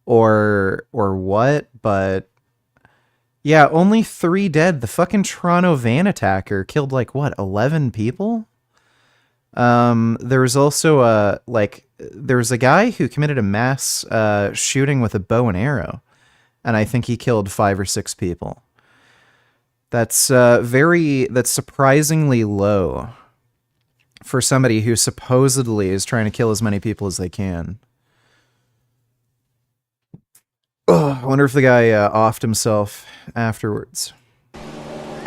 Or what, but... Yeah, only 3 dead. The fucking Toronto van attacker killed, like, what, 11 people? There was also there was a guy who committed a mass shooting with a bow and arrow, and I think he killed 5 or 6 people. That's surprisingly low for somebody who supposedly is trying to kill as many people as they can. Ugh, I wonder if the guy offed himself afterwards.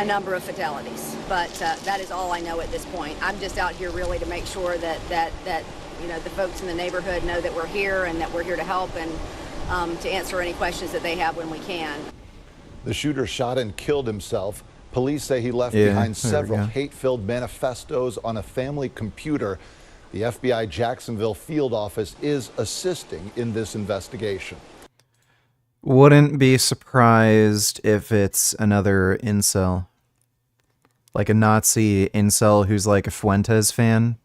a number of fatalities, but that is all I know at this point. I'm just out here really to make sure that you know, the folks in the neighborhood know that we're here and that we're here to help and to answer any questions that they have when we can. The shooter shot and killed himself. Police say he left Yeah, behind there we several go. hate-filled manifestos on a family computer. The FBI Jacksonville field office is assisting in this investigation. Wouldn't be surprised if it's another incel. Like a Nazi incel who's like a Fuentes fan.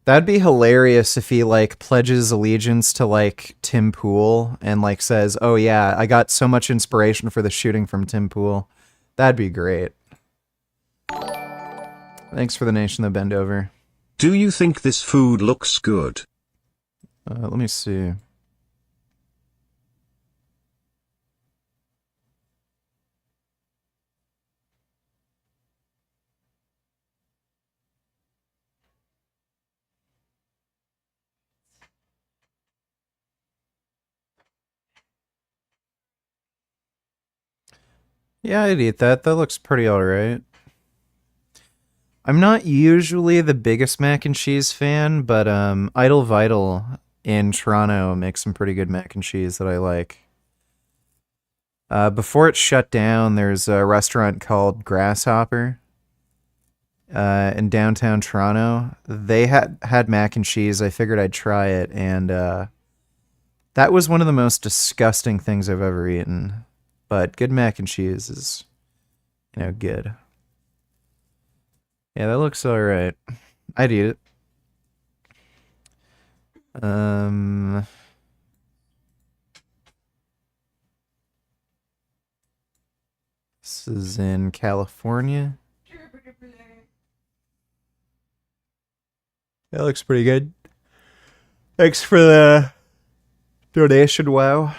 That'd be hilarious if he like pledges allegiance to like Tim Pool and like says, "Oh yeah, I got so much inspiration for the shooting from Tim Pool." That'd be great. Thanks for the nation that bend over. Do you think this food looks good? Let me see. Yeah, I'd eat that. That looks pretty alright. I'm not usually the biggest mac and cheese fan, but Idle Vital in Toronto makes some pretty good mac and cheese that I like. Before it shut down, there's a restaurant called Grasshopper in downtown Toronto. They had mac and cheese. I figured I'd try it, and that was one of the most disgusting things I've ever eaten. But good mac and cheese is, you know, good. Yeah, that looks alright. I'd eat it. This is in California. That looks pretty good. Thanks for the donation, wow.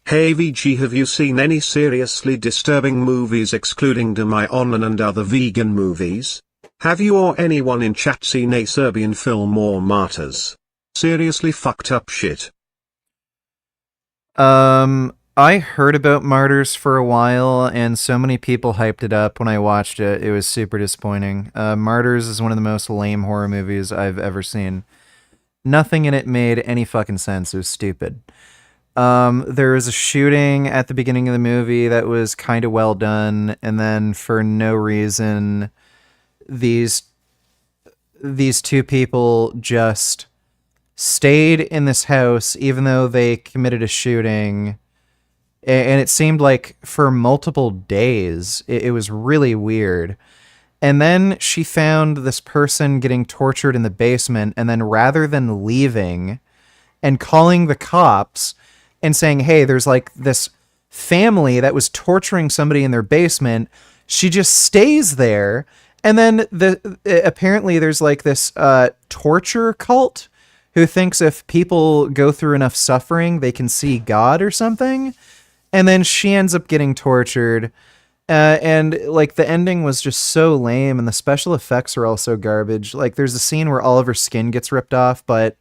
Hey VG, have you seen any seriously disturbing movies excluding Demi Online and other vegan movies? Have you or anyone in chat seen a Serbian film or Martyrs? Seriously fucked up shit. I heard about Martyrs for a while, and so many people hyped it up when I watched it. It was super disappointing. Martyrs is one of the most lame horror movies I've ever seen. Nothing in it made any fucking sense. It was stupid. There was a shooting at the beginning of the movie that was kind of well done, and then for no reason, these 2 people just stayed in this house even though they committed a shooting, and it seemed like for multiple days. It was really weird. And then she found this person getting tortured in the basement, and then rather than leaving and calling the cops and saying, "Hey, there's like this family that was torturing somebody in their basement," she just stays there. And then apparently there's like this torture cult who thinks if people go through enough suffering, they can see God or something. And then she ends up getting tortured. And like the ending was just so lame, and the special effects are also garbage. Like there's a scene where all of her skin gets ripped off, but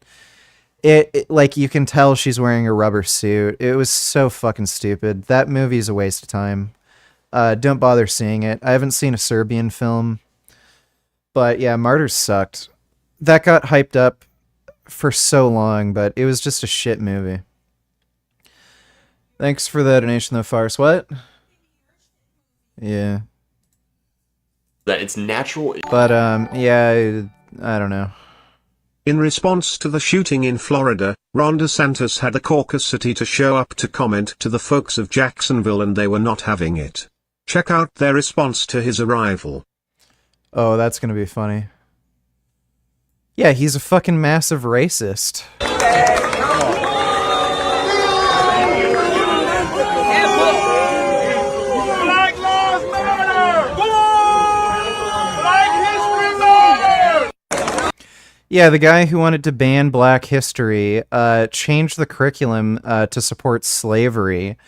it like you can tell she's wearing a rubber suit. It was so fucking stupid. That movie's a waste of time. Don't bother seeing it. I haven't seen a Serbian film, but yeah, Martyrs sucked. That got hyped up for so long, but it was just a shit movie. Thanks for the donation though, Farce. What? Yeah. That it's natural. But yeah, I don't know. In response to the shooting in Florida, Ron DeSantis had the Caucus City to show up to comment to the folks of Jacksonville, and they were not having it. Check out their response to his arrival. Oh, that's gonna be funny. Yeah, he's a fucking massive racist. Black lives matter! Black history matter! Yeah, the guy who wanted to ban Black history, changed the curriculum to support slavery,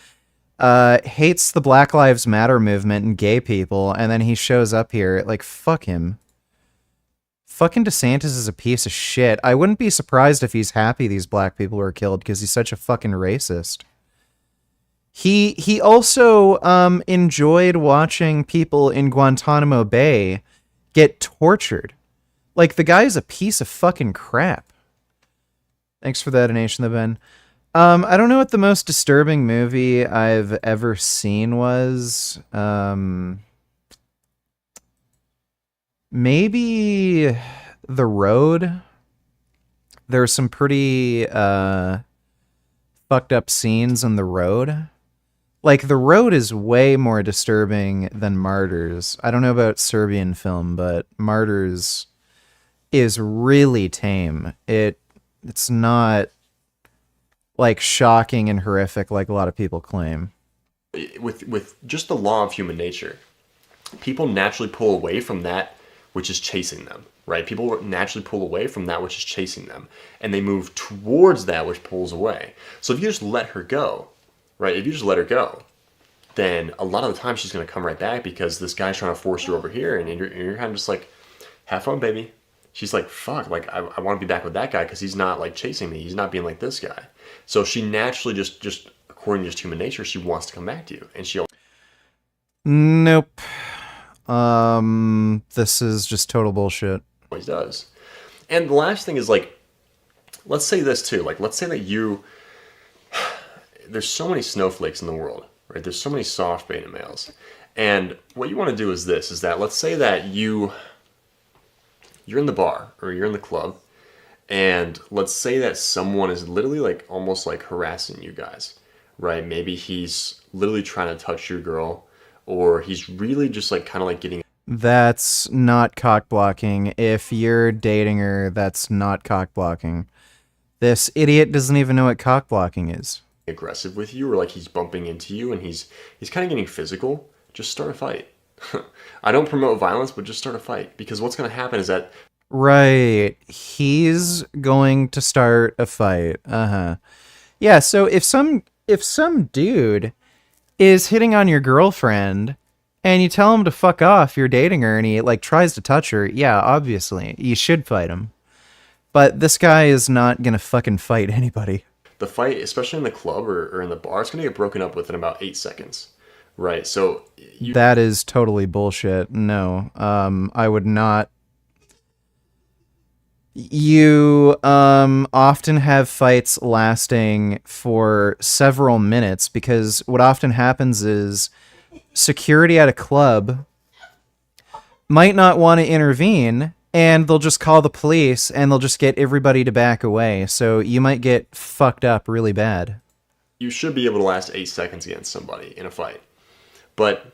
hates the Black Lives Matter movement and gay people, and then he shows up here, like, fuck him. Fucking DeSantis is a piece of shit. I wouldn't be surprised if he's happy these black people were killed, because he's such a fucking racist. He also enjoyed watching people in Guantanamo Bay get tortured. Like, the guy's a piece of fucking crap. Thanks for that donation, though, Ben. I don't know what the most disturbing movie I've ever seen was. Maybe The Road. There's some pretty fucked up scenes in The Road. Like, The Road is way more disturbing than Martyrs. I don't know about Serbian film, but Martyrs is really tame. It's not like shocking and horrific like a lot of people claim. With just the law of human nature, people naturally pull away from that which is chasing them, right? People naturally pull away from that which is chasing them, and they move towards that which pulls away. So if you just let her go, right? If you just let her go, then a lot of the time she's going to come right back, because this guy's trying to force you over here, and you're kind of just like, have fun, baby. She's like, fuck, like, I want to be back with that guy because he's not, like, chasing me. He's not being like this guy. So she naturally just according to just human nature, she wants to come back to you, and she... Nope. This is just total bullshit. Always does. And the last thing is, like, let's say this too. Like, let's say that there's so many snowflakes in the world, right? There's so many soft beta males. And what you want to do is this, is that let's say that you're in the bar or you're in the club, and let's say that someone is literally like almost like harassing you guys, right? Maybe he's literally trying to touch your girl, or he's really just like kind of like getting... That's not cock blocking. If you're dating her, that's not cock blocking. This idiot doesn't even know what cock blocking is. Aggressive with you, or like he's bumping into you and he's kind of getting physical. Just start a fight. I don't promote violence, but just start a fight, because what's going to happen is that... Right. He's going to start a fight. Yeah, so if some dude is hitting on your girlfriend and you tell him to fuck off, you're dating her, and he like tries to touch her, yeah, obviously, you should fight him. But this guy is not gonna fucking fight anybody. The fight, especially in the club or in the bar, it's gonna get broken up within about 8 seconds. Right, so... That is totally bullshit. No, I would not... You often have fights lasting for several minutes, because what often happens is security at a club might not want to intervene, and they'll just call the police and they'll just get everybody to back away. So you might get fucked up really bad. You should be able to last 8 seconds against somebody in a fight. But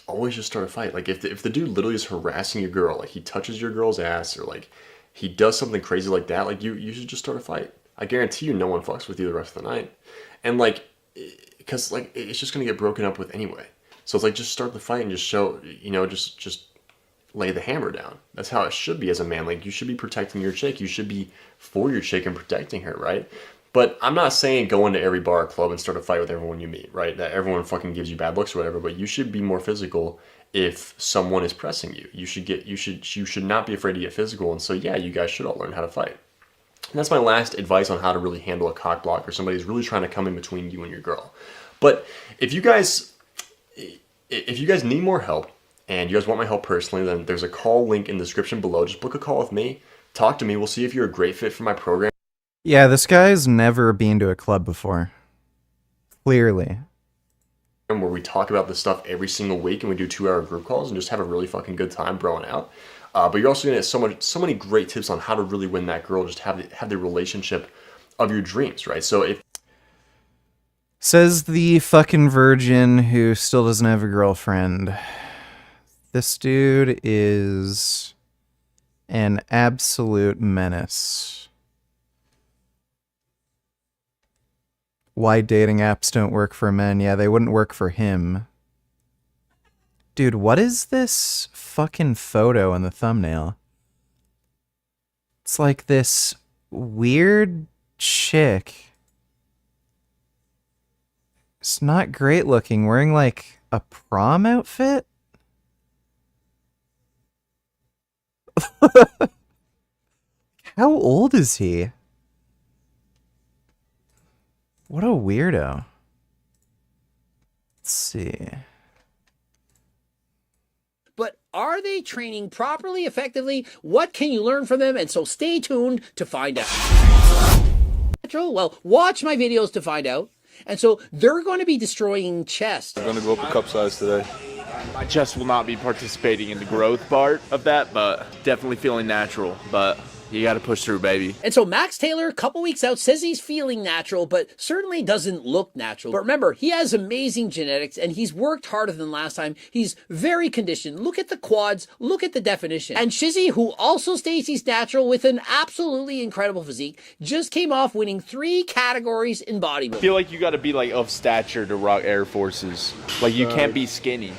always just start a fight. Like if the dude literally is harassing your girl, like he touches your girl's ass, or like he does something crazy like that, like you should just start a fight. I guarantee you no one fucks with you the rest of the night. And like, because like it's just gonna get broken up with anyway. So it's like, just start the fight and just show, just lay the hammer down. That's how it should be as a man. Like, you should be protecting your chick. You should be for your chick and protecting her, right? But I'm not saying go into every bar or club and start a fight with everyone you meet, right? That everyone fucking gives you bad looks or whatever, but you should be more physical if someone is pressing you. You should not be afraid to get physical, and so yeah, you guys should all learn how to fight. And that's my last advice on how to really handle a cock block, or somebody who's really trying to come in between you and your girl. But if you guys need more help, and you guys want my help personally, then there's a call link in the description below. Just book a call with me, talk to me, we'll see if you're a great fit for my program. Yeah, this guy's never been to a club before. Clearly. Where we talk about this stuff every single week, and we do 2-hour group calls and just have a really fucking good time broing out. But you're also going to get so many great tips on how to really win that girl. Just have the relationship of your dreams, right? So if Says the fucking virgin who still doesn't have a girlfriend. This dude is an absolute menace. Why dating apps don't work for men? Yeah, they wouldn't work for him. Dude, what is this fucking photo in the thumbnail? It's like this weird chick. It's not great looking, wearing like a prom outfit? How old is he? What a weirdo. Let's see. But are they training properly, effectively? What can you learn from them? And so stay tuned to find out. Well, watch my videos to find out. And so they're going to be destroying chest. I'm going to go up a cup size today. My chest will not be participating in the growth part of that, but definitely feeling natural. But you got to push through, baby. And so Max Taylor, a couple weeks out, says he's feeling natural, but certainly doesn't look natural. But remember, he has amazing genetics, and he's worked harder than last time. He's very conditioned. Look at the quads. Look at the definition. And Shizzy, who also stays he's natural with an absolutely incredible physique, just came off winning 3 categories in bodybuilding. I feel like you got to be like of stature to rock Air Forces. Like you can't be skinny.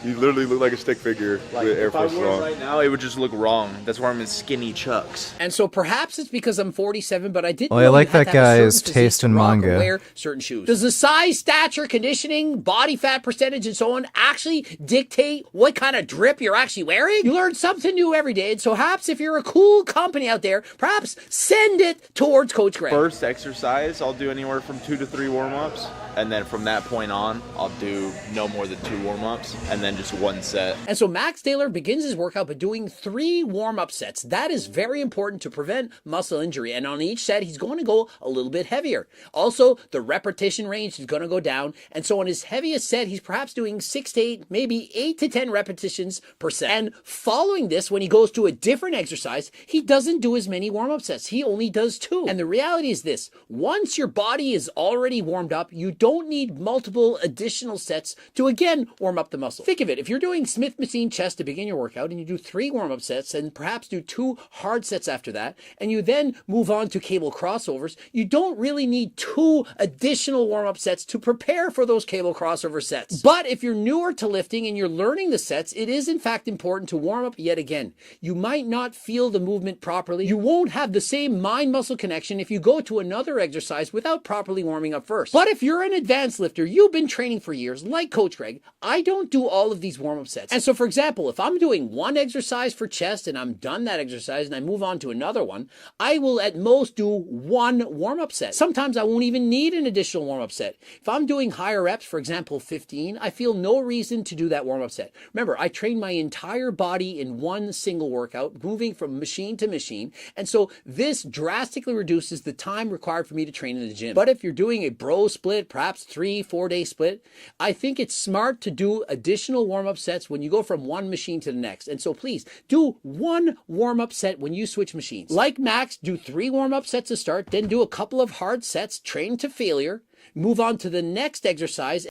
You literally look like a stick figure with Air Force If I wore it on. right now, it would just look wrong. That's why I'm in skinny chucks. And so perhaps it's because I'm 47, but I didn't Well, know I like you had that to have a certain guy's physique taste to in rock or manga. wear certain shoes. Does the size, stature, conditioning, body fat percentage, and so on actually dictate what kind of drip you're actually wearing? You learn something new every day, and so perhaps if you're a cool company out there, perhaps send it towards Coach Greg. First exercise, I'll do anywhere from 2 to 3 warm-ups. And then from that point on, I'll do no more than 2 warm-ups and then just 1 set. And so Max Taylor begins his workout by doing 3 warm-up sets. That is very important to prevent muscle injury. And on each set, he's going to go a little bit heavier. Also, the repetition range is going to go down. And so on his heaviest set, he's perhaps doing 6 to 8, maybe 8 to 10 repetitions per set. And following this, when he goes to a different exercise, he doesn't do as many warm-up sets. He only does 2. And the reality is this: once your body is already warmed up, you don't need multiple additional sets to again warm up the muscle. Think of it, if you're doing Smith machine chest to begin your workout and you do 3 warm-up sets and perhaps do 2 hard sets after that, and you then move on to cable crossovers, you don't really need 2 additional warm-up sets to prepare for those cable crossover sets. But if you're newer to lifting and you're learning the sets, it is in fact important to warm up yet again. You might not feel the movement properly. You won't have the same mind-muscle connection if you go to another exercise without properly warming up first. But if you're an advanced lifter, you've been training for years, like Coach Greg, I don't do all of these warm-up sets. And so for example, if I'm doing one exercise for chest and I'm done that exercise and I move on to another one, I will at most do 1 warm-up set. Sometimes I won't even need an additional warm-up set. If I'm doing higher reps, for example 15, I feel no reason to do that warm-up set. Remember, I train my entire body in one single workout, moving from machine to machine, and so this drastically reduces the time required for me to train in the gym. But if you're doing a bro split, perhaps 3-4 day split, I think it's smart to do additional warm-up sets when you go from one machine to the next. And so please do 1 warm-up set when you switch machines. Like Max, do 3 warm-up sets to start, then do a couple of hard sets, train to failure, move on to the next exercise.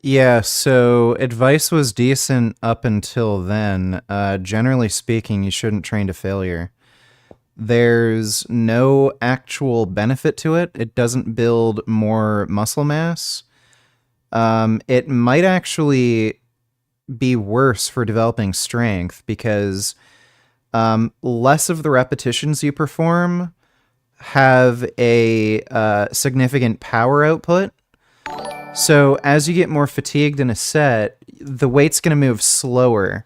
Yeah, so advice was decent up until then. Generally speaking, you shouldn't train to failure. There's no actual benefit to it. It doesn't build more muscle mass. It might actually be worse for developing strength because less of the repetitions you perform have a significant power output. So as you get more fatigued in a set, the weight's going to move slower.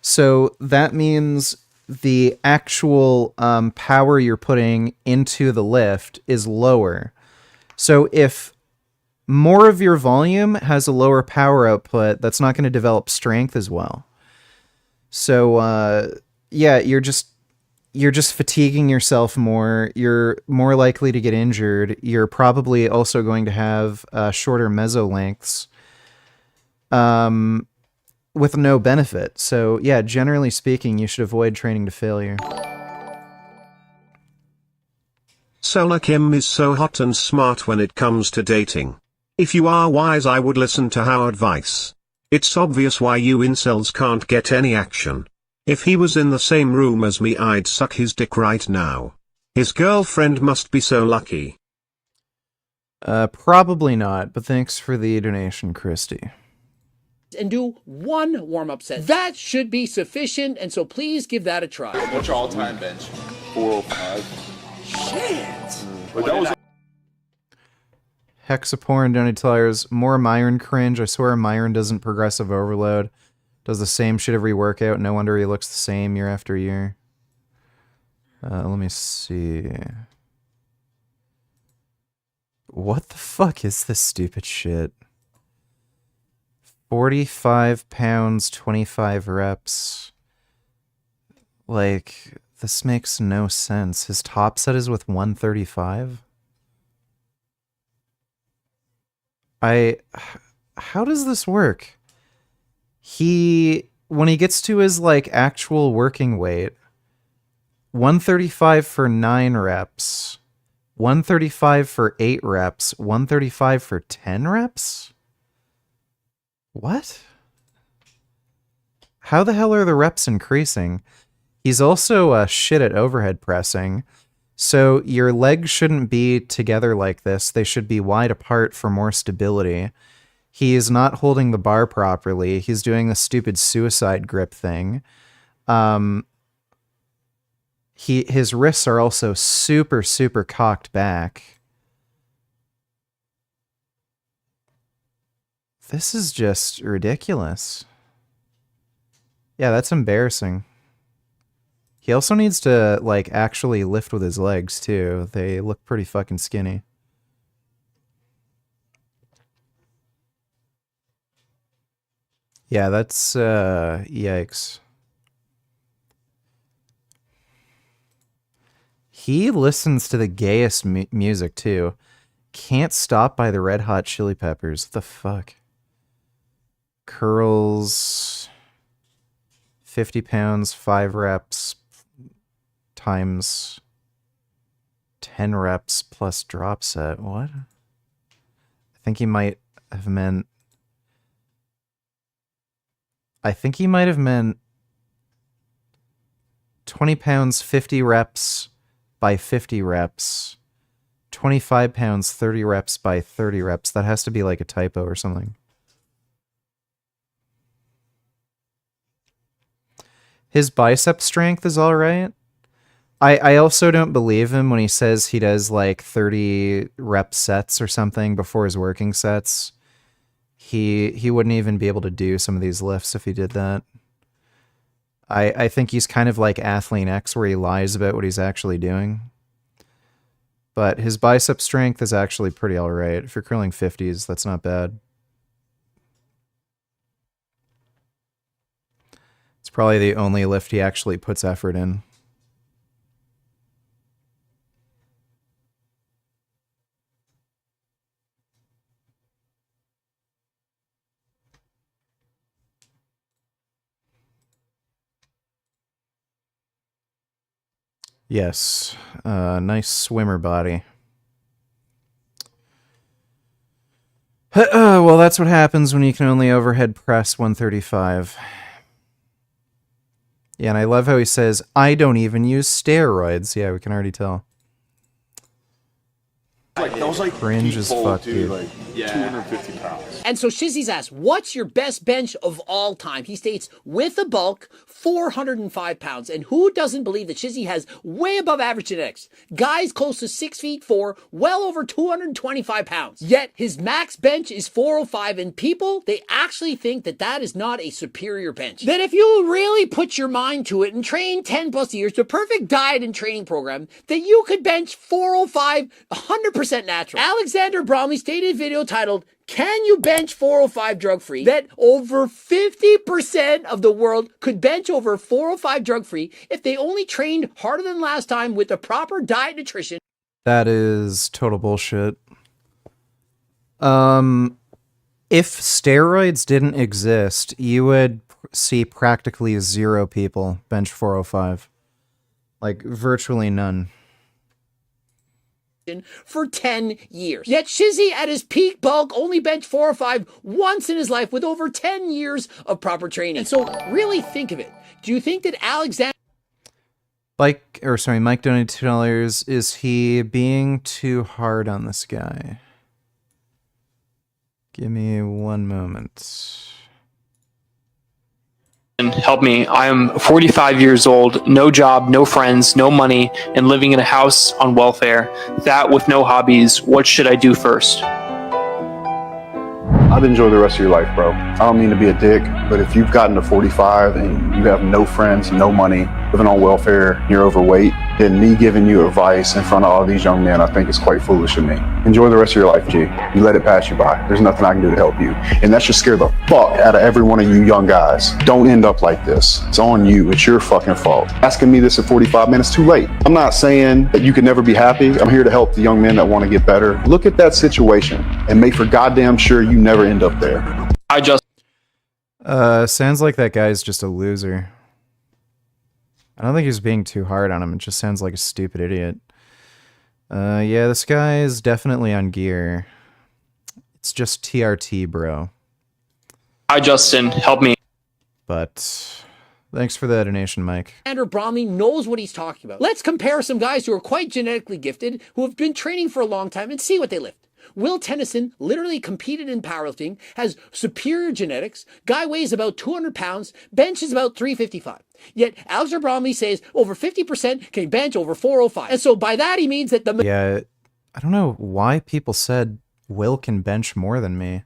So that means the actual power you're putting into the lift is lower. So if more of your volume has a lower power output, that's not going to develop strength as well. So yeah, you're just fatiguing yourself more. You're more likely to get injured. You're probably also going to have shorter meso lengths. with no benefit. So yeah, generally speaking, you should avoid training to failure. Solar Kim is so hot and smart when it comes to dating. If you are wise, I would listen to her advice. It's obvious why you incels can't get any action. If he was in the same room as me, I'd suck his dick right now. His girlfriend must be so lucky. Probably not, but thanks for the donation, Christy. And do one warm-up set. That should be sufficient, and so please give that a try. What's your all-time bench? 405. Shit! But that was Hexaporn Donatellers, more Myron cringe. I swear Myron doesn't progressive overload. Does the same shit every workout. No wonder he looks the same year after year. Let me see. What the fuck is this stupid shit? 45 pounds, 25 reps. Like, this makes no sense. His top set is with 135? How does this work? When he gets to his, like, actual working weight, 135 for 9 reps, 135 for 8 reps, 135 for 10 reps? What? How the hell are the reps increasing? He's also shit at overhead pressing. So your legs shouldn't be together like this. They should be wide apart for more stability. He is not holding the bar properly. He's doing the stupid suicide grip thing. His wrists are also super, super cocked back. This is just ridiculous. Yeah, that's embarrassing. He also needs to, like, actually lift with his legs, too. They look pretty fucking skinny. Yeah, that's, yikes. He listens to the gayest music, too. Can't Stop by the Red Hot Chili Peppers. What the fuck? Curls. 50 pounds, 5 reps, times 10 reps plus drop set. What? I think he might have meant 20 pounds, 50 reps by 50 reps. 25 pounds, 30 reps by 30 reps. That has to be like a typo or something. His bicep strength is all right. I also don't believe him when he says he does like 30 rep sets or something before his working sets. He wouldn't even be able to do some of these lifts if he did that. I think he's kind of like Athlete X where he lies about what he's actually doing. But his bicep strength is actually pretty all right. If you're curling 50s, that's not bad. It's probably the only lift he actually puts effort in. Yes, nice swimmer body. Well, that's what happens when you can only overhead press 135. Yeah, and I love how he says, I don't even use steroids. Yeah, we can already tell. Like, that was like cringe as fuck, dude. Like 250 pounds. And so Shizzy's asked, what's your best bench of all time? He states, with a bulk, 405 pounds. And who doesn't believe that Shizzy has way above average genetics? Guys close to 6'4", well over 225 pounds. Yet his max bench is 405, and people, they actually think that that is not a superior bench. That if you really put your mind to it and train 10 plus years, the perfect diet and training program, that you could bench 405 100% natural. Alexander Bromley stated in a video titled, Can You Bench 405 Drug-Free? That over 50% of the world could bench over 405 drug-free if they only trained harder than last time with the proper diet and nutrition. That is total bullshit. If steroids didn't exist, you would see practically 0 people bench 405. Like, virtually none. For 10 years. Yet Shizzy at his peak bulk only benched 405 once in his life with over 10 years of proper training. And so really think of it. Do you think that Alexander Mike donated $2. Is he being too hard on this guy? Give me one moment. Help me. I am 45 years old, no job, no friends, no money, and living in a house on welfare. That with no hobbies. What should I do first? I'd enjoy the rest of your life, bro. I don't mean to be a dick, but if you've gotten to 45 and you have no friends, no money, living on welfare, you're overweight, then me giving you advice in front of all these young men, I think is quite foolish of me. Enjoy the rest of your life, G. You let it pass you by. There's nothing I can do to help you. And that should scare the fuck out of every one of you young guys. Don't end up like this. It's on you. It's your fucking fault. Asking me this at 45 minutes, too late. I'm not saying that you can never be happy. I'm here to help the young men that want to get better. Look at that situation and make for goddamn sure you never end up there. Sounds like that guy's just a loser. I don't think he's being too hard on him. It just sounds like a stupid idiot. Yeah, this guy is definitely on gear. It's just TRT, bro. Hi, Justin. Help me. But thanks for the donation, Mike. Bromley knows what he's talking about. Let's compare some guys who are quite genetically gifted, who have been training for a long time, and see what they lift. Will Tennyson literally competed in powerlifting, has superior genetics, guy weighs about 200 pounds, bench is about 355. Yet Alistair Bromley says over 50% can bench over 405. And so by that he means that the... Yeah, I don't know why people said Will can bench more than me.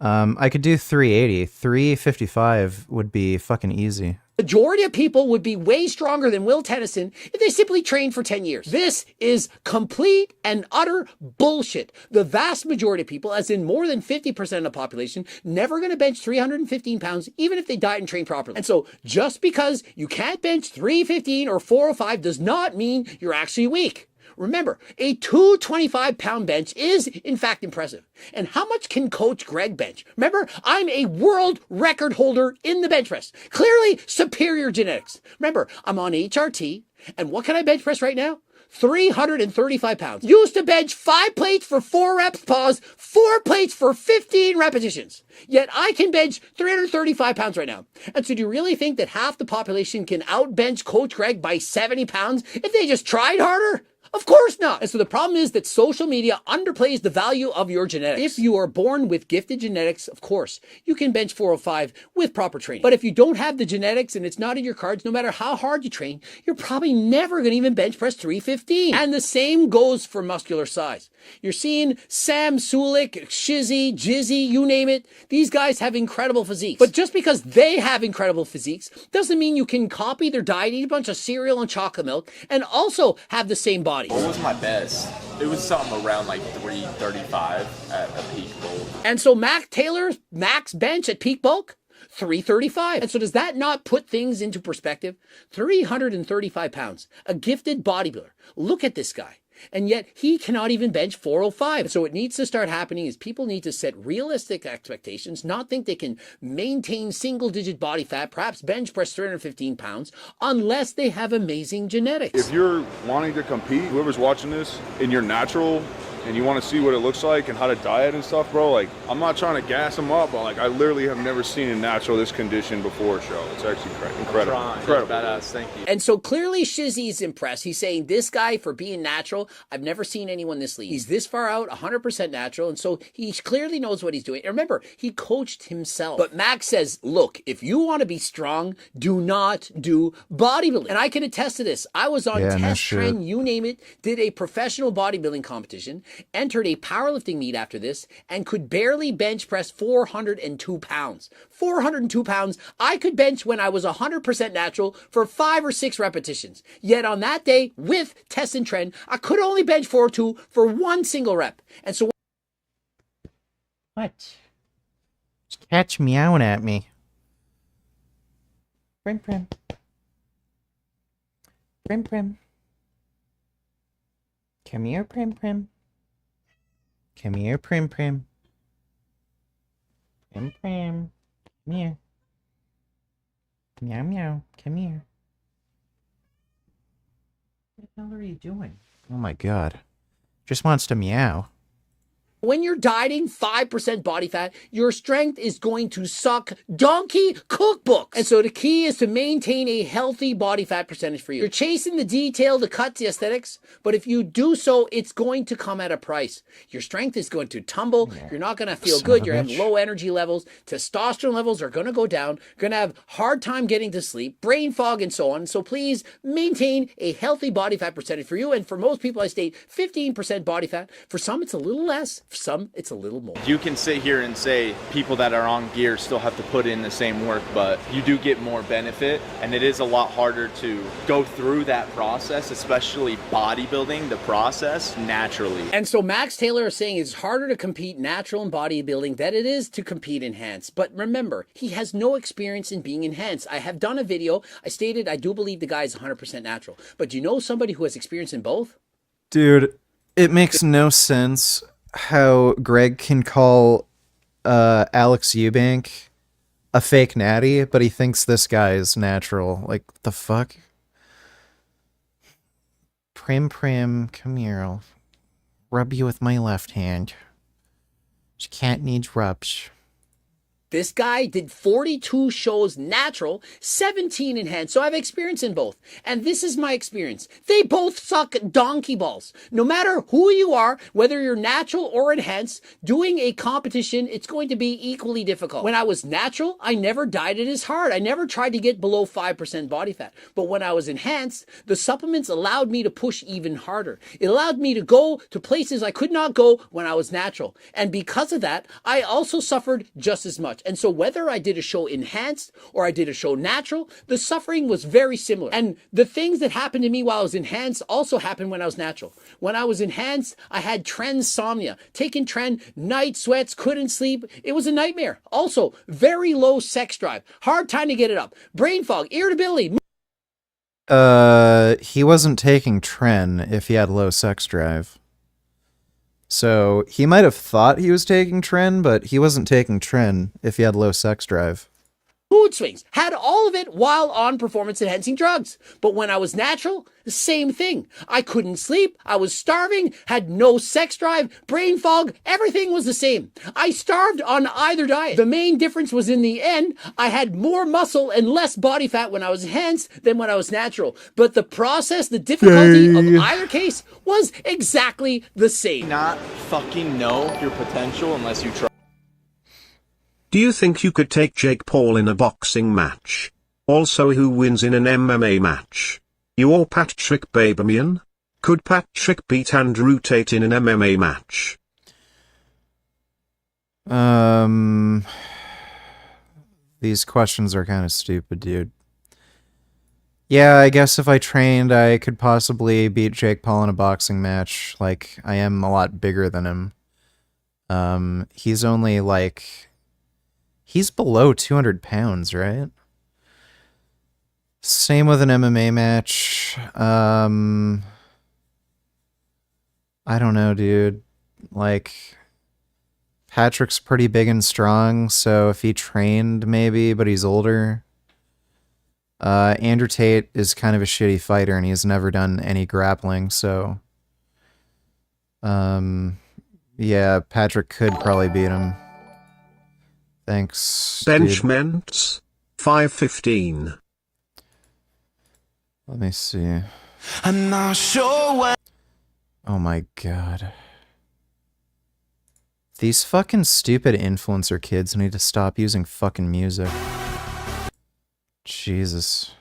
I could do 380. 355 would be fucking easy. majority of people would be way stronger than Will Tennyson if they simply trained for 10 years. This is complete and utter bullshit. The vast majority of people, as in more than 50% of the population, never going to bench 315 pounds, even if they diet and train properly. And so just because you can't bench 315 or 405 does not mean you're actually weak. Remember, a 225-pound bench is, in fact, impressive. And how much can Coach Greg bench? Remember, I'm a world record holder in the bench press. Clearly superior genetics. Remember, I'm on HRT, and what can I bench press right now? 335 pounds. Used to bench 5 plates for 4 reps, pause, 4 plates for 15 repetitions. Yet I can bench 335 pounds right now. And so do you really think that half the population can outbench Coach Greg by 70 pounds if they just tried harder? Of course not. And so the problem is that social media underplays the value of your genetics. If you are born with gifted genetics, of course, you can bench 405 with proper training. But if you don't have the genetics and it's not in your cards, no matter how hard you train, you're probably never going to even bench press 315. And the same goes for muscular size. You're seeing Sam Sulik, Shizzy, Jizzy, you name it. These guys have incredible physiques. But just because they have incredible physiques doesn't mean you can copy their diet, eat a bunch of cereal and chocolate milk, and also have the same body. What was my best? It was something around like 335 at a peak bulk. And so Mac Taylor's max bench at peak bulk? 335. And so does that not put things into perspective? 335 pounds, a gifted bodybuilder. Look at this guy. And yet he cannot even bench 405. So what needs to start happening is people need to set realistic expectations, not think they can maintain single-digit body fat, perhaps bench press 315 pounds, unless they have amazing genetics. If you're wanting to compete, whoever's watching this, and you're natural, and you want to see what it looks like and how to diet and stuff, bro, like, I'm not trying to gas them up, but, like, I literally have never seen a natural this condition before, show. It's actually incredible. Incredible. Badass, thank you. And so clearly Shizzy's impressed. He's saying, this guy, for being natural, I've never seen anyone this lean. He's this far out, 100% natural, and so he clearly knows what he's doing. And remember, he coached himself. But Max says, look, if you want to be strong, do not do bodybuilding. And I can attest to this. I was on Test Trend, you name it, did a professional bodybuilding competition, entered a powerlifting meet after this, and could barely bench press 402 pounds. 402 pounds I could bench when I was 100% natural for 5 or 6 repetitions. Yet on that day, with Test and Trend, I could only bench 402 for 1 single rep. And so... What? Catch meowing at me. Prim prim. Prim prim. Come here, prim prim. Come here, prim prim. Prim Prim, come here. Meow meow, come here. What the hell are you doing? Oh my god. Just wants to meow. When you're dieting 5% body fat, your strength is going to suck donkey cookbooks. And so the key is to maintain a healthy body fat percentage for you. You're chasing the detail, the cuts, the aesthetics, but if you do so, it's going to come at a price. Your strength is going to tumble. You're not going to feel good. You're having low energy levels. Testosterone levels are going to go down. You're going to have hard time getting to sleep, brain fog, and so on. So please maintain a healthy body fat percentage for you. And for most people, I state 15% body fat. For some, it's a little less. For some, it's a little more. You can sit here and say people that are on gear still have to put in the same work, but you do get more benefit, and it is a lot harder to go through that process, especially bodybuilding, the process, naturally. And so Max Taylor is saying it's harder to compete natural in bodybuilding than it is to compete enhanced. But remember, he has no experience in being enhanced. I have done a video. I stated I do believe the guy is 100% natural. But do you know somebody who has experience in both? Dude, it makes no sense how Greg can call Alex Eubank a fake natty, but he thinks this guy is natural. Like, the fuck? Prim Prim, come here. I'll rub you with my left hand. She can't need rubs. This guy did 42 shows natural, 17 enhanced, so I have experience in both. And this is my experience. They both suck donkey balls. No matter who you are, whether you're natural or enhanced, doing a competition, it's going to be equally difficult. When I was natural, I never dieted as hard. I never tried to get below 5% body fat. But when I was enhanced, the supplements allowed me to push even harder. It allowed me to go to places I could not go when I was natural. And because of that, I also suffered just as much. And so whether I did a show enhanced or I did a show natural, the suffering was very similar. And the things that happened to me while I was enhanced also happened when I was natural. When I was enhanced, I had insomnia, taking tren, night sweats, couldn't sleep. It was a nightmare. Also, very low sex drive, hard time to get it up, brain fog, irritability. He wasn't taking tren if he had low sex drive. So he might have thought he was taking tren, but he wasn't taking tren if he had low sex drive. Mood swings, had all of it while on performance enhancing drugs. But when I was natural, the same thing. I couldn't sleep, I was starving, had no sex drive, brain fog, everything was the same. I starved on either diet. The main difference was in the end, I had more muscle and less body fat when I was enhanced than when I was natural. But the process, the difficulty of either case was exactly the same. Not fucking know your potential unless you try. Do you think you could take Jake Paul in a boxing match? Also, who wins in an MMA match? You or Patrick Babamian? Could Patrick beat Andrew Tate in an MMA match? These questions are kind of stupid, dude. Yeah, I guess if I trained, I could possibly beat Jake Paul in a boxing match. Like, I am a lot bigger than him. He's only like... He's below 200 pounds, right? Same with an MMA match. I don't know, dude. Like, Patrick's pretty big and strong, so if he trained, maybe, but he's older. Andrew Tate is kind of a shitty fighter, and he's never done any grappling, so... yeah, Patrick could probably beat him. Thanks, Benchments 515. Let me see. I'm not sure what. Oh my god. These fucking stupid influencer kids need to stop using fucking music. Jesus.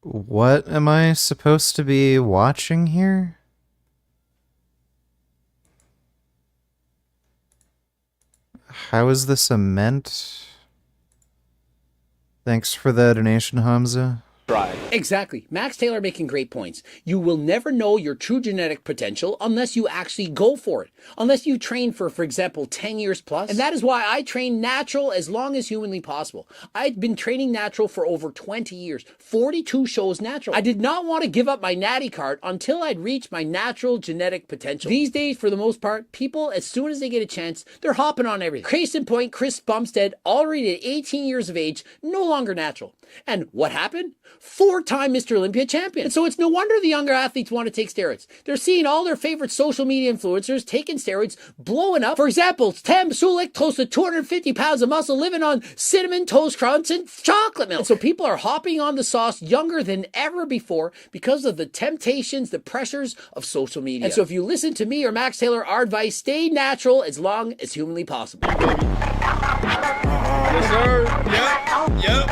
What am I supposed to be watching here? How is this a ment? Thanks for the donation, Hamza. try. Exactly. Max Taylor making great points. You will never know your true genetic potential unless you actually go for it. Unless you train for example, 10 years plus. And that is why I train natural as long as humanly possible. I've been training natural for over 20 years. 42 shows natural. I did not want to give up my natty card until I'd reached my natural genetic potential. These days, for the most part, people, as soon as they get a chance, they're hopping on everything. Case in point, Chris Bumstead, already at 18 years of age, no longer natural. And what happened? 4-time Mr. Olympia champion. And so it's no wonder the younger athletes want to take steroids. They're seeing all their favorite social media influencers taking steroids, blowing up. For example, Tam Sulik, close to 250 pounds of muscle, living on cinnamon toast crunch and chocolate milk. And so people are hopping on the sauce younger than ever before because of the temptations, the pressures of social media. And so if you listen to me or Max Taylor, our advice, stay natural as long as humanly possible. Yes, sir. Yep.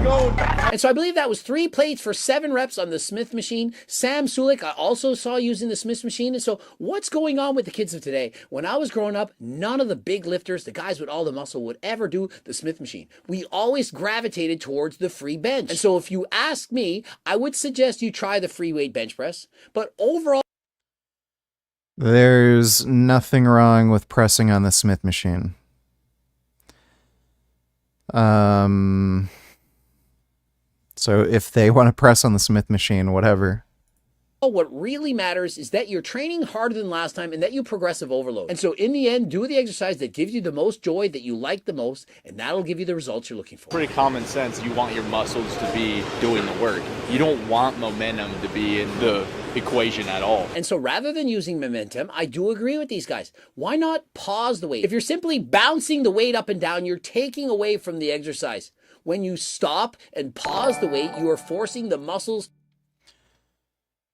Go. And so I believe that was 3 plates for 7 reps on the Smith machine. Sam Sulik, I also saw using the Smith machine. And so what's going on with the kids of today? When I was growing up, none of the big lifters, the guys with all the muscle, would ever do the Smith machine. We always gravitated towards the free bench. And so if you ask me, I would suggest you try the free weight bench press. But overall, there's nothing wrong with pressing on the Smith machine. So if they want to press on the Smith machine, whatever. what really matters is that you're training harder than last time and that you progressive overload. And so in the end, do the exercise that gives you the most joy, that you like the most, and that'll give you the results you're looking for. Pretty common sense. You want your muscles to be doing the work. You don't want momentum to be in the equation at all. And so rather than using momentum, I do agree with these guys. Why not pause the weight? If you're simply bouncing the weight up and down, you're taking away from the exercise. When you stop and pause the weight, you are forcing the muscles.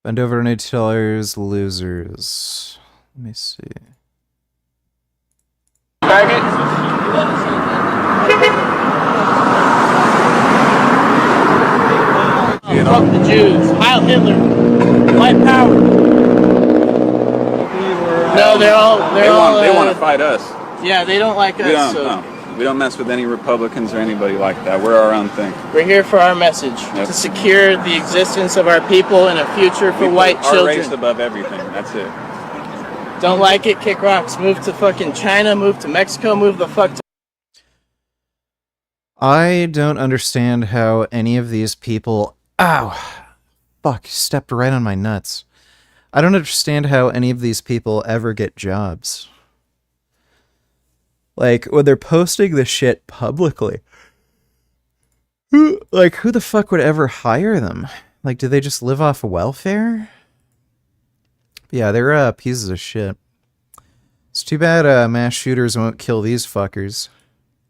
Bend over to $8, losers. Let me see. Fuck the Jews. Heil Hitler. White power. No, they want to fight us. Yeah, they don't like us. We don't mess with any Republicans or anybody like that. We're our own thing. We're here for our message, to secure the existence of our people and a future for white children. Our race above everything. That's it. Don't like it? Kick rocks. Move to fucking China. Move to Mexico. Move the fuck to. I don't understand how any of these people... Ow! Fuck, stepped right on my nuts. I don't understand how any of these people ever get jobs. Like, when they're posting this shit publicly, who the fuck would ever hire them? Like, do they just live off of welfare? Yeah, they're pieces of shit. It's too bad mass shooters won't kill these fuckers.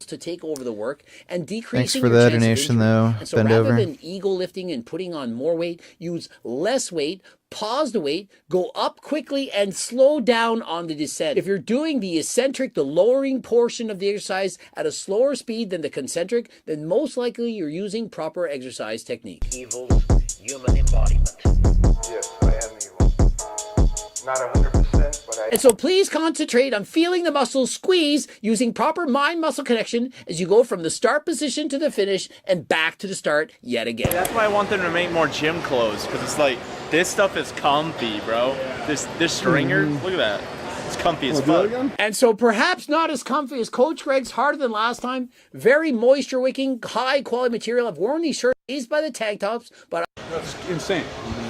To take over the work and decreasing Thanks for your the chance of donation, injury. though. And so Bend rather over. than ego lifting and putting on more weight, use less weight, pause the weight, go up quickly, and slow down on the descent. If you're doing the eccentric, the lowering portion of the exercise at a slower speed than the concentric, then most likely you're using proper exercise technique. Evil human embodiment. Yes, I am evil. Not 100%, but I... And so please concentrate on feeling the muscles squeeze using proper mind-muscle connection as you go from the start position to the finish and back to the start yet again. That's why I want them to make more gym clothes, because it's like, this stuff is comfy, bro. This stringer, look at that. It's comfy as fuck. And so perhaps not as comfy as Coach Greg's, harder than last time. Very moisture wicking, high quality material. I've worn these shirts by the tank tops, but That's insane.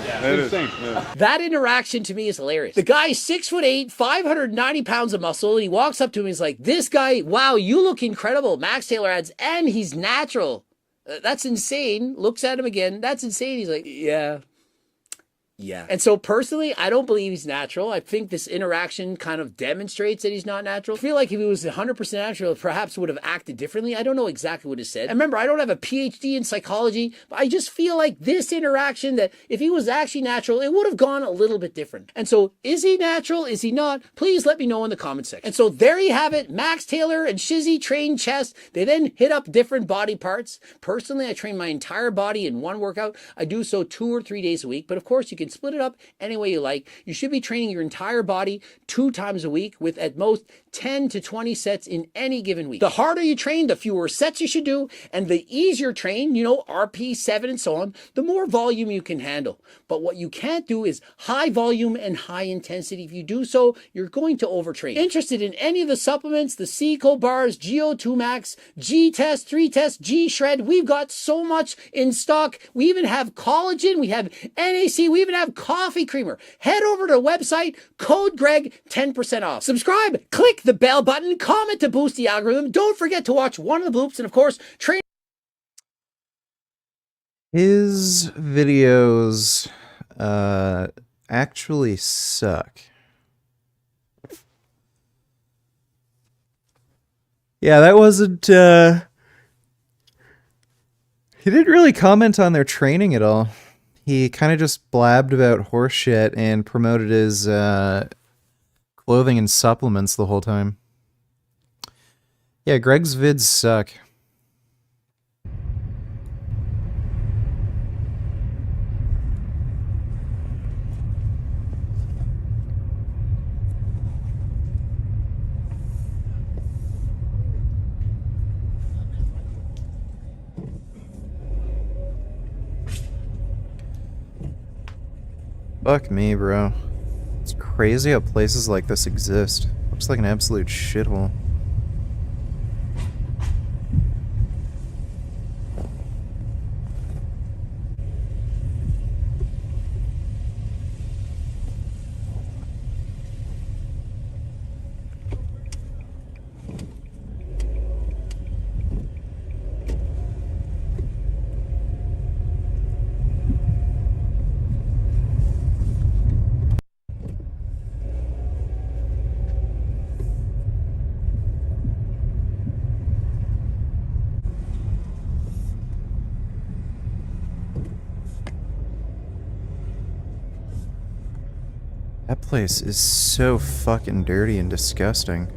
Yeah. That is insane. Yeah. that interaction to me is hilarious. The guy's 6'8", 590 pounds of muscle, and he walks up to me and he's like, this guy, wow, you look incredible. Max Taylor adds, and he's natural. That's insane. Looks at him again. That's insane. He's like, yeah. Yeah. And so personally, I don't believe he's natural. I think this interaction kind of demonstrates that he's not natural. I feel like if he was 100% natural, perhaps would have acted differently. I don't know exactly what he said. And remember, I don't have a PhD in psychology, but I just feel like this interaction, that if he was actually natural, it would have gone a little bit different. And so is he natural? Is he not? Please let me know in the comment section. And so there you have it. Max Taylor and Shizzy train chest. They then hit up different body parts. Personally, I train my entire body in one workout. I do so 2 or 3 days a week, but of course you can can split it up any way you like. You should be training your entire body 2 times a week with at most 10 to 20 sets in any given week. The harder you train, the fewer sets you should do, and the easier train, RP7 and so on, the more volume you can handle. But what you can't do is high volume and high intensity. If you do so, you're going to overtrain. Interested in any of the supplements, the Seco bars, GO2 Max, G-Test, 3-Test, G-Shred, we've got so much in stock. We even have collagen, we have NAC, we even have coffee creamer. Head over to the website, code Greg, 10% off. Subscribe, click the bell button, comment to boost the algorithm. Don't forget to watch one of the bloops, and of course, train. His videos actually suck. Yeah, that wasn't he didn't really comment on their training at all. He kind of just blabbed about horse shit and promoted his clothing and supplements the whole time. Yeah, Greg's vids suck. Fuck me, bro. It's crazy how places like this exist. Looks like an absolute shithole. That place is so fucking dirty and disgusting.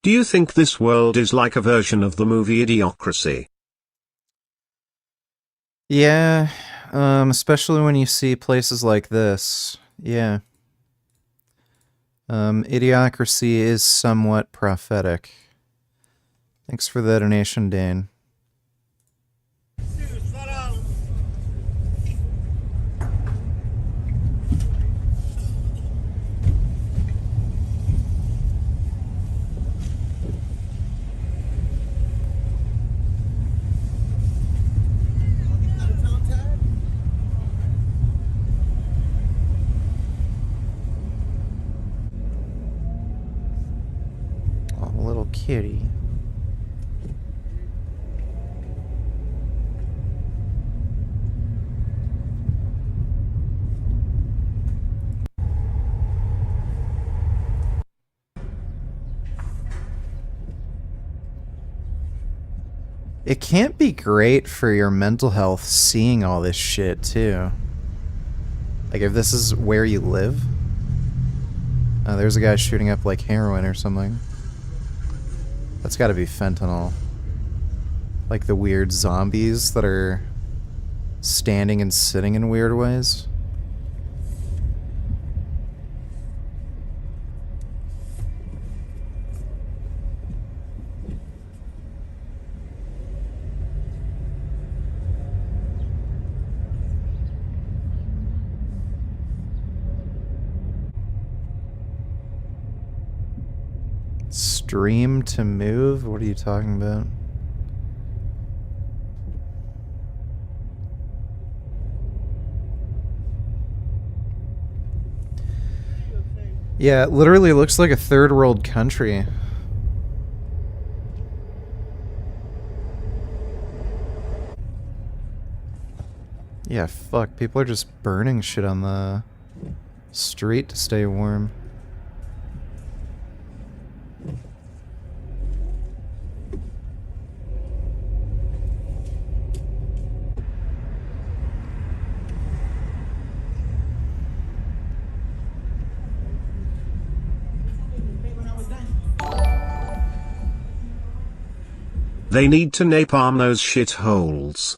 Do you think this world is like a version of the movie Idiocracy? Yeah, especially when you see places like this. Yeah. Idiocracy is somewhat prophetic. Thanks for the donation, Dane. Little kitty. It can't be great for your mental health seeing all this shit too. Like if this is where you live. Oh, there's a guy shooting up like heroin or something. That's gotta be fentanyl. Like the weird zombies that are standing and sitting in weird ways. Stream to move? What are you talking about? Yeah, it literally looks like a third world country. Yeah, fuck. People are just burning shit on the street to stay warm. They need to napalm those shitholes.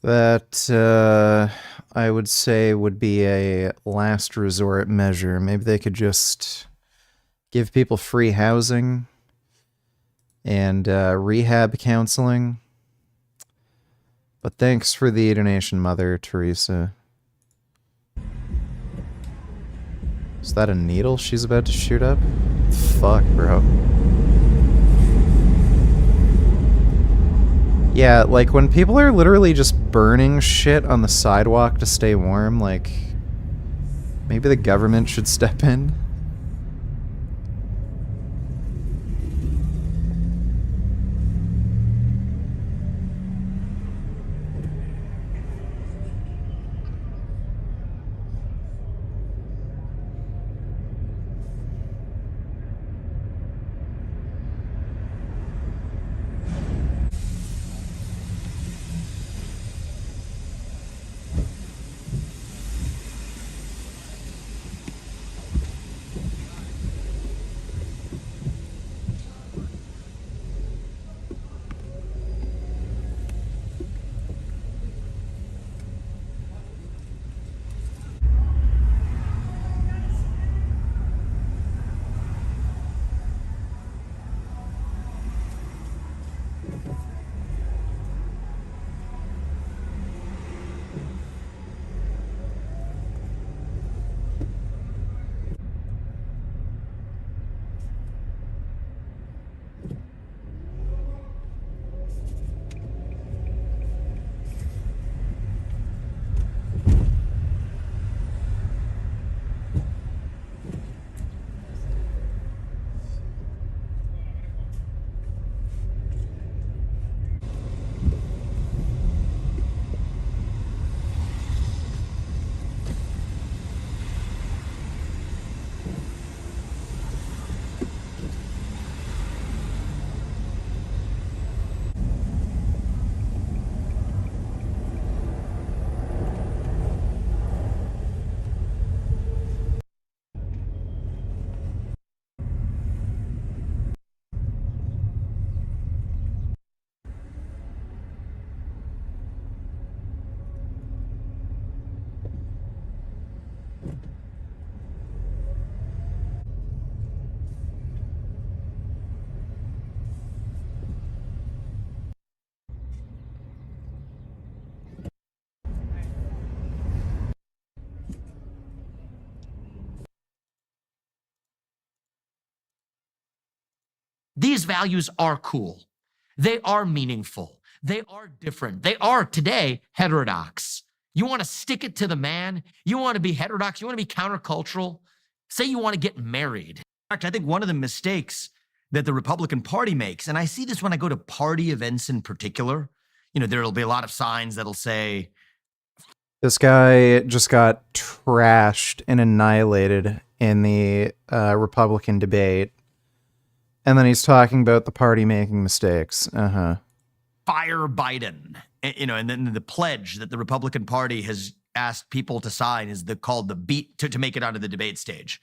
That, I would say would be a last resort measure. Maybe they could just give people free housing and rehab counseling. But thanks for the donation, Mother Teresa. Is that a needle she's about to shoot up? Fuck, bro. Yeah, like when people are literally just burning shit on the sidewalk to stay warm, like maybe the government should step in. These values are cool. They are meaningful. They are different. They are, today, heterodox. You want to stick it to the man? You want to be heterodox? You want to be countercultural? Say you want to get married. In fact, I think one of the mistakes that the Republican Party makes, and I see this when I go to party events in particular, there'll be a lot of signs that'll say, This guy just got trashed and annihilated in the Republican debate. And then he's talking about the party making mistakes. fire Biden, and then the pledge that the Republican Party has asked people to sign is called the beat to make it onto the debate stage,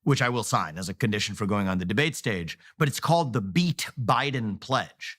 which I will sign as a condition for going on the debate stage. But it's called the Beat Biden Pledge.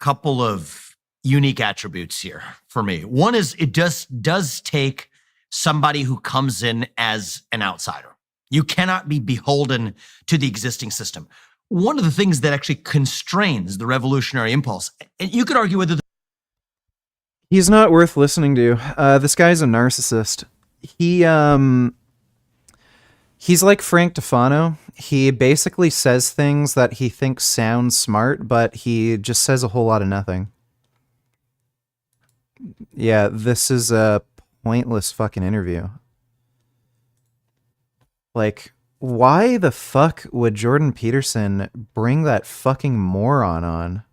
couple of unique attributes here for me. One is it just does take somebody who comes in as an outsider. You cannot be beholden to the existing system. One of the things that actually constrains the revolutionary impulse, and you could argue whether he's not worth listening to. This guy's a narcissist. He's like Frank Tufano. He basically says things that he thinks sound smart, but he just says a whole lot of nothing. Yeah, this is a pointless fucking interview. Like, why the fuck would Jordan Peterson bring that fucking moron on?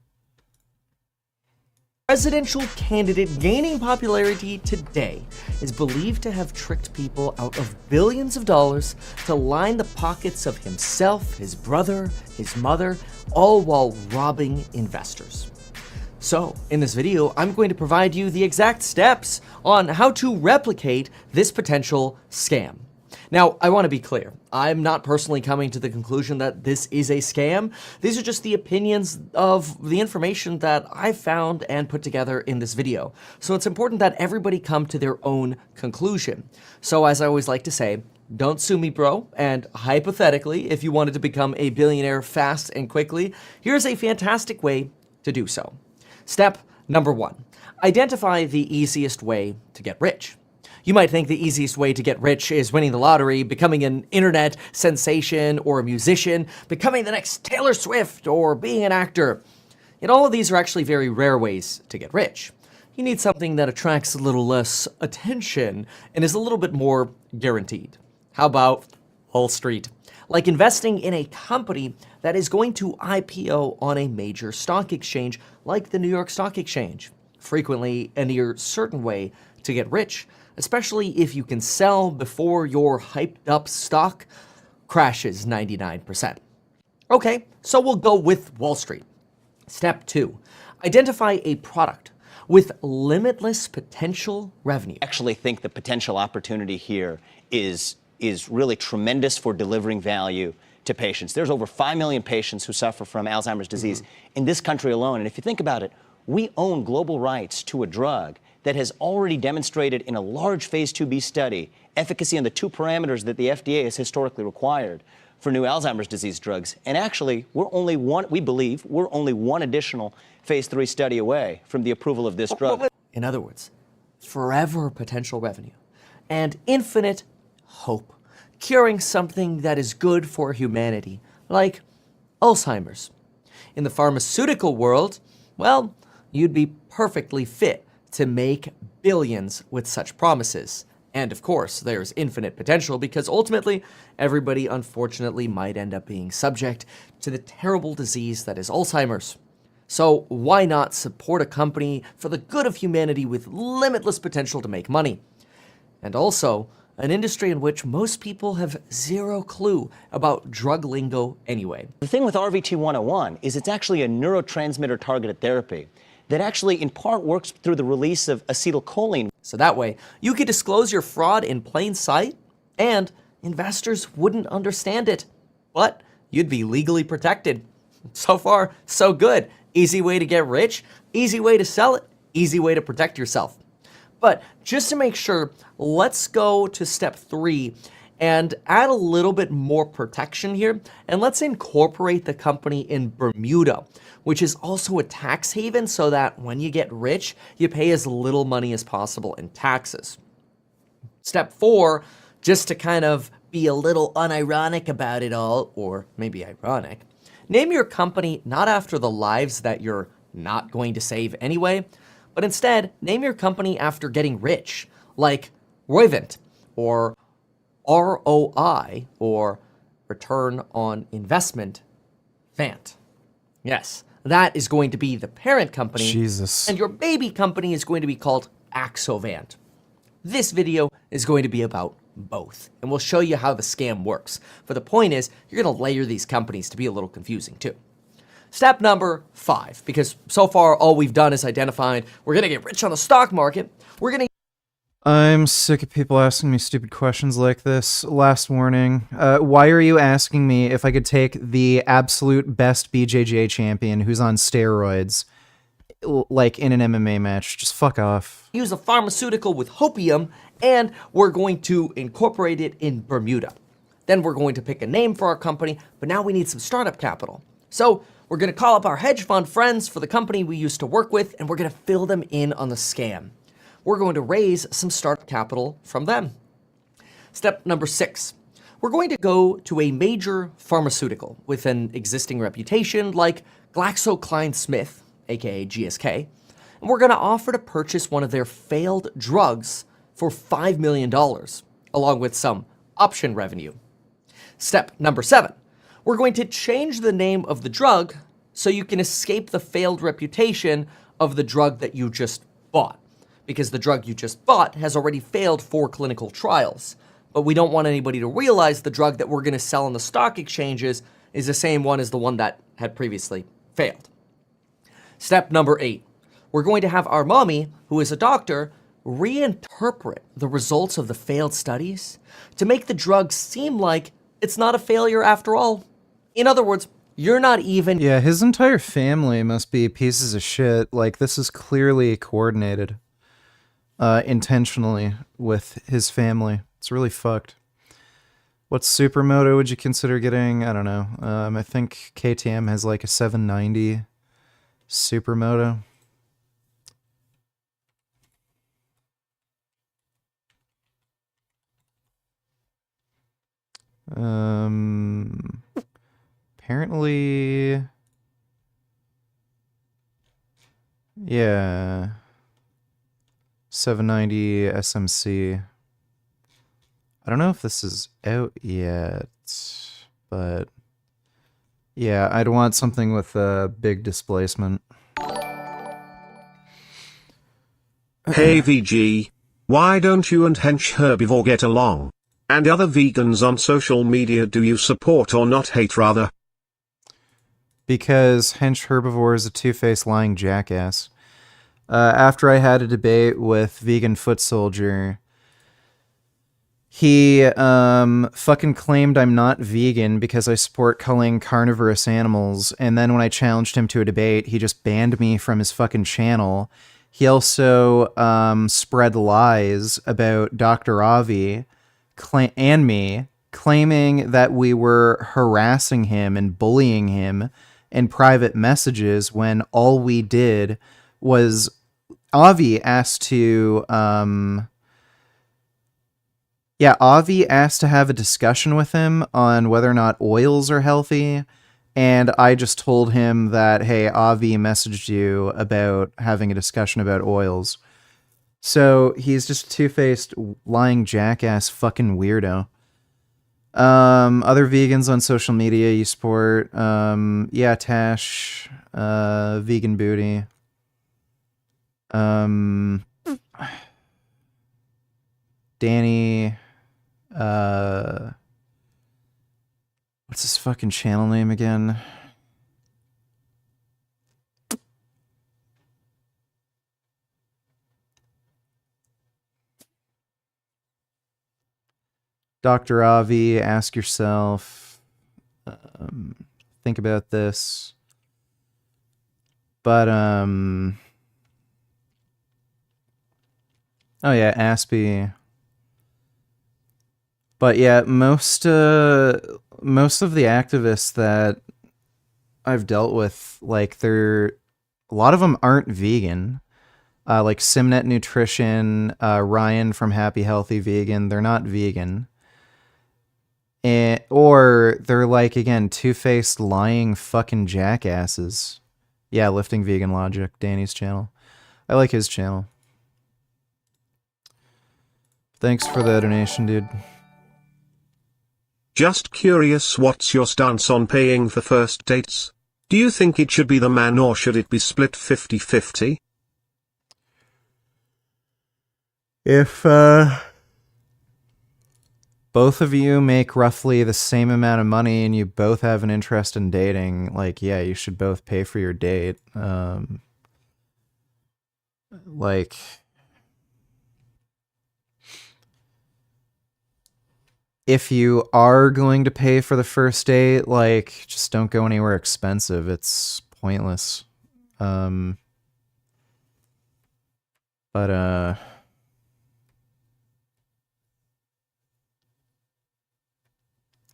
Presidential candidate gaining popularity today is believed to have tricked people out of billions of dollars to line the pockets of himself, his brother, his mother, all while robbing investors. So, in this video, I'm going to provide you the exact steps on how to replicate this potential scam. Now, I want to be clear. I'm not personally coming to the conclusion that this is a scam. These are just the opinions of the information that I've found and put together in this video. So it's important that everybody come to their own conclusion. So as I always like to say, don't sue me, bro. And hypothetically, if you wanted to become a billionaire fast and quickly, here's a fantastic way to do so. Step number 1, identify the easiest way to get rich. You might think the easiest way to get rich is winning the lottery, becoming an internet sensation or a musician, becoming the next Taylor Swift, or being an actor. Yet all of these are actually very rare ways to get rich. You need something that attracts a little less attention and is a little bit more guaranteed. How about Wall Street? Like investing in a company that is going to IPO on a major stock exchange like the New York Stock Exchange. Frequently a near certain way to get rich, especially if you can sell before your hyped up stock crashes 99%. Okay, so we'll go with Wall Street. Step 2, identify a product with limitless potential revenue. I actually think the potential opportunity here is really tremendous for delivering value to patients. There's over 5 million patients who suffer from Alzheimer's disease in this country alone. And if you think about it, we own global rights to a drug that has already demonstrated in a large phase 2b study efficacy on the 2 parameters that the FDA has historically required for new Alzheimer's disease drugs. And actually, we believe we're only one additional phase 3 study away from the approval of this drug. In other words, forever potential revenue and infinite hope, curing something that is good for humanity, like Alzheimer's. In the pharmaceutical world, well, you'd be perfectly fit to make billions with such promises. And of course, there's infinite potential because ultimately, everybody unfortunately might end up being subject to the terrible disease that is Alzheimer's. So why not support a company for the good of humanity with limitless potential to make money? And also, an industry in which most people have zero clue about drug lingo anyway. The thing with RVT-101 is it's actually a neurotransmitter targeted therapy that actually in part works through the release of acetylcholine. So that way, you could disclose your fraud in plain sight, and investors wouldn't understand it. But you'd be legally protected. So far, so good. Easy way to get rich, easy way to sell it, easy way to protect yourself. But just to make sure, let's go to step 3 and add a little bit more protection here, and let's incorporate the company in Bermuda, which is also a tax haven so that when you get rich, you pay as little money as possible in taxes. Step 4, just to kind of be a little unironic about it all, or maybe ironic, name your company not after the lives that you're not going to save anyway, but instead name your company after getting rich, like Roivant, or ROI, or Return on Investment, Vant. Yes, that is going to be the parent company. Jesus. And your baby company is going to be called Axovant. This video is going to be about both, and we'll show you how the scam works. But the point is, you're going to layer these companies to be a little confusing too. Step number 5, because so far all we've done is identified we're going to get rich on the stock market. We're going to... I'm sick of people asking me stupid questions like this. Last warning. Why are you asking me if I could take the absolute best BJJ champion who's on steroids like in an MMA match. Just fuck off. Use a pharmaceutical with hopium, and we're going to incorporate it in Bermuda. Then we're going to pick a name for our company, but now we need some startup capital. So we're going to call up our hedge fund friends for the company we used to work with, and we're going to fill them in on the scam. We're going to raise some startup capital from them. Step number 6. We're going to go to a major pharmaceutical with an existing reputation like GlaxoSmithKline, aka GSK, and we're going to offer to purchase one of their failed drugs for $5 million, along with some option revenue. Step number 7. We're going to change the name of the drug so you can escape the failed reputation of the drug that you just bought, because the drug you just bought has already failed 4 clinical trials. But we don't want anybody to realize the drug that we're going to sell on the stock exchanges is the same one as the one that had previously failed. Step number 8. We're going to have our mommy, who is a doctor, reinterpret the results of the failed studies to make the drug seem like it's not a failure after all. In other words, you're not even... Yeah, his entire family must be pieces of shit. Like, this is clearly coordinated intentionally with his family. It's really fucked. What supermoto would you consider getting? I don't know. I think KTM has like a 790 supermoto. Apparently, yeah, 790 SMC. I don't know if this is out yet, but yeah, I'd want something with a big displacement. Hey VG, why don't you and Hench Herbivore get along? And other vegans on social media, do you support or not hate rather? Because Hench Herbivore is a two-faced lying jackass. After I had a debate with Vegan Foot Soldier, he fucking claimed I'm not vegan because I support culling carnivorous animals, and then when I challenged him to a debate, he just banned me from his fucking channel. He also spread lies about Dr. Avi and me, claiming that we were harassing him and bullying him in private messages when all we did was Avi asked to Avi asked to have a discussion with him on whether or not oils are healthy, and I just told him that, hey, Avi messaged you about having a discussion about oils. So he's just a two-faced lying jackass fucking weirdo. Other vegans on social media you support, yeah, Tash, Vegan Booty, Danny, what's his fucking channel name again? Dr. Avi, ask yourself, think about this. But, oh yeah, Aspie. But yeah, most of the activists that I've dealt with, like, a lot of them aren't vegan. Like Simnet Nutrition, Ryan from Happy Healthy Vegan, they're not vegan. Or they're like, again, two-faced lying fucking jackasses. Yeah, Lifting Vegan Logic, Danny's channel. I like his channel. Thanks for the donation, dude. Just curious, what's your stance on paying for first dates? Do you think it should be the man or should it be split 50-50? If both of you make roughly the same amount of money and you both have an interest in dating, like, yeah, you should both pay for your date. Like, if you are going to pay for the first date, like, just don't go anywhere expensive. It's pointless. But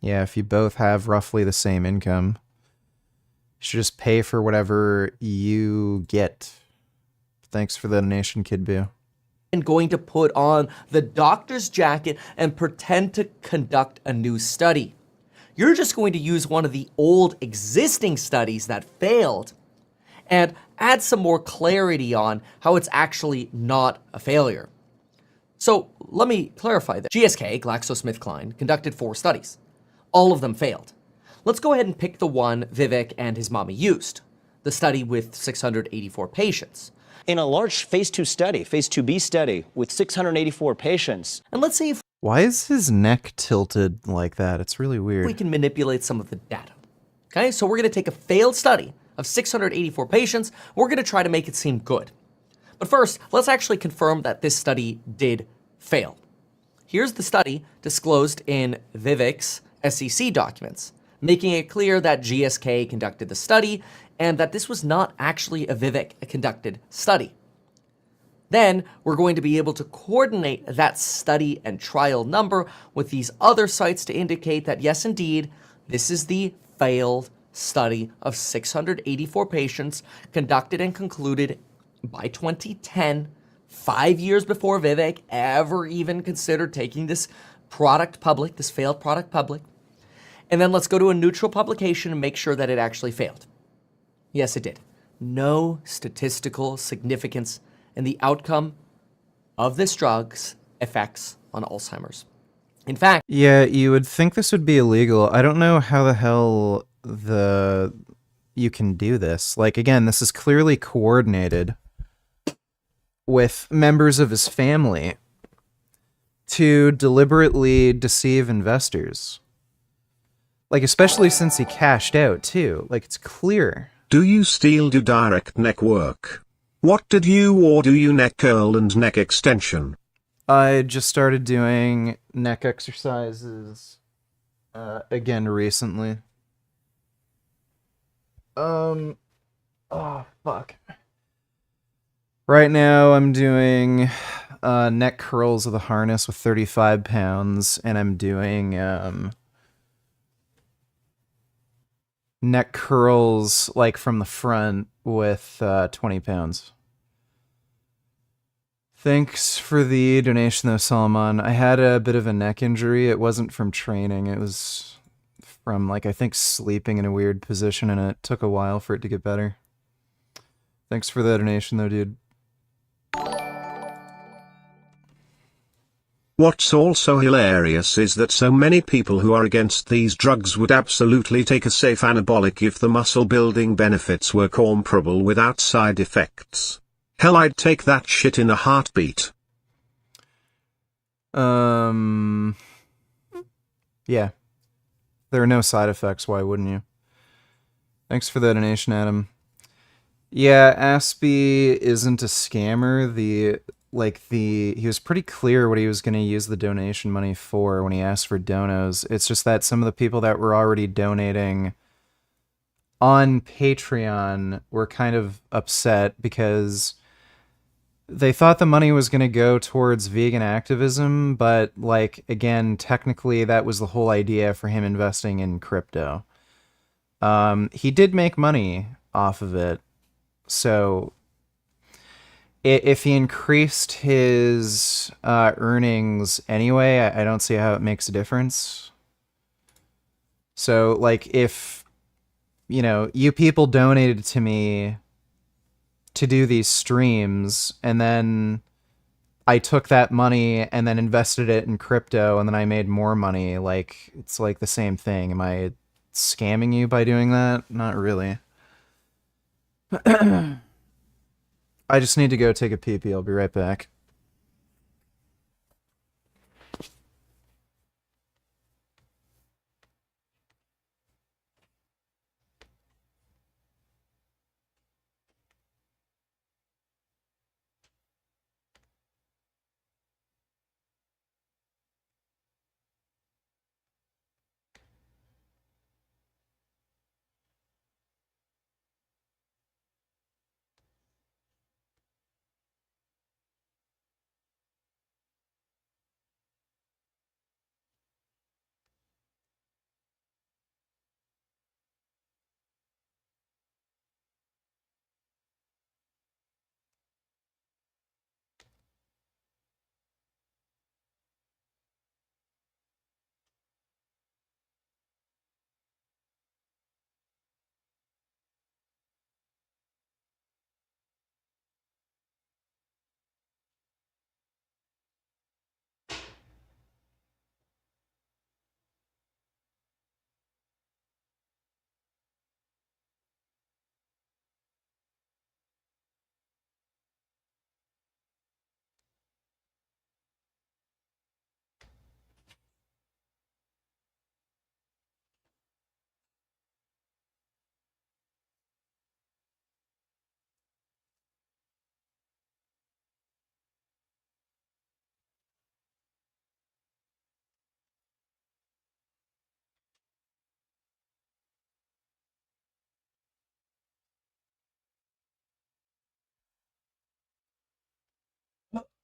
yeah, if you both have roughly the same income, you should just pay for whatever you get. Thanks for the donation, Kid Boo. And going to put on the doctor's jacket and pretend to conduct a new study. You're just going to use one of the old existing studies that failed and add some more clarity on how it's actually not a failure. So let me clarify that. GSK, GlaxoSmithKline, conducted 4 studies. All of them failed. Let's go ahead and pick the one Vivek and his mommy used, the study with 684 patients. In a large phase 2 study, phase 2B study with 684 patients. And let's see if Why is his neck tilted like that? It's really weird. we can manipulate some of the data. Okay, so we're going to take a failed study of 684 patients. We're going to try to make it seem good. But first, let's actually confirm that this study did fail. Here's the study disclosed in Vivek's SEC documents, making it clear that GSK conducted the study and that this was not actually a Vivek-conducted study. Then we're going to be able to coordinate that study and trial number with these other sites to indicate that yes, indeed, this is the failed study of 684 patients conducted and concluded by 2010, 5 years before Vivek ever even considered taking this product public, this failed product public. And then let's go to a neutral publication and make sure that it actually failed. Yes, it did. No statistical significance in the outcome of this drug's effects on Alzheimer's. In fact, Yeah, you would think this would be illegal. I don't know how the hell you can do this. Like, again, this is clearly coordinated with members of his family to deliberately deceive investors. Like, especially since he cashed out, too. Like, it's clear. Do you still do direct neck work? What did you or do you neck curl and neck extension? I just started doing neck exercises again recently. Oh, fuck. Right now I'm doing neck curls with a harness with 35 pounds, and I'm doing neck curls like from the front with 20 pounds. Thanks for the donation though, Salman. I had a bit of a neck injury. It wasn't from training. It was from, like, I think sleeping in a weird position, and it took a while for it to get better. Thanks for the donation though, dude. What's also hilarious is that so many people who are against these drugs would absolutely take a safe anabolic if the muscle building benefits were comparable without side effects. Hell, I'd take that shit in a heartbeat. Yeah. There are no side effects, why wouldn't you? Thanks for the donation, Adam. Yeah, Aspie isn't a scammer. He was pretty clear what he was going to use the donation money for when he asked for donos. It's just that some of the people that were already donating on Patreon were kind of upset because they thought the money was going to go towards vegan activism, but, like, again, technically that was the whole idea for him investing in crypto. He did make money off of it, so if he increased his earnings anyway, I don't see how it makes a difference. So, like, if, you people donated to me to do these streams, and then I took that money and then invested it in crypto, and then I made more money, like, it's like the same thing. Am I scamming you by doing that? Not really. I just need to go take a pee-pee. I'll be right back.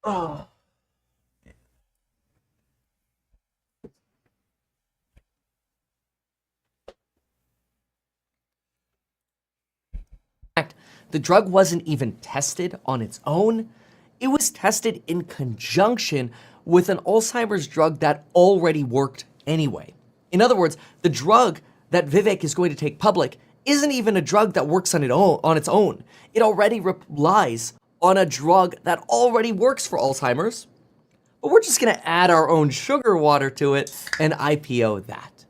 Oh. The drug wasn't even tested on its own. It was tested in conjunction with an Alzheimer's drug that already worked anyway. In other words, the drug that Vivek is going to take public isn't even a drug that works on its own. It already relies on a drug that already works for Alzheimer's, but we're just going to add our own sugar water to it and IPO that.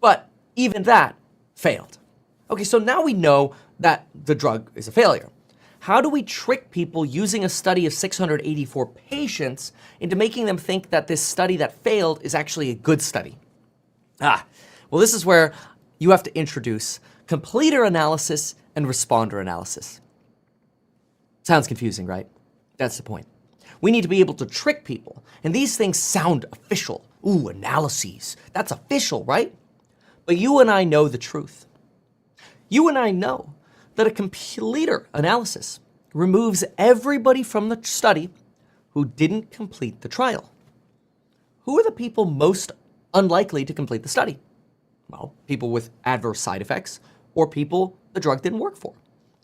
But even that failed. Okay, so now we know that the drug is a failure. How do we trick people using a study of 684 patients into making them think that this study that failed is actually a good study? Well, this is where you have to introduce completer analysis and responder analysis. Sounds confusing, right? That's the point. We need to be able to trick people, and these things sound official. Ooh, analyses. That's official, right? But you and I know the truth. You and I know that a completer analysis removes everybody from the study who didn't complete the trial. Who are the people most unlikely to complete the study? Well, people with adverse side effects or people the drug didn't work for.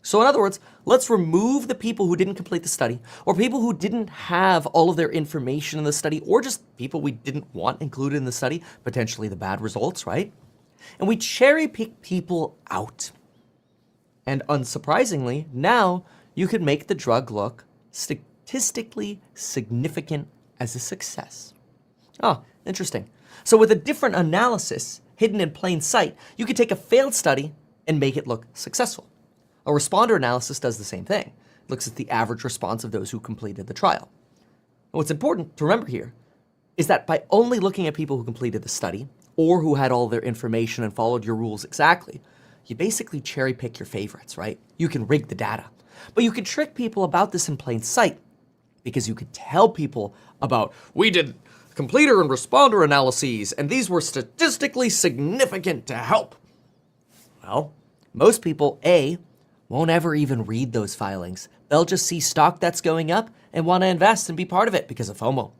So in other words, let's remove the people who didn't complete the study or people who didn't have all of their information in the study or just people we didn't want included in the study, potentially the bad results, right? And we cherry pick people out. And unsurprisingly, now you can make the drug look statistically significant as a success. Oh, interesting. So with a different analysis hidden in plain sight, you could take a failed study and make it look successful. A responder analysis does the same thing. It looks at the average response of those who completed the trial. And what's important to remember here is that by only looking at people who completed the study or who had all their information and followed your rules exactly, you basically cherry pick your favorites, right? You can rig the data. But you can trick people about this in plain sight because you could tell people about, we did completer and responder analyses, and these were statistically significant to help. Well, most people, A, won't ever even read those filings. They'll just see stock that's going up and want to invest and be part of it because of FOMO.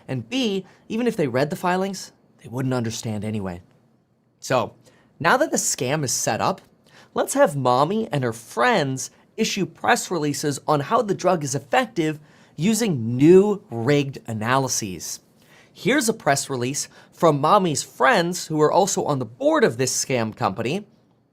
And B, even if they read the filings, they wouldn't understand anyway. So, now that the scam is set up, let's have Mommy and her friends issue press releases on how the drug is effective using new rigged analyses. Here's a press release from Mommy's friends who are also on the board of this scam company.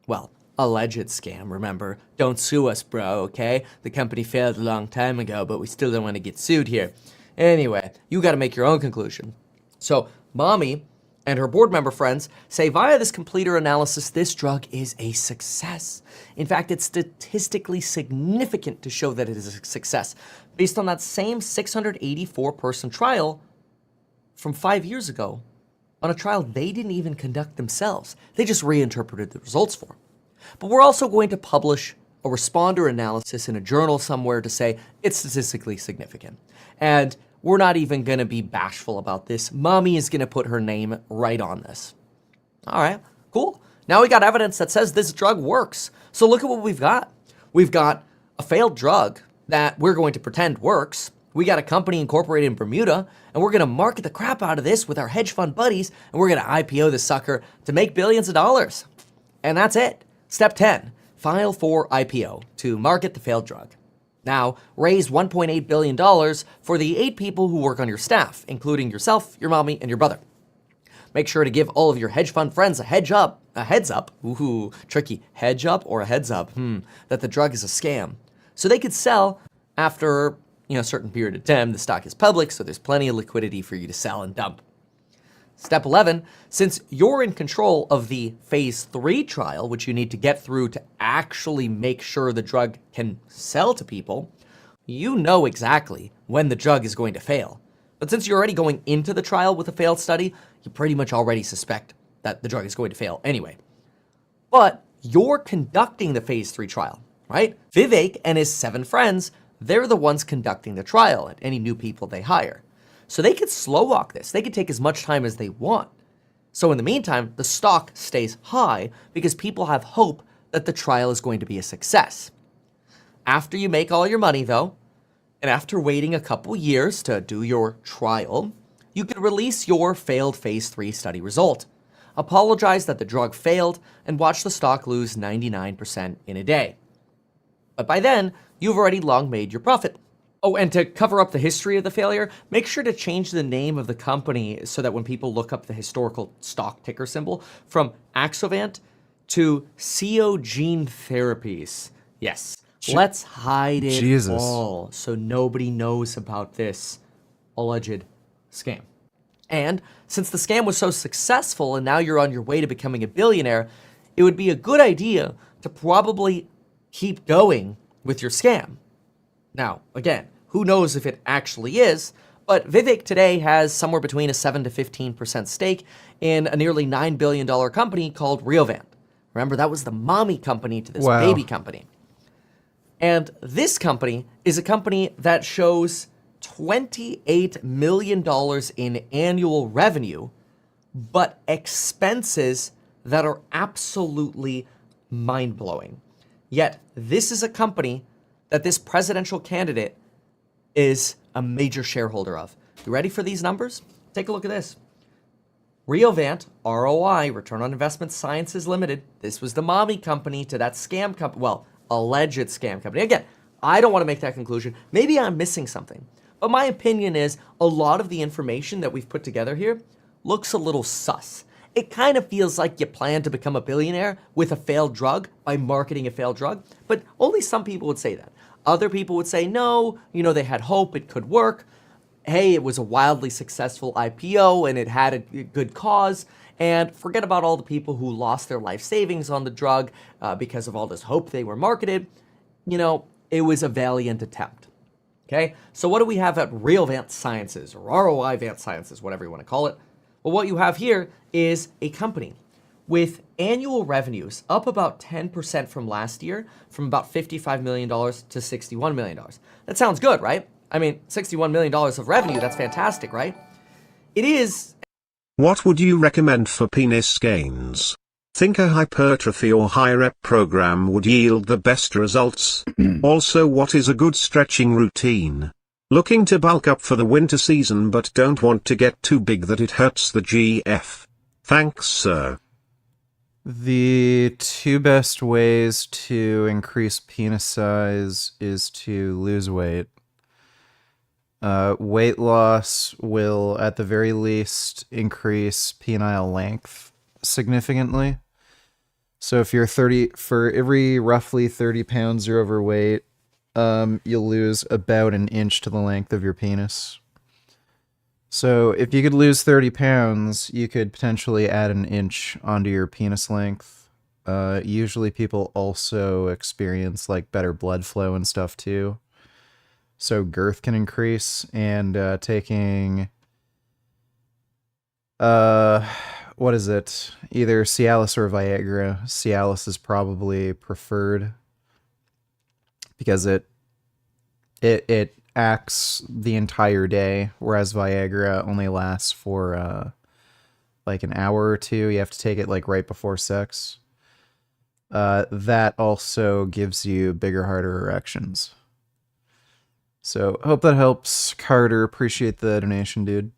Well, alleged scam, remember. Don't sue us, bro, okay? The company failed a long time ago, but we still don't want to get sued here. Anyway, you got to make your own conclusion. So, Mommy and her board member friends say via this completer analysis, this drug is a success. In fact, it's statistically significant to show that it is a success based on that same 684-person trial from 5 years ago on a trial they didn't even conduct themselves. They just reinterpreted the results for. But we're also going to publish a responder analysis in a journal somewhere to say it's statistically significant. And we're not even going to be bashful about this. Mommy is going to put her name right on this. All right, cool. Now we got evidence that says this drug works. So look at what we've got. We've got a failed drug that we're going to pretend works. We got a company incorporated in Bermuda, and we're going to market the crap out of this with our hedge fund buddies, and we're going to IPO this sucker to make billions of dollars. And that's it. Step 10, file for IPO to market the failed drug. Now, raise $1.8 billion for the 8 people who work on your staff, including yourself, your mommy, and your brother. Make sure to give all of your hedge fund friends a heads up, ooh, tricky, hedge up or a heads up, that the drug is a scam. So they could sell after, a certain period of time. The stock is public, so there's plenty of liquidity for you to sell and dump. Step 11, since you're in control of the phase 3 trial, which you need to get through to actually make sure the drug can sell to people, you know exactly when the drug is going to fail. But since you're already going into the trial with a failed study, you pretty much already suspect that the drug is going to fail anyway. But you're conducting the phase 3 trial, right? Vivek and his 7 friends, they're the ones conducting the trial and any new people they hire. So they could slow walk this. They could take as much time as they want. So in the meantime, the stock stays high because people have hope that the trial is going to be a success. After you make all your money, though, And after waiting a couple years to do your trial, you could release your failed phase 3 study result, apologize that the drug failed, and watch the stock lose 99% in a day. But by then, you've already long made your profit. Oh, and to cover up the history of the failure, make sure to change the name of the company so that when people look up the historical stock ticker symbol from Axovant to CO Gene Therapies. Yes, let's hide it all so nobody knows about this alleged scam. And since the scam was so successful and now you're on your way to becoming a billionaire, it would be a good idea to probably keep going with your scam. Now, again, who knows if it actually is, but Vivek today has somewhere between a 7 to 15% stake in a nearly $9 billion company called Riovant. Remember, that was the mommy company to this baby company. And this company is a company that shows $28 million in annual revenue, but expenses that are absolutely mind-blowing. Yet, this is a company that this presidential candidate is a major shareholder of. You ready for these numbers? Take a look at this. Riovant, ROI, Return on Investment Sciences Limited. This was the mommy company to that scam company, well, alleged scam company. Again, I don't want to make that conclusion. Maybe I'm missing something. But my opinion is a lot of the information that we've put together here looks a little sus. It kind of feels like you plan to become a billionaire with a failed drug by marketing a failed drug, but only some people would say that. Other people would say, no, they had hope, it could work. Hey, it was a wildly successful IPO and it had a good cause. And forget about all the people who lost their life savings on the drug because of all this hope they were marketed. It was a valiant attempt. Okay, so what do we have at Riovant Sciences or ROI Vant Sciences, whatever you want to call it? Well, what you have here is a company with annual revenues up about 10% from last year, from about $55 million to $61 million. That sounds good, right? I mean, $61 million of revenue, that's fantastic, right? It is. What would you recommend for penis gains? Think a hypertrophy or high rep program would yield the best results? Also, what is a good stretching routine? Looking to bulk up for the winter season but don't want to get too big that it hurts the GF. Thanks, sir. The two best ways to increase penis size is to lose weight. Weight loss will, at the very least, increase penile length significantly. So if you're for every roughly 30 pounds you're overweight, you'll lose about an inch to the length of your penis. So if you could lose 30 pounds, you could potentially add an inch onto your penis length. Usually people also experience better blood flow and stuff too. So girth can increase, and taking what is it? Either Cialis or Viagra. Cialis is probably preferred because it acts the entire day, whereas Viagra only lasts for an hour or two. You have to take it right before sex. That also gives you bigger, harder erections. So hope that helps, Carter. Appreciate the donation, dude.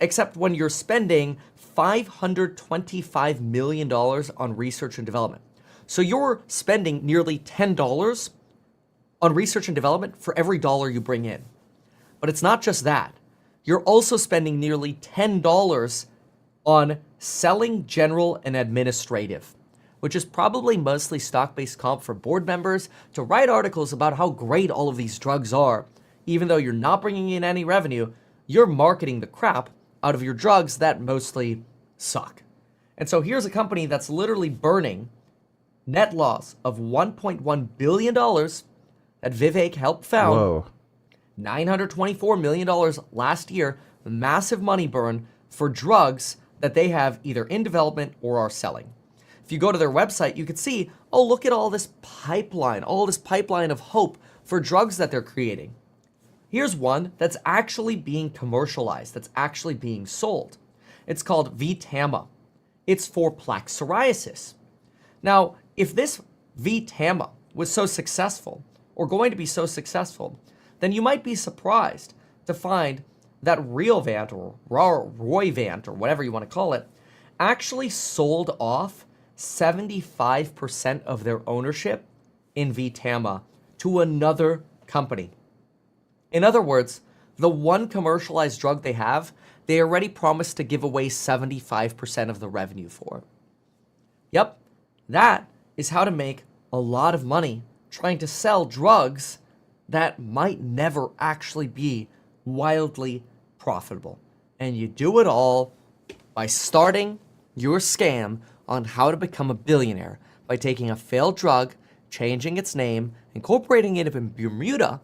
Except when you're spending $525 million on research and development. So you're spending nearly $10 on research and development for every dollar you bring in. But it's not just that. You're also spending nearly $10 on selling general and administrative, which is probably mostly stock-based comp for board members to write articles about how great all of these drugs are. Even though you're not bringing in any revenue, you're marketing the crap out of your drugs that mostly suck. And so here's a company that's literally burning net loss of $1.1 billion that Vivek helped found. Whoa. $924 million last year, massive money burn for drugs that they have either in development or are selling. If you go to their website, you can see, oh, look at all this pipeline of hope for drugs that they're creating. Here's one that's actually being commercialized, that's actually being sold. It's called VTAMA. It's for plaque psoriasis. Now, if this VTAMA was so successful, or going to be so successful, then you might be surprised to find that Realvant or Roivant or whatever you want to call it actually sold off 75% of their ownership in VTAMA to another company. In other words, the one commercialized drug they have, they already promised to give away 75% of the revenue for. Yep, that is how to make a lot of money trying to sell drugs that might never actually be wildly profitable. And you do it all by starting your scam on how to become a billionaire by taking a failed drug, changing its name, incorporating it in Bermuda,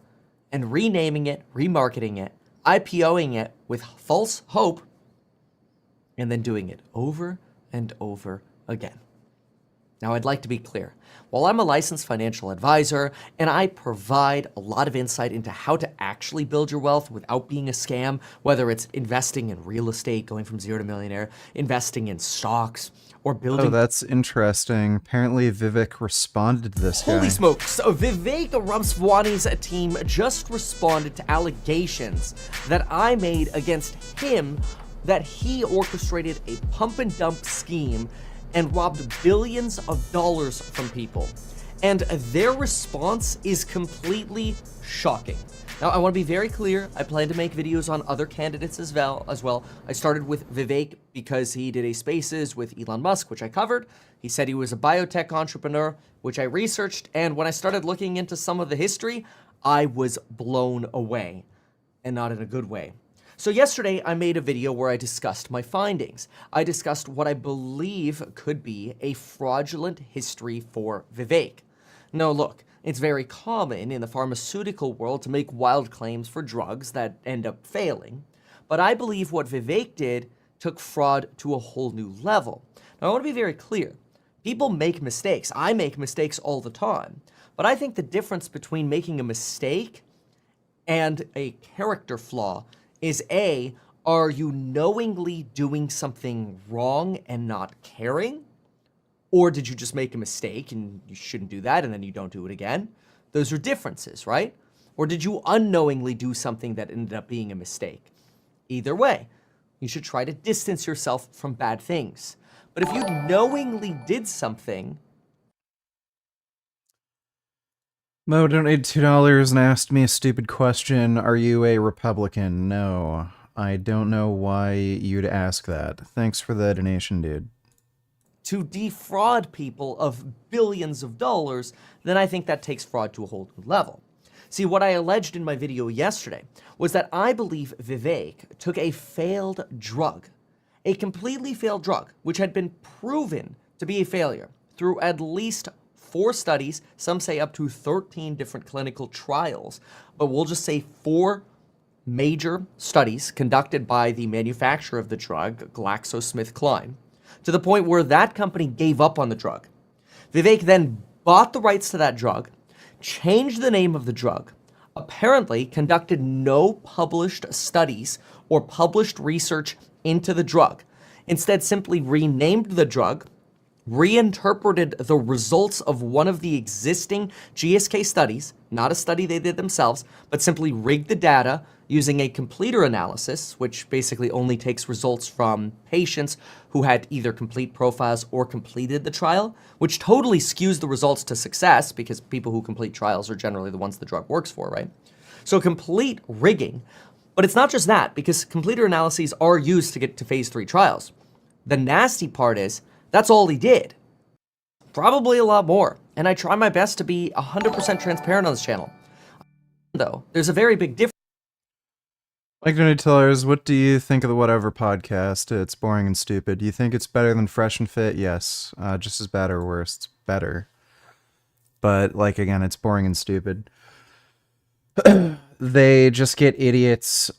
and renaming it, remarketing it, IPOing it with false hope, and then doing it over and over again. Now, I'd like to be clear. While I'm a licensed financial advisor and I provide a lot of insight into how to actually build your wealth without being a scam, whether it's investing in real estate, going from zero to millionaire, investing in stocks, or building... Oh, that's interesting. Apparently Vivek responded to this guy. Holy smokes. Vivek Ramswani's team just responded to allegations that I made against him that he orchestrated a pump and dump scheme and robbed billions of dollars from people. And their response is completely shocking. Now, I want to be very clear. I plan to make videos on other candidates as well. I started with Vivek because he did a Spaces with Elon Musk, which I covered. He said he was a biotech entrepreneur, which I researched. And when I started looking into some of the history, I was blown away, and not in a good way. So yesterday, I made a video where I discussed my findings. I discussed what I believe could be a fraudulent history for Vivek. Now look, it's very common in the pharmaceutical world to make wild claims for drugs that end up failing. But I believe what Vivek did took fraud to a whole new level. Now I want to be very clear. People make mistakes. I make mistakes all the time. But I think the difference between making a mistake and a character flaw is A, are you knowingly doing something wrong and not caring? Or did you just make a mistake and you shouldn't do that and then you don't do it again? Those are differences, right? Or did you unknowingly do something that ended up being a mistake? Either way, you should try to distance yourself from bad things. But if you knowingly did something... Mo donated $2 and asked me a stupid question. Are you a Republican? No. I don't know why you'd ask that. Thanks for the donation, dude. To defraud people of billions of dollars, then I think that takes fraud to a whole new level. See, what I alleged in my video yesterday was that I believe Vivek took a failed drug, a completely failed drug, which had been proven to be a failure through at least 4 studies, some say up to 13 different clinical trials, but we'll just say 4 major studies conducted by the manufacturer of the drug, GlaxoSmithKline, to the point where that company gave up on the drug. Vivek then bought the rights to that drug, changed the name of the drug, apparently conducted no published studies or published research into the drug, instead simply renamed the drug, reinterpreted the results of one of the existing GSK studies, not a study they did themselves, but simply rigged the data using a completer analysis, which basically only takes results from patients who had either complete profiles or completed the trial, which totally skews the results to success because people who complete trials are generally the ones the drug works for, right? So complete rigging. But it's not just that, because completer analyses are used to get to phase 3 trials. The nasty part is, that's all he did. Probably a lot more. And I try my best to be 100% transparent on this channel. Though, there's a very big difference. Like $20, what do you think of the Whatever podcast? It's boring and stupid. Do you think it's better than Fresh and Fit? Yes. Just as bad or worse. It's better. But, like, again, it's boring and stupid. They just get idiots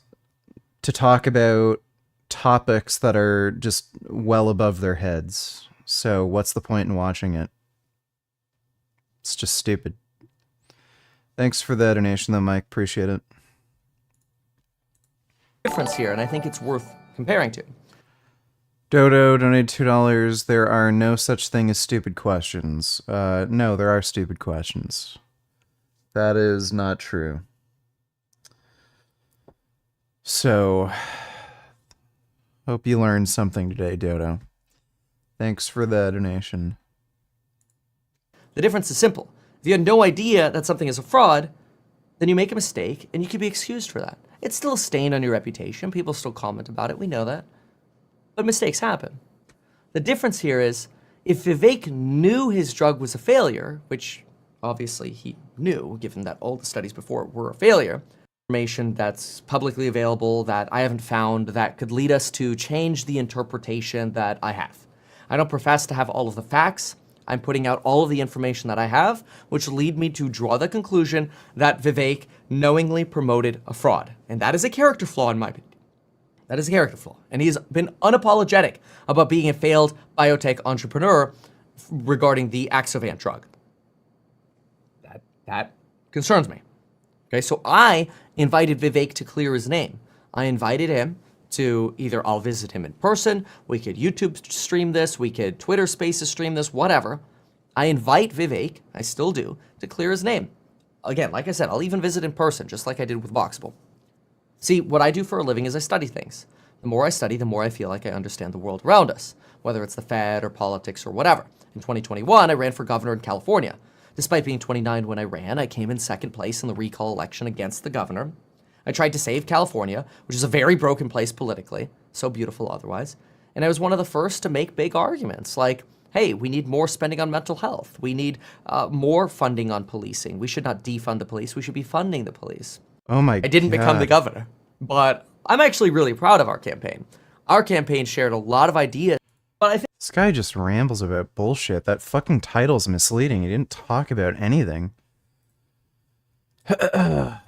to talk about topics that are just well above their heads. So what's the point in watching it? It's just stupid. Thanks for the donation though, Mike. Appreciate it. Difference here, and I think it's worth comparing to. Dodo donated $2. There are no such thing as stupid questions. No, there are stupid questions. That is not true. So, hope you learned something today, Dodo. Thanks for the donation. The difference is simple. If you had no idea that something is a fraud, then you make a mistake and you can be excused for that. It's still a stain on your reputation. People still comment about it. We know that. But mistakes happen. The difference here is if Vivek knew his drug was a failure, which obviously he knew, given that all the studies before were a failure, information that's publicly available that I haven't found that could lead us to change the interpretation that I have. I don't profess to have all of the facts. I'm putting out all of the information that I have, which lead me to draw the conclusion that Vivek knowingly promoted a fraud. And that is a character flaw in my opinion. That is a character flaw. And he's been unapologetic about being a failed biotech entrepreneur regarding the Axovant drug. That concerns me. Okay, so I invited Vivek to clear his name. I invited him to either I'll visit him in person, we could YouTube stream this, we could Twitter Spaces stream this, whatever. I invite Vivek, I still do, to clear his name. Again, like I said, I'll even visit in person, just like I did with Voxable. See, what I do for a living is I study things. The more I study, the more I feel like I understand the world around us, whether it's the Fed or politics or whatever. In 2021, I ran for governor in California. Despite being 29 when I ran, I came in second place in the recall election against the governor. I tried to save California, which is a very broken place politically, so beautiful otherwise. And I was one of the first to make big arguments like, hey, we need more spending on mental health. We need more funding on policing. We should not defund the police. We should be funding the police. Oh my I didn't become the governor, but I'm actually really proud of our campaign. Our campaign shared a lot of ideas, but I think this guy just rambles about bullshit. That fucking title's misleading. He didn't talk about anything. It's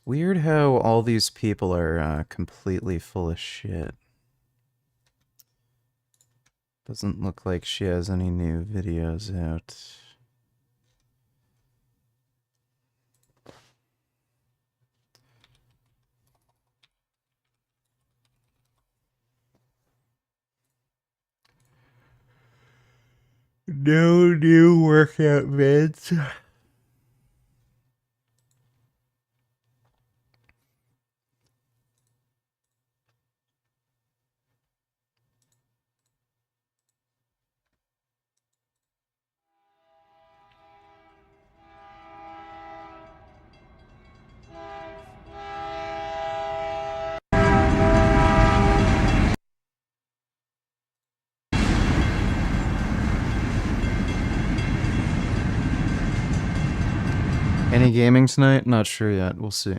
weird how all these people are completely full of shit. Doesn't look like she has any new videos out. No new workout vids. Any gaming tonight? Not sure yet. We'll see.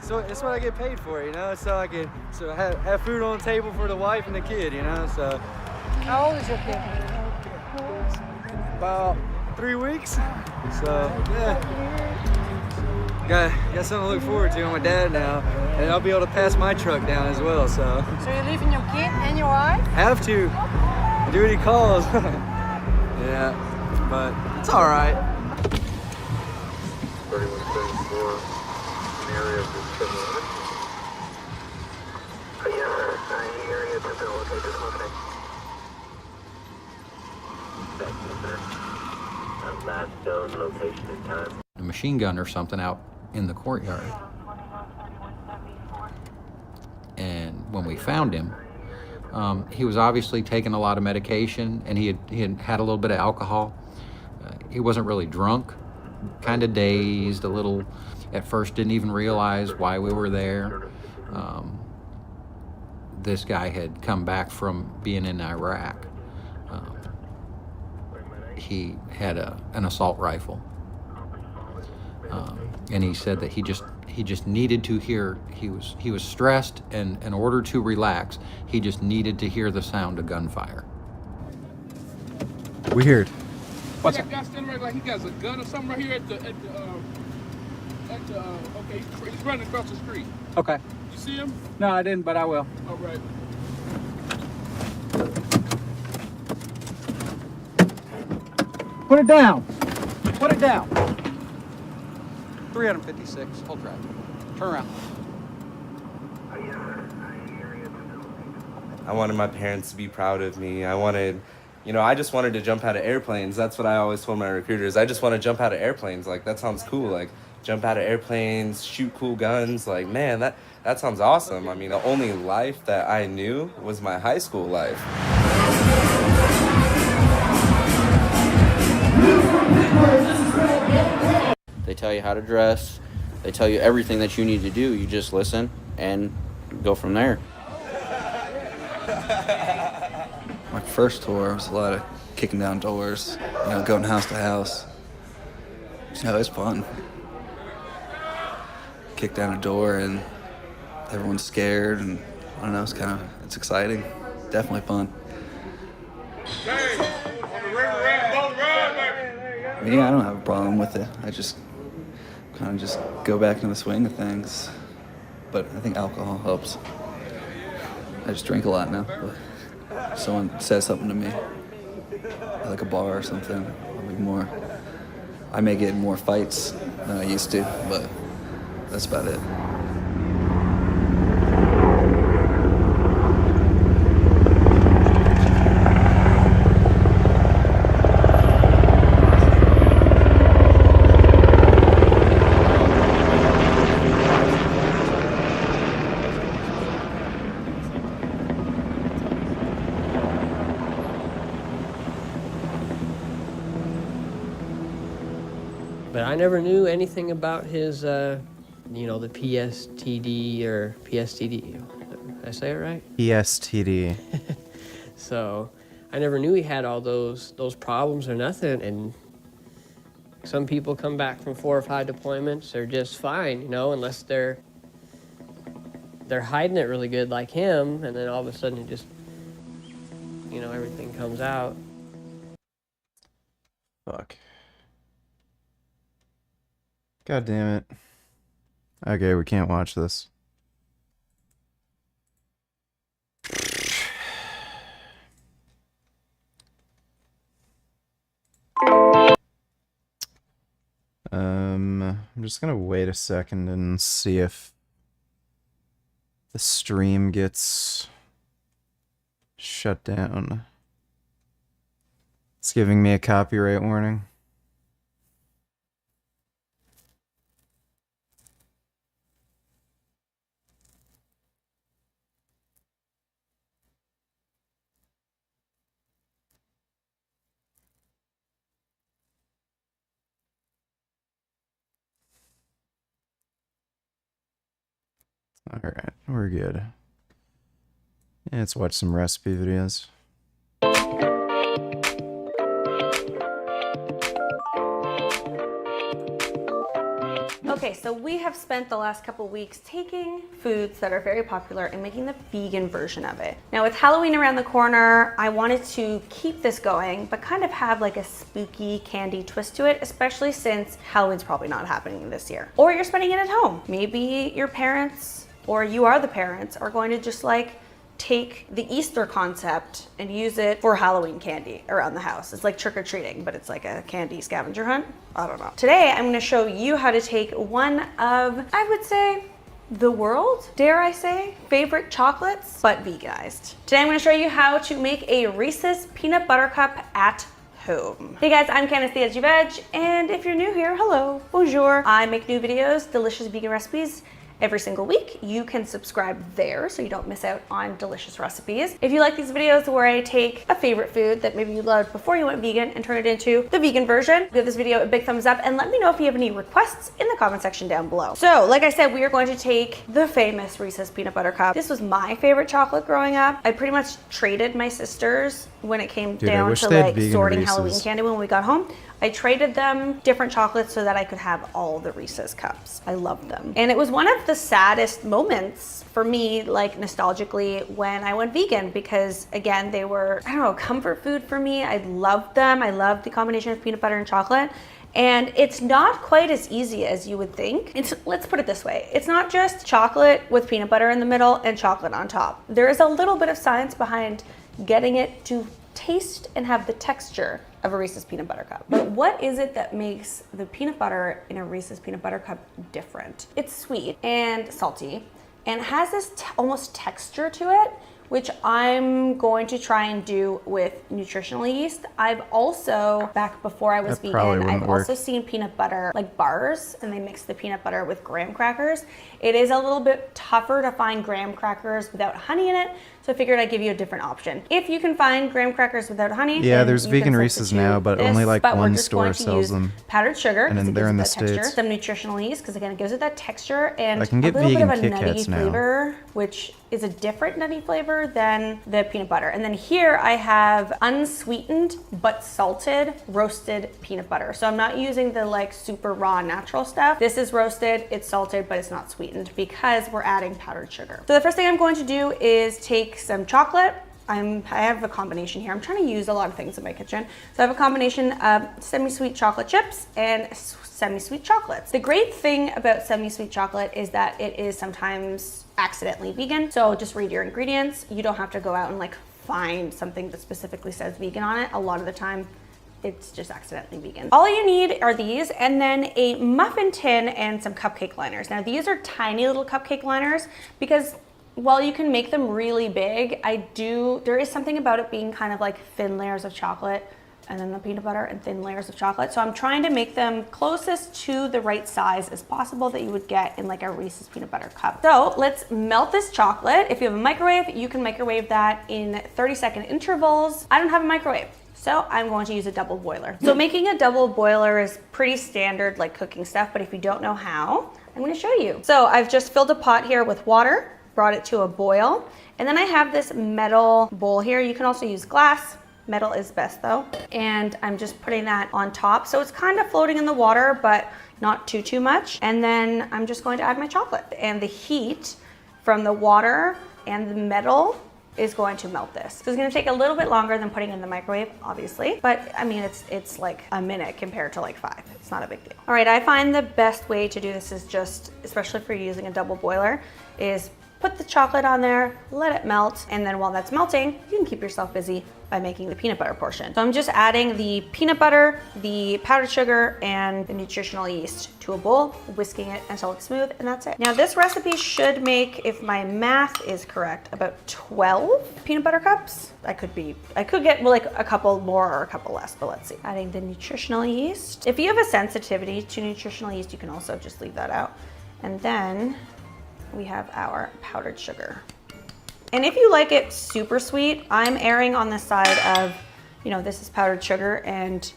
So it's what I get paid for, you know, so I can have food on the table for the wife and the kid, you know, so. How old is your kid? About 3 weeks, so yeah. Got something to look forward to on my dad now, and I'll be able to pass my truck down as well, so. So you're leaving your kid and your wife? Have to, do what he calls. Yeah, but it's all right. 3174, an area of the area to locate this location. Thank you, sir. Last known location and time. A machine gun or something out in the courtyard. And when we found him, He was obviously taking a lot of medication, and he had a little bit of alcohol. He wasn't really drunk, kind of dazed, a little, at first didn't even realize why we were there. This guy had come back from being in Iraq. He had an assault rifle. And he said that he just needed to hear, he was stressed, and in order to relax, he just needed to hear the sound of gunfire. Weird. What's that guy standing right like he got a gun or something right here at the okay, he's running across the street. Okay. You see him? No, I didn't, but I will. All right. Put it down. Put it down. 356. Hold track. Turn around. I wanted my parents to be proud of me. I just wanted to jump out of airplanes. That's what I always told my recruiters. I just want to jump out of airplanes. Like, that sounds cool. Like, jump out of airplanes, shoot cool guns. Like, man, that sounds awesome. I mean, the only life that I knew was my high school life. They tell you how to dress. They tell you everything that you need to do. You just listen and go from there. My first tour was a lot of kicking down doors, going house to house. It's fun. Kick down a door and everyone's scared, and I don't know, it's exciting. Definitely fun. Yeah, I don't have a problem with it. I just kind of just go back into the swing of things. But I think alcohol helps. I just drink a lot now. But if someone says something to me, like a bar or something, I may get in more fights than I used to, but that's about it. But I never knew anything about his, the PSTD or PSTD. Did I say it right? PSTD. So I never knew he had all those problems or nothing. And some people come back from 4 or 5 deployments, they're just fine, unless they're hiding it really good like him, and then all of a sudden it just, everything comes out. Fuck. God damn it. Okay, we can't watch this. I'm just gonna wait a second and see if the stream gets shut down. It's giving me a copyright warning. Alright, we're good. Yeah, let's watch some recipe videos. Okay, so we have spent the last couple weeks taking foods that are very popular and making the vegan version of it. Now with Halloween around the corner, I wanted to keep this going, but kind of have like a spooky candy twist to it, especially since Halloween's probably not happening this year. Or you're spending it at home. Maybe your parents, or you are the parents, are going to just like take the Easter concept and use it for Halloween candy around the house. It's like trick-or-treating, but it's like a candy scavenger hunt. I don't know. Today, I'm gonna show you how to take one of, I would say, the world, dare I say, favorite chocolates, but veganized. Today, I'm gonna show you how to make a Reese's peanut butter cup at home. Hey guys, I'm Candice the Edgy Veg, and if you're new here, hello, bonjour. I make new videos, delicious vegan recipes, every single week, you can subscribe there so you don't miss out on delicious recipes. If you like these videos where I take a favorite food that maybe you loved before you went vegan and turn it into the vegan version, give this video a big thumbs up and let me know if you have any requests in the comment section down below. So, like I said, we are going to take the famous Reese's Peanut Butter Cup. This was my favorite chocolate growing up. I pretty much traded my sisters when it came down to like sorting Halloween candy when we got home. I traded them different chocolates so that I could have all the Reese's cups. I loved them. And it was one of the saddest moments for me, like nostalgically, when I went vegan, because again, they were, I don't know, comfort food for me. I loved them. I loved the combination of peanut butter and chocolate. And it's not quite as easy as you would think. Let's put it this way. It's not just chocolate with peanut butter in the middle and chocolate on top. There is a little bit of science behind getting it to taste and have the texture of a Reese's Peanut Butter Cup. But what is it that makes the peanut butter in a Reese's Peanut Butter Cup different? It's sweet and salty and has this almost texture to it, which I'm going to try and do with nutritional yeast. I've also, back before I was vegan, I've also seen peanut butter like bars, and they mix the peanut butter with graham crackers. It is a little bit tougher to find graham crackers without honey in it, so I figured I'd give you a different option. If you can find graham crackers without honey, yeah, there's vegan Reese's now, but only like one store sells them. Powdered sugar, and they're in the texture. States. Some nutritional yeast, because again, it gives it that texture, and I can get a little bit of a vegan Kit nutty Kats now. flavor, which is a different nutty flavor than the peanut butter. And then here I have unsweetened but salted roasted peanut butter. So I'm not using the like super raw natural stuff. This is roasted, it's salted, but it's not sweetened because we're adding powdered sugar. So the first thing I'm going to do is take some chocolate. I have a combination here. I'm trying to use a lot of things in my kitchen. So I have a combination of semi-sweet chocolate chips and semi-sweet chocolates. The great thing about semi-sweet chocolate is that it is sometimes accidentally vegan. So just read your ingredients. You don't have to go out and like find something that specifically says vegan on it. A lot of the time, it's just accidentally vegan. All you need are these and then a muffin tin and some cupcake liners. Now these are tiny little cupcake liners because while you can make them really big, there is something about it being kind of like thin layers of chocolate and then the peanut butter and thin layers of chocolate. So I'm trying to make them closest to the right size as possible that you would get in like a Reese's Peanut Butter Cup. So let's melt this chocolate. If you have a microwave, you can microwave that in 30-second intervals. I don't have a microwave, so I'm going to use a double boiler. So making a double boiler is pretty standard like cooking stuff, but if you don't know how, I'm gonna show you. So I've just filled a pot here with water, brought it to a boil, and then I have this metal bowl here. You can also use glass. Metal is best though. And I'm just putting that on top. So it's kind of floating in the water, but not too much. And then I'm just going to add my chocolate. And the heat from the water and the metal is going to melt this. So it's gonna take a little bit longer than putting it in the microwave, obviously. But I mean, it's like a minute compared to like 5. It's not a big deal. All right, I find the best way to do this is just, especially if you're using a double boiler, is put the chocolate on there, let it melt, and then while that's melting, you can keep yourself busy by making the peanut butter portion. So I'm just adding the peanut butter, the powdered sugar, and the nutritional yeast to a bowl, whisking it until it's smooth, and that's it. Now this recipe should make, if my math is correct, about 12 peanut butter cups. I could get like a couple more or a couple less, but let's see. Adding the nutritional yeast. If you have a sensitivity to nutritional yeast, you can also just leave that out. And then we have our powdered sugar. And if you like it super sweet, I'm erring on the side of, this is powdered sugar, and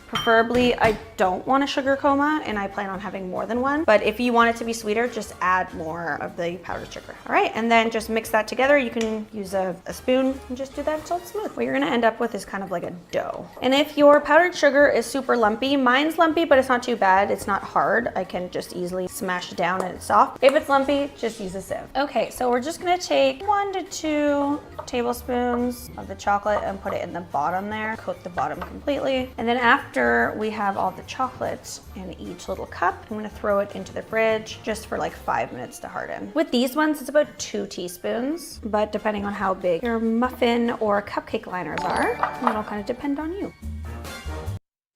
preferably I don't want a sugar coma and I plan on having more than one. But if you want it to be sweeter, just add more of the powdered sugar. All right, and then just mix that together. You can use a spoon and just do that until it's smooth. What you're gonna end up with is kind of like a dough. And if your powdered sugar is super lumpy, mine's lumpy, but it's not too bad. It's not hard. I can just easily smash it down and it's soft. If it's lumpy, just use a sieve. Okay, so we're just gonna take 1 to 2 tablespoons of the chocolate and put it in the bottom there. Coat the bottom completely. And then after we have all the chocolate in each little cup, I'm gonna throw it into the fridge just for like 5 minutes to harden. With these ones, it's about 2 teaspoons, but depending on how big your muffin or cupcake liners are, it'll kind of depend on you.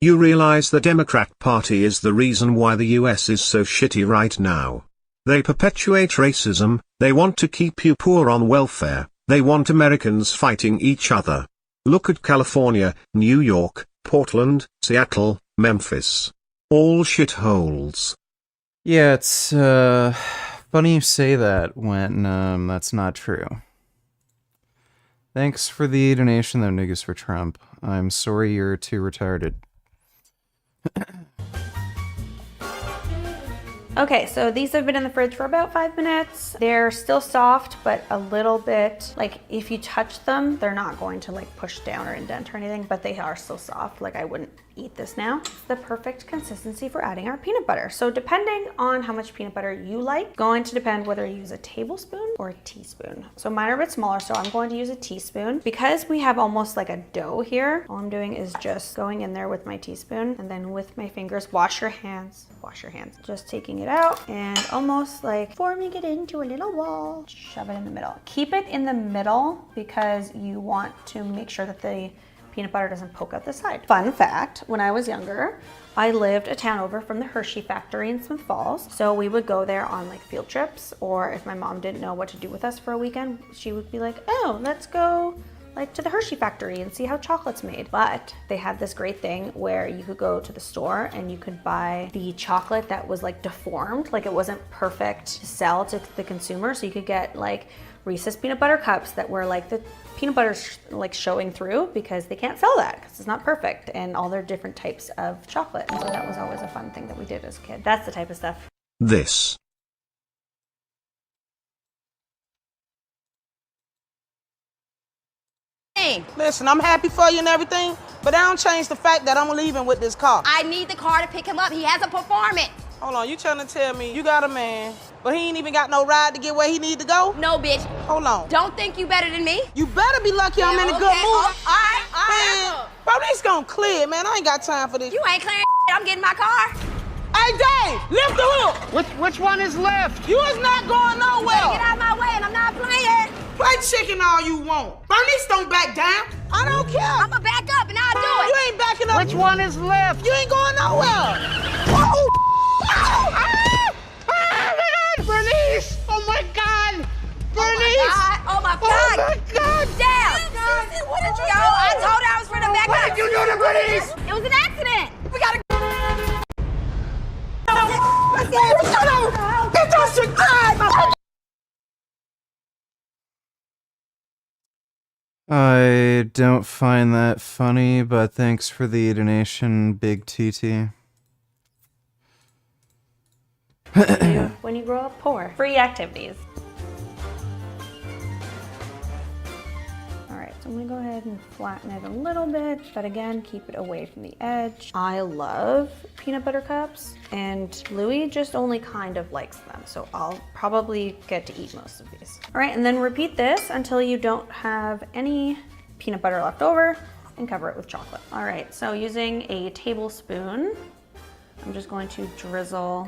You realize the Democrat Party is the reason why the US is so shitty right now. They perpetuate racism, they want to keep you poor on welfare, they want Americans fighting each other. Look at California, New York, Portland, Seattle, Memphis. All shitholes. Yeah, it's Funny you say that when that's not true. Thanks for the donation, though, niggas for Trump. I'm sorry you're too retarded. Okay, so these have been in the fridge for about 5 minutes. They're still soft, but a little bit, like if you touch them, they're not going to like push down or indent or anything, but they are still soft. Like I wouldn't eat this now. It's the perfect consistency for adding our peanut butter. So depending on how much peanut butter you like, going to depend whether you use a tablespoon or a teaspoon. So mine are a bit smaller, so I'm going to use a teaspoon. Because we have almost like a dough here, all I'm doing is just going in there with my teaspoon and then with my fingers, wash your hands, just taking it out and almost like forming it into a little ball. Shove it in the middle. Keep it in the middle because you want to make sure that the peanut butter doesn't poke out the side. Fun fact, when I was younger, I lived a town over from the Hershey factory in Smith Falls. So we would go there on like field trips, or if my mom didn't know what to do with us for a weekend, she would be like, oh, let's go like to the Hershey factory and see how chocolate's made. But they had this great thing where you could go to the store and you could buy the chocolate that was like deformed, like it wasn't perfect to sell to the consumer. So you could get like Reese's peanut butter cups that were like the peanut butter's like showing through because they can't sell that because it's not perfect, and all their different types of chocolate. And so that was always a fun thing that we did as a kid. That's the type of stuff. This. Listen, I'm happy for you and everything, but that don't change the fact that I'm leaving with this car. I need the car to pick him up. He has a performance. Hold on, you trying to tell me you got a man, but he ain't even got no ride to get where he need to go? No, bitch. Hold on. Don't think you better than me. You better be lucky I'm in a good mood. All right. Man, bro, this gonna clear, man. I ain't got time for this. You ain't clearing. I'm getting my car. Hey, Dave, lift the hook. Which one is left? You is not going nowhere. You better get out of my way, and I'm not playing. Play chicken all you want. Bernice don't back down. I don't care. I'ma back up, and I'll do it. You ain't backing up. Which one is left? You ain't going nowhere. Oh, Bernice! Oh my God! Bernice! Oh my God! Oh my God! Damn! What did you go? I told her I was ready to back up. What did you do to Bernice? It was an accident. We gotta. Get that shit done! I don't find that funny, but thanks for the donation, Big TT. When you grow up poor. Free activities. All right, so I'm gonna go ahead and flatten it a little bit, but again, keep it away from the edge. I love peanut butter cups, and Louis just only kind of likes them, so I'll probably get to eat most of these. All right, and then repeat this until you don't have any peanut butter left over, and cover it with chocolate. All right, so using a tablespoon, I'm just going to drizzle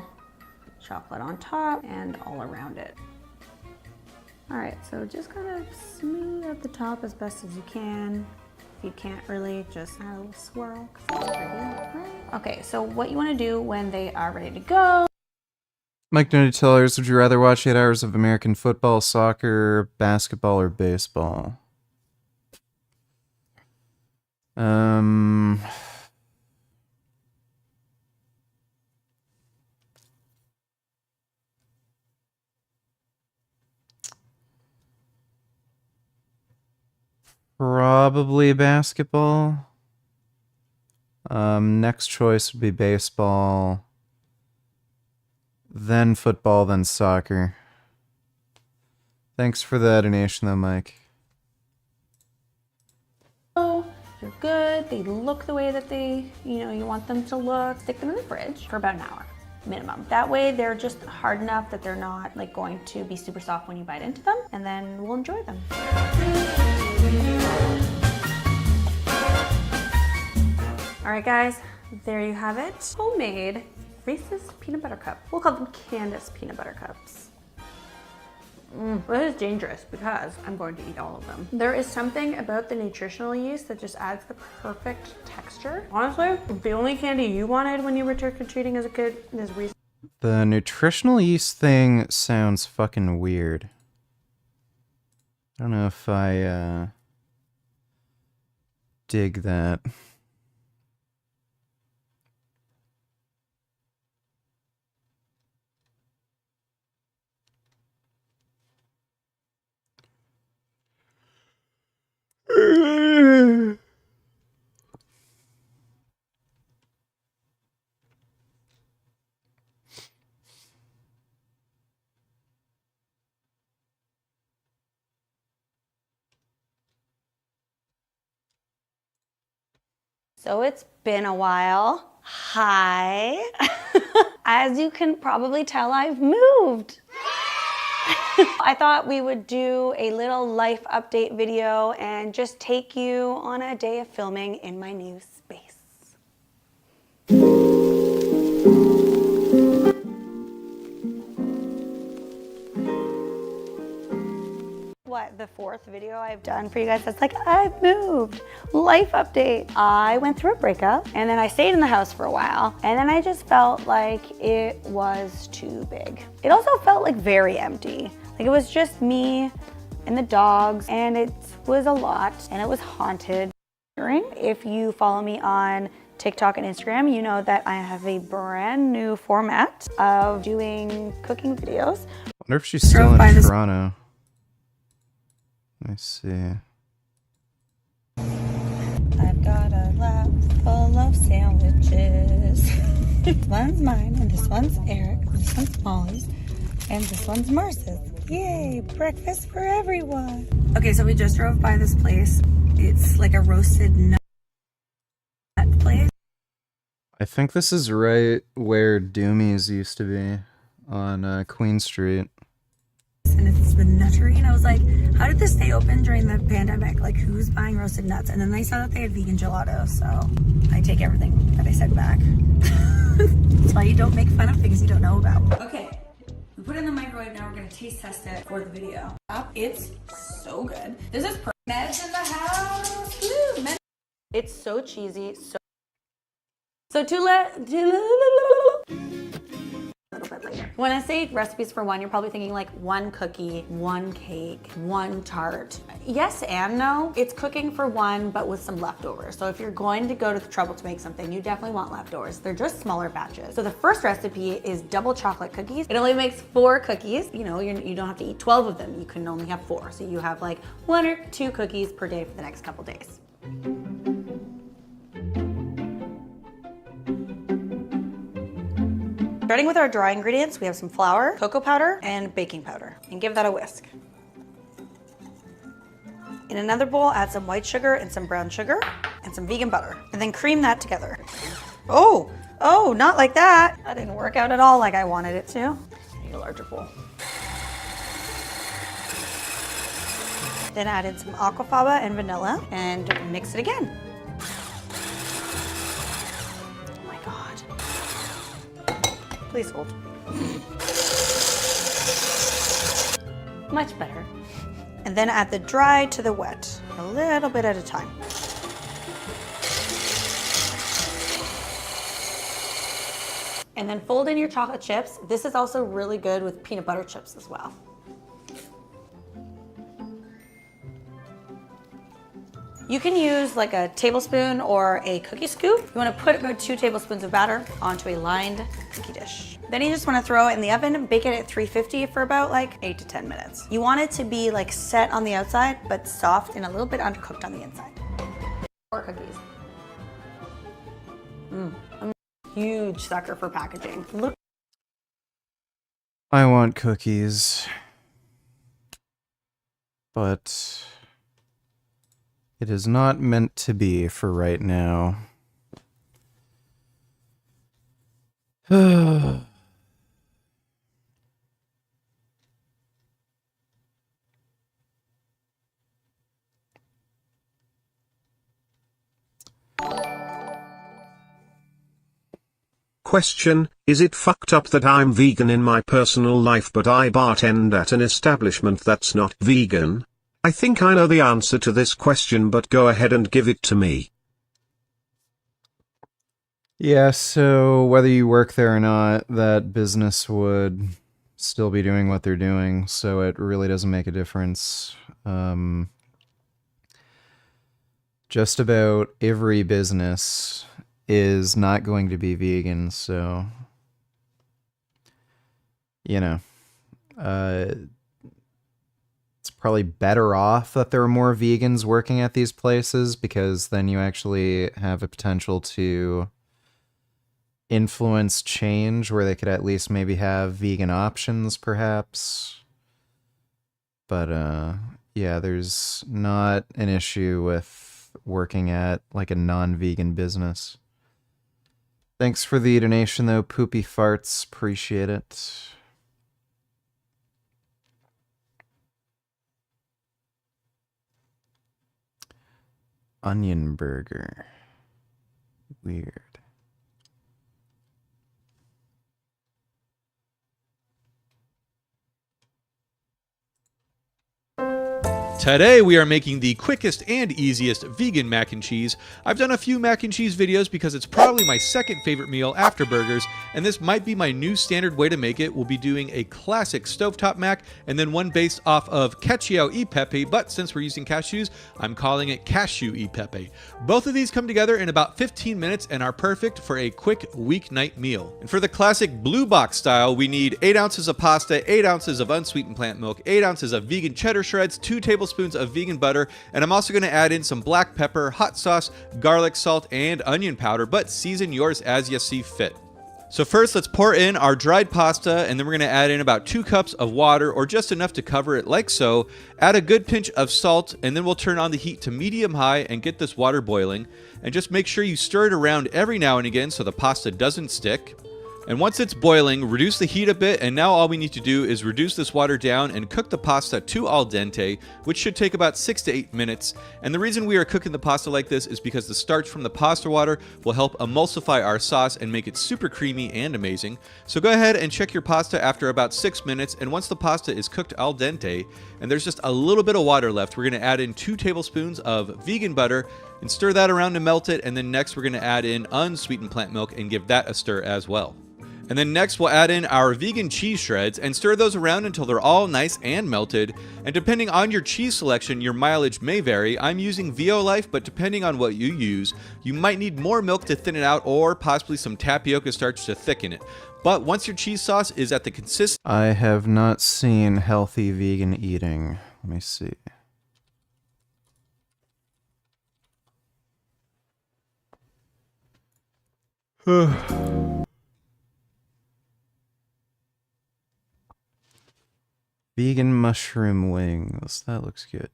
chocolate on top and all around it. All right, so just kind of smooth at the top as best as you can. If you can't really, just add a little swirl. Okay, so what you want to do when they are ready to go. Mike Tellers, would you rather watch 8 hours of American football, soccer, basketball, or baseball? Probably basketball. Next choice would be baseball. Then football, then soccer. Thanks for the donation though, Mike. Oh, you're good. They look the way that you want them to look. Stick them in the fridge for about an hour. Minimum. That way they're just hard enough that they're not like going to be super soft when you bite into them, and then we'll enjoy them. All right guys, there you have it. Homemade Reese's peanut butter cup. We'll call them Candace peanut butter cups. This is dangerous because I'm going to eat all of them. There is something about the nutritional yeast that just adds the perfect texture. Honestly, the only candy you wanted when you were trick-or-treating as a kid is Reese's. The nutritional yeast thing sounds fucking weird. I don't know if I dig that. So it's been a while. Hi. As you can probably tell, I've moved. I thought we would do a little life update video and just take you on a day of filming in my new space. What, the fourth video I've done for you guys that's like, I've moved, life update. I went through a breakup and then I stayed in the house for a while and then I just felt like it was too big. It also felt like very empty. Like it was just me and the dogs and it was a lot and it was haunted. If you follow me on TikTok and Instagram, you know that I have a brand new format of doing cooking videos. I wonder if she's still in Toronto. Let me see. I've got a lap full of sandwiches. This one's mine, and this one's Eric, and this one's Molly's, and this one's Marcy's. Yay, breakfast for everyone. Okay, so we just drove by this place. It's like a roasted nut place. I think this is right where Doomy's used to be on Queen Street. And it's the nuttery, and I was like, how did this stay open during the pandemic? Like, who's buying roasted nuts? And then I saw that they had vegan gelato, so I take everything that I said back. That's why you don't make fun of things you don't know about. Okay, we put it in the microwave. Now we're gonna taste test it for the video. It's so good. This is Meds in the house. Woo, Meds. It's so cheesy. So a little bit later. When I say recipes for one, you're probably thinking like one cookie, one cake, one tart. Yes and no. It's cooking for one, but with some leftovers. So if you're going to go to the trouble to make something, you definitely want leftovers. They're just smaller batches. So the first recipe is double chocolate cookies. It only makes 4 cookies. You know, you don't have to eat 12 of them. You can only have 4. So you have like 1 or 2 cookies per day for the next couple days. Starting with our dry ingredients, we have some flour, cocoa powder, and baking powder, and give that a whisk. In another bowl, add some white sugar and some brown sugar, and some vegan butter, and then cream that together. Oh, not like that. That didn't work out at all like I wanted it to. I need a larger bowl. Then add in some aquafaba and vanilla, and mix it again. Please hold. Much better. And then add the dry to the wet, a little bit at a time. And then fold in your chocolate chips. This is also really good with peanut butter chips as well. You can use like a tablespoon or a cookie scoop. You want to put about 2 tablespoons of batter onto a lined cookie dish. Then you just want to throw it in the oven and bake it at 350 for about like 8 to 10 minutes. You want it to be like set on the outside, but soft and a little bit undercooked on the inside. 4 cookies. I'm a huge sucker for packaging. Look. I want cookies. But it is not meant to be for right now. Question, is it fucked up that I'm vegan in my personal life but I bartend at an establishment that's not vegan? I think I know the answer to this question, but go ahead and give it to me. Yeah, so whether you work there or not, that business would still be doing what they're doing, so it really doesn't make a difference. Just about every business is not going to be vegan, so, you know, it's probably better off that there are more vegans working at these places, because then you actually have a potential to influence change where they could at least maybe have vegan options, perhaps. But, yeah, there's not an issue with working at like a non-vegan business. Thanks for the donation though, Poopy Farts. Appreciate it. Onion burger. Weird. Today we are making the quickest and easiest vegan mac and cheese. I've done a few mac and cheese videos because it's probably my second favorite meal after burgers, and this might be my new standard way to make it. We'll be doing a classic stovetop mac and then one based off of cacao e pepe, but since we're using cashews, I'm calling it cashew e pepe. Both of these come together in about 15 minutes and are perfect for a quick weeknight meal. And for the classic blue box style, we need 8 ounces of pasta, 8 ounces of unsweetened plant milk, 8 ounces of vegan cheddar shreds, 2 tablespoons of vegan butter, and I'm also going to add in some black pepper, hot sauce, garlic salt, and onion powder, but season yours as you see fit. So first, let's pour in our dried pasta, and then we're going to add in about 2 cups of water, or just enough to cover it like so. Add a good pinch of salt, and then we'll turn on the heat to medium-high and get this water boiling. And just make sure you stir it around every now and again so the pasta doesn't stick. And once it's boiling, reduce the heat a bit, and now all we need to do is reduce this water down and cook the pasta to al dente, which should take about 6 to 8 minutes. And the reason we are cooking the pasta like this is because the starch from the pasta water will help emulsify our sauce and make it super creamy and amazing. So go ahead and check your pasta after about 6 minutes, and once the pasta is cooked al dente, and there's just a little bit of water left, we're going to add in 2 tablespoons of vegan butter, and stir that around to melt it, and then next we're going to add in unsweetened plant milk and give that a stir as well. And then next we'll add in our vegan cheese shreds and stir those around until they're all nice and melted. And depending on your cheese selection, your mileage may vary. I'm using Violife, but depending on what you use, you might need more milk to thin it out or possibly some tapioca starch to thicken it. But once your cheese sauce is at the consistency... I have not seen healthy vegan eating. Let me see. Vegan mushroom wings. That looks good.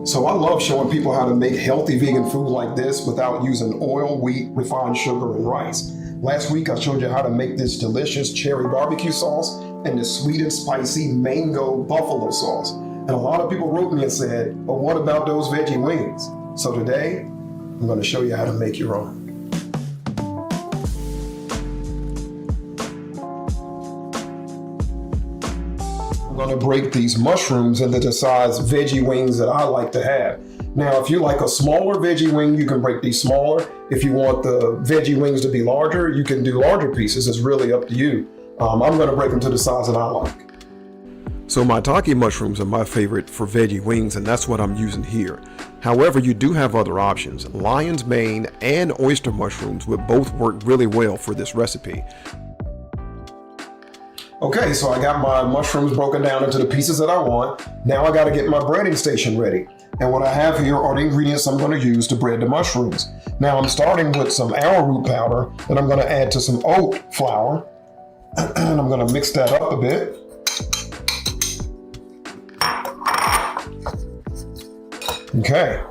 So I love showing people how to make healthy vegan food like this without using oil, wheat, refined sugar, and rice. Last week I showed you how to make this delicious cherry barbecue sauce and this sweet and spicy mango buffalo sauce. And a lot of people wrote me and said, but what about those veggie wings? So today, I'm going to show you how to make your own. I'm going to break these mushrooms into the size veggie wings that I like to have. Now, if you like a smaller veggie wing, you can break these smaller. If you want the veggie wings to be larger, you can do larger pieces. It's really up to you. I'm going to break them to the size that I like. So maitake mushrooms are my favorite for veggie wings, and that's what I'm using here. However, you do have other options. Lion's mane and oyster mushrooms will both work really well for this recipe. Okay, so I got my mushrooms broken down into the pieces that I want. Now I got to get my breading station ready. And what I have here are the ingredients I'm going to use to bread the mushrooms. Now I'm starting with some arrowroot powder that I'm going to add to some oat flour. And I'm going to mix that up a bit. Okay,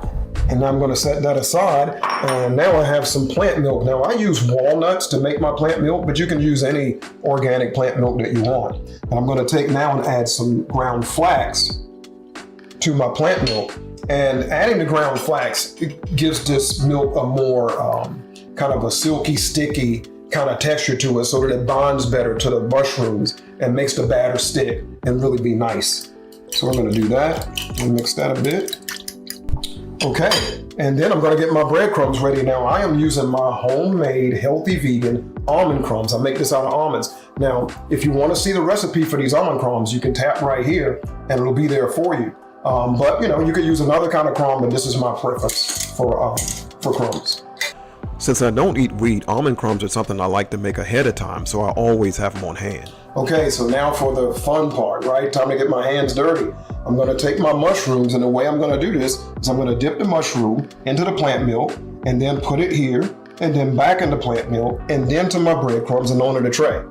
and now I'm going to set that aside, and now I have some plant milk. Now I use walnuts to make my plant milk, but you can use any organic plant milk that you want. And I'm going to take now and add some ground flax to my plant milk. And adding the ground flax, it gives this milk a more kind of a silky, sticky kind of texture to it so that it bonds better to the mushrooms and makes the batter stick and really be nice. So we're going to do that and mix that a bit. Okay, and then I'm going to get my breadcrumbs ready. Now I am using my homemade healthy vegan almond crumbs. I make this out of almonds. Now, if you want to see the recipe for these almond crumbs, you can tap right here and it'll be there for you. But you know, you could use another kind of crumb, and this is my preference for crumbs. Since I don't eat wheat, almond crumbs are something I like to make ahead of time, so I always have them on hand. Okay, so now for the fun part, right? Time to get my hands dirty. I'm going to take my mushrooms, and the way I'm going to do this is I'm going to dip the mushroom into the plant milk and then put it here and then back into plant milk, and then to my breadcrumbs and onto the tray.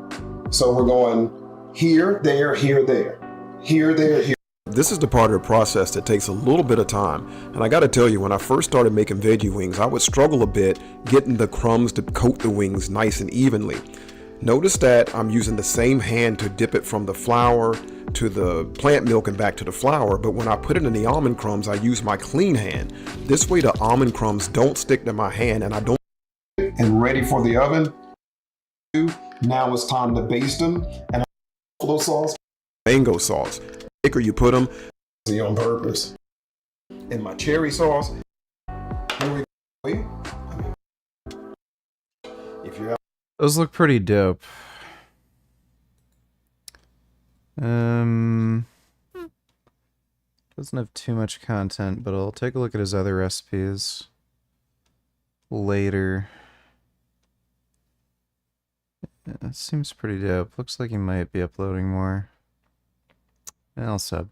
So we're going here, there, here, there, here, there, here. This is the part of the process that takes a little bit of time. And I gotta tell you, when I first started making veggie wings, I would struggle a bit getting the crumbs to coat the wings nice and evenly. Notice that I'm using the same hand to dip it from the flour to the plant milk and back to the flour, but when I put it in the almond crumbs, I use my clean hand. This way the almond crumbs don't stick to my hand and I don't. And ready for the oven. Now it's time to baste them. And buffalo sauce. Mango sauce. The thicker you put them. On purpose. And my cherry sauce. Here we go. If you're Those look pretty dope. Doesn't have too much content, but I'll take a look at his other recipes later. Yeah, it seems pretty dope. Looks like he might be uploading more. I'll sub.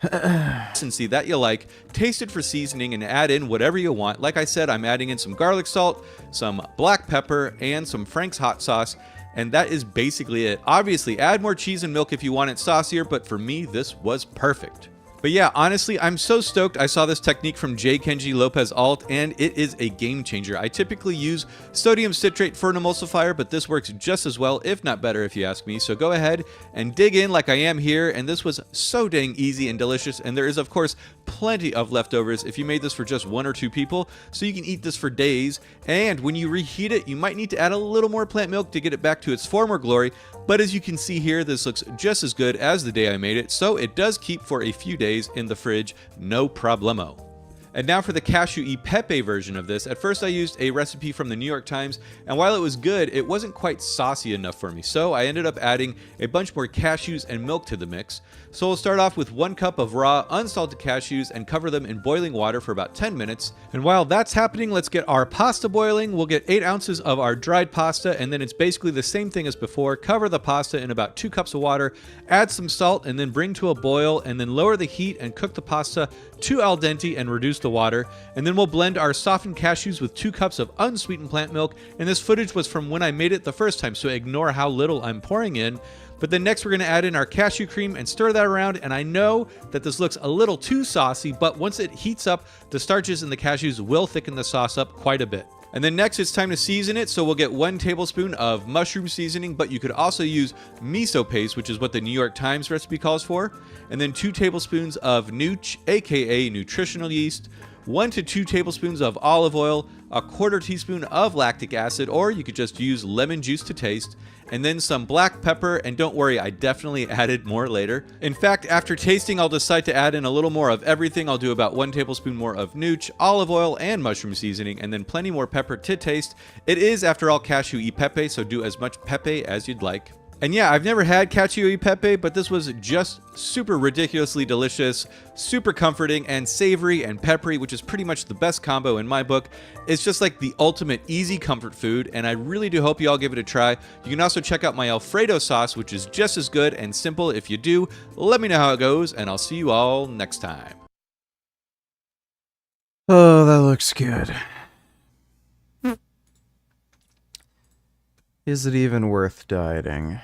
Consistency that you like, taste it for seasoning, and add in whatever you want. Like I said, I'm adding in some garlic salt, some black pepper, and some Frank's hot sauce, and that is basically it. Obviously, add more cheese and milk if you want it saucier, but for me, this was perfect. But yeah, honestly, I'm so stoked I saw this technique from J. Kenji Lopez Alt, and it is a game changer. I typically use sodium citrate for an emulsifier, but this works just as well, if not better, if you ask me. So go ahead and dig in like I am here, and this was so dang easy and delicious, and there is, of course, plenty of leftovers if you made this for just 1 or 2 people, so you can eat this for days. And when you reheat it, you might need to add a little more plant milk to get it back to its former glory, but as you can see here, this looks just as good as the day I made it, so it does keep for a few days in the fridge, no problemo. And now for the cashew e pepe version of this. At first I used a recipe from the New York Times, and while it was good, it wasn't quite saucy enough for me, so I ended up adding a bunch more cashews and milk to the mix. So we'll start off with 1 cup of raw, unsalted cashews and cover them in boiling water for about 10 minutes. And while that's happening, let's get our pasta boiling. We'll get 8 ounces of our dried pasta, and then it's basically the same thing as before. Cover the pasta in about 2 cups of water, add some salt, and then bring to a boil, and then lower the heat and cook the pasta to al dente and reduce the water. And then we'll blend our softened cashews with 2 cups of unsweetened plant milk. And this footage was from when I made it the first time, so ignore how little I'm pouring in. But then next we're going to add in our cashew cream and stir that around, and I know that this looks a little too saucy, but once it heats up, the starches in the cashews will thicken the sauce up quite a bit. And then next it's time to season it, so we'll get 1 tablespoon of mushroom seasoning, but you could also use miso paste, which is what the New York Times recipe calls for, and then 2 tablespoons of nooch, aka nutritional yeast, 1 to 2 tablespoons of olive oil, a 1/4 teaspoon of lactic acid, or you could just use lemon juice to taste, and then some black pepper, and don't worry, I definitely added more later. In fact, after tasting, I'll decide to add in a little more of everything. I'll do about 1 tablespoon more of nooch, olive oil, and mushroom seasoning, and then plenty more pepper to taste. It is, after all, cashew e pepe, so do as much pepe as you'd like. And yeah, I've never had cashew e pepe, but this was just super ridiculously delicious, super comforting, and savory and peppery, which is pretty much the best combo in my book. It's just like the ultimate easy comfort food, and I really do hope you all give it a try. You can also check out my Alfredo sauce, which is just as good and simple. If you do, let me know how it goes, and I'll see you all next time. Oh, that looks good. Is it even worth dieting?